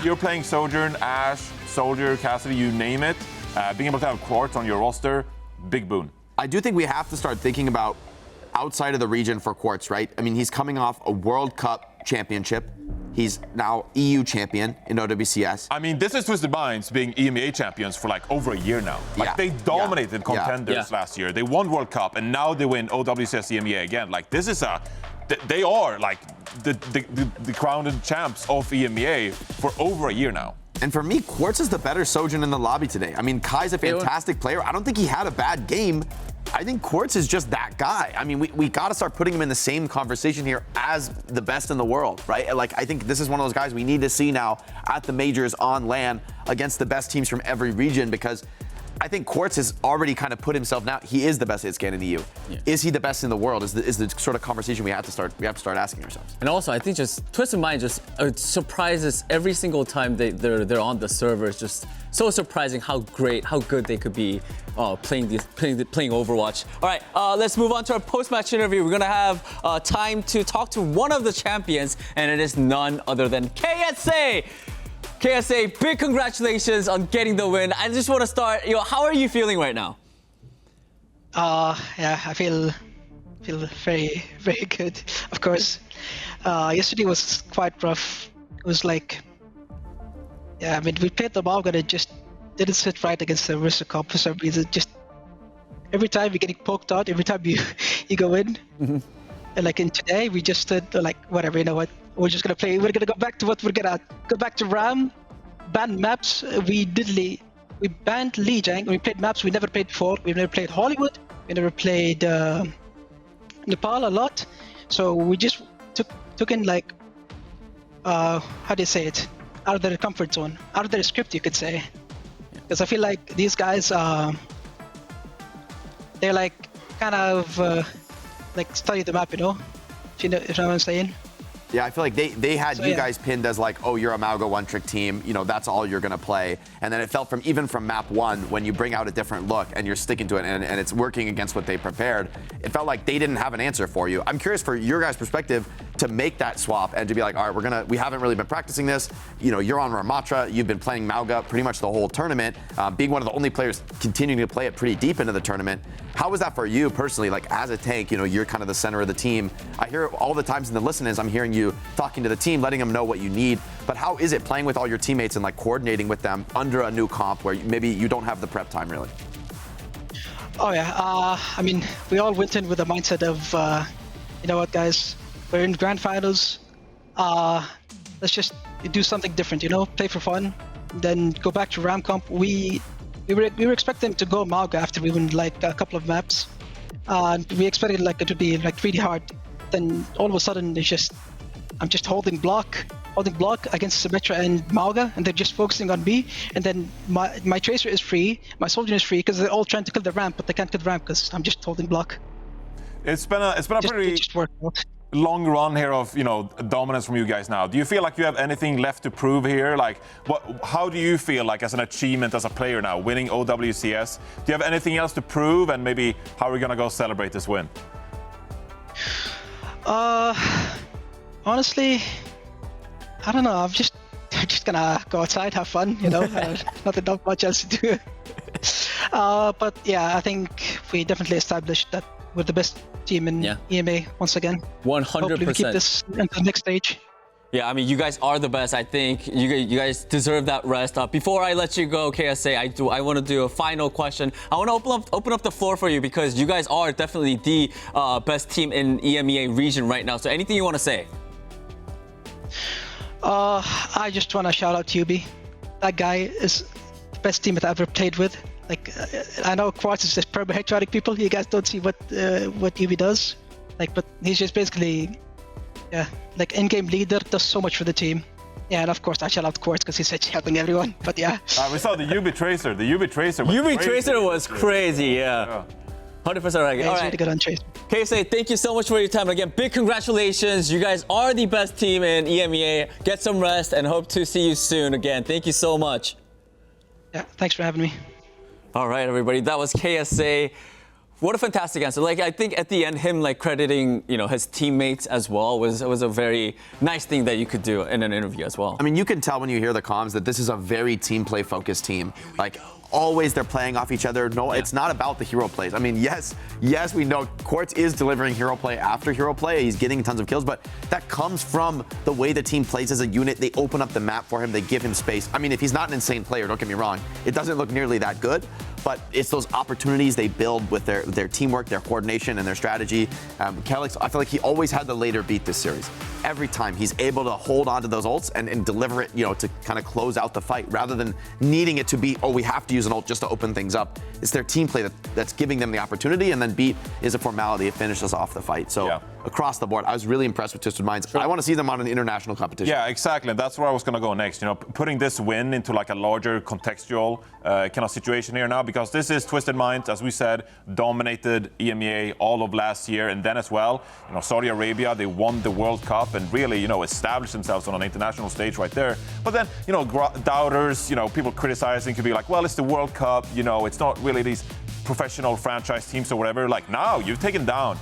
you're playing Sojourn, Ashe, Soldier, Cassidy, you name it. Being able to have Quartz on your roster, big boon. I
do think we have to start thinking about outside of the region for Quartz, right? I mean, he's coming off a World Cup championship. He's now EU champion in OWCS.
I mean, this is Twisted Minds being EMEA champions for like over a year now. Like they dominated contenders last year. They won World Cup and now they win OWCS EMEA again. Like this is they are like the crowned champs of EMEA for over a year now.
And for me, Quartz is the better Sojourn in the lobby today. I mean, Kai's a fantastic player. I don't think he had a bad game. I think Quartz is just that guy. I mean, we got to start putting him in the same conversation here as the best in the world, right? Like, I think this is one of those guys we need to see now at the majors on LAN against the best teams from every region, because I think Quartz has already kind of put himself now. He is the best hit scan in EU. Yeah. Is he the best in the world? Is the sort of conversation we have to start asking ourselves.
And also, I think just Twisted Mind just surprises every single time they're on the server. It's just so surprising how good they could be playing Overwatch. All right, let's move on to our post-match interview. We're gonna have time to talk to one of the champions, and it is none other than KSA. KSA, big congratulations on getting the win. I just want to start, how are you feeling right now?
Yeah, I feel very, very good. Of course, yesterday was quite rough. It was like, I mean, we played the Mauga and it just didn't sit right against the Rissa comp for some reason. Just every time you're getting poked out, every time you go in. Mm-hmm. And like in today, we just stood like, whatever, you know what? We're just gonna play. We're gonna go back to what we're gonna go back to RAM, ban maps. We banned Lijiang. We played maps we never played before. We've never played Hollywood. We never played Nepal a lot. So we just took in like how do you say it? Out of their comfort zone, out of their script, you could say. Because I feel like these guys, they're like kind of like study the map, you know? If you know what I'm saying.
Yeah, I feel like they had you guys pinned as like, oh, you're a Mauga one-trick team, that's all you're gonna play. And then it felt even from map one, when you bring out a different look and you're sticking to it and it's working against what they prepared, it felt like they didn't have an answer for you. I'm curious for your guys' perspective to make that swap and to be like, all right, we haven't really been practicing this. You're on Ramatra, you've been playing Mauga pretty much the whole tournament, being one of the only players continuing to play it pretty deep into the tournament. How was that for you personally? Like as a tank, you're kind of the center of the team. I hear all the times in the listen-ins, I'm hearing you talking to the team, letting them know what you need. But how is it playing with all your teammates and like coordinating with them under a new comp where maybe you don't have the prep time really?
Oh yeah, I mean, we all went in with a mindset of, you know what, guys, we're in grand finals. Let's just do something different, you know, play for fun, then go back to Ram Comp. We were expecting to go Malga after we won like a couple of maps, and we expected like it to be like really hard. Then all of a sudden I'm just holding block against Symmetra and Malga, and they're just focusing on me. And then my Tracer is free, my Soldier is free, because they're all trying to kill the ramp, but they can't kill the ramp because I'm just holding block.
It's been a pretty long run here of, you know, dominance from you guys now. Do you feel like you have anything left to prove here? Like, how do you feel like as an achievement as a player now, winning OWCS? Do you have anything else to prove, and maybe how are we gonna go celebrate this win?
Honestly, I don't know. I'm just gonna go outside, have fun, you know. Not much else to do. But yeah, I think we definitely established that we're the best team in EMEA once again.
100%.
Hopefully we keep this into the next stage.
Yeah, I mean, you guys are the best. I think you guys deserve that rest. Before I let you go, KSA, I want to do a final question. I want to open up the floor for you, because you guys are definitely the best team in EMEA region right now. So anything you want to say?
I just want to shout out Yubi. That guy is the best team that I've ever played with. Like, I know Quartz is just pure patriotic people. You guys don't see what Yubi does. Like, but he's just basically, like in-game leader, does so much for the team. Yeah, and of course I shout out Quartz because he's helping everyone. But yeah.
We saw the UB Tracer. The UB Tracer
was crazy. Yeah. 100% right.
Yeah, he's really good on Tracer.
KSA, thank you so much for your time. Again, big congratulations. You guys are the best team in EMEA. Get some rest and hope to see you soon again. Thank you so much.
Yeah, thanks for having me.
All right, everybody. That was KSA. What a fantastic answer. Like, I think at the end, him like crediting, you know, his teammates as well was a very nice thing that you could do in an interview as well.
I mean, you can tell when you hear the comms that this is a very team play focused team. Like, always they're playing off each other. No, it's not about the hero plays. I mean, yes, we know Quartz is delivering hero play after hero play. He's getting tons of kills, but that comes from the way the team plays as a unit. They open up the map for him. They give him space. I mean, if he's not an insane player, don't get me wrong, it doesn't look nearly that good, but it's those opportunities they build with their teamwork, their coordination, and their strategy. Kelix, I feel like he always had the later beat this series. Every time he's able to hold on to those ults and deliver it, you know, to kind of close out the fight rather than needing it to be, oh, we have to use an ult just to open things up. It's their team play that's giving them the opportunity, and then beat is a formality. It finishes off the fight. So across the board, I was really impressed with Twisted Minds. Sure. I want to see them on an international competition.
Yeah, exactly. That's where I was going to go next. You know, putting this win into like a larger contextual kind of situation here now, because this is Twisted Minds, as we said, dominated EMEA all of last year, and then as well, you know, Saudi Arabia, they won the World Cup and really, you know, established themselves on an international stage right there. But then, you know, doubters, you know, people criticizing could be like, well, it's the World Cup, you know, it's not really these professional franchise teams or whatever. Like, now you've taken down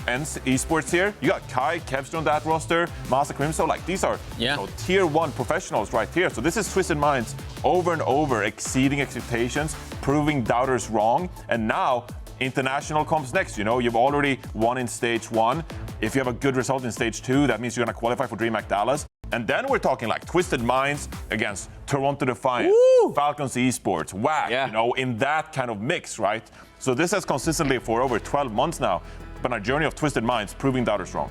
ENCE Esports here. You got Kai, Kevster on that roster, Masa Crimso. Like, these are you know, tier 1 professionals right here. So this is Twisted Minds over and over, exceeding expectations, proving doubters wrong. And now international comes next. You know, you've already won in stage 1. If you have a good result in stage 2, that means you're going to qualify for DreamHack Dallas. And then we're talking like Twisted Minds against Toronto Defiant, Falcons Esports, WAC, you know, in that kind of mix, right? So this has consistently for over 12 months now been a journey of Twisted Minds proving doubters wrong.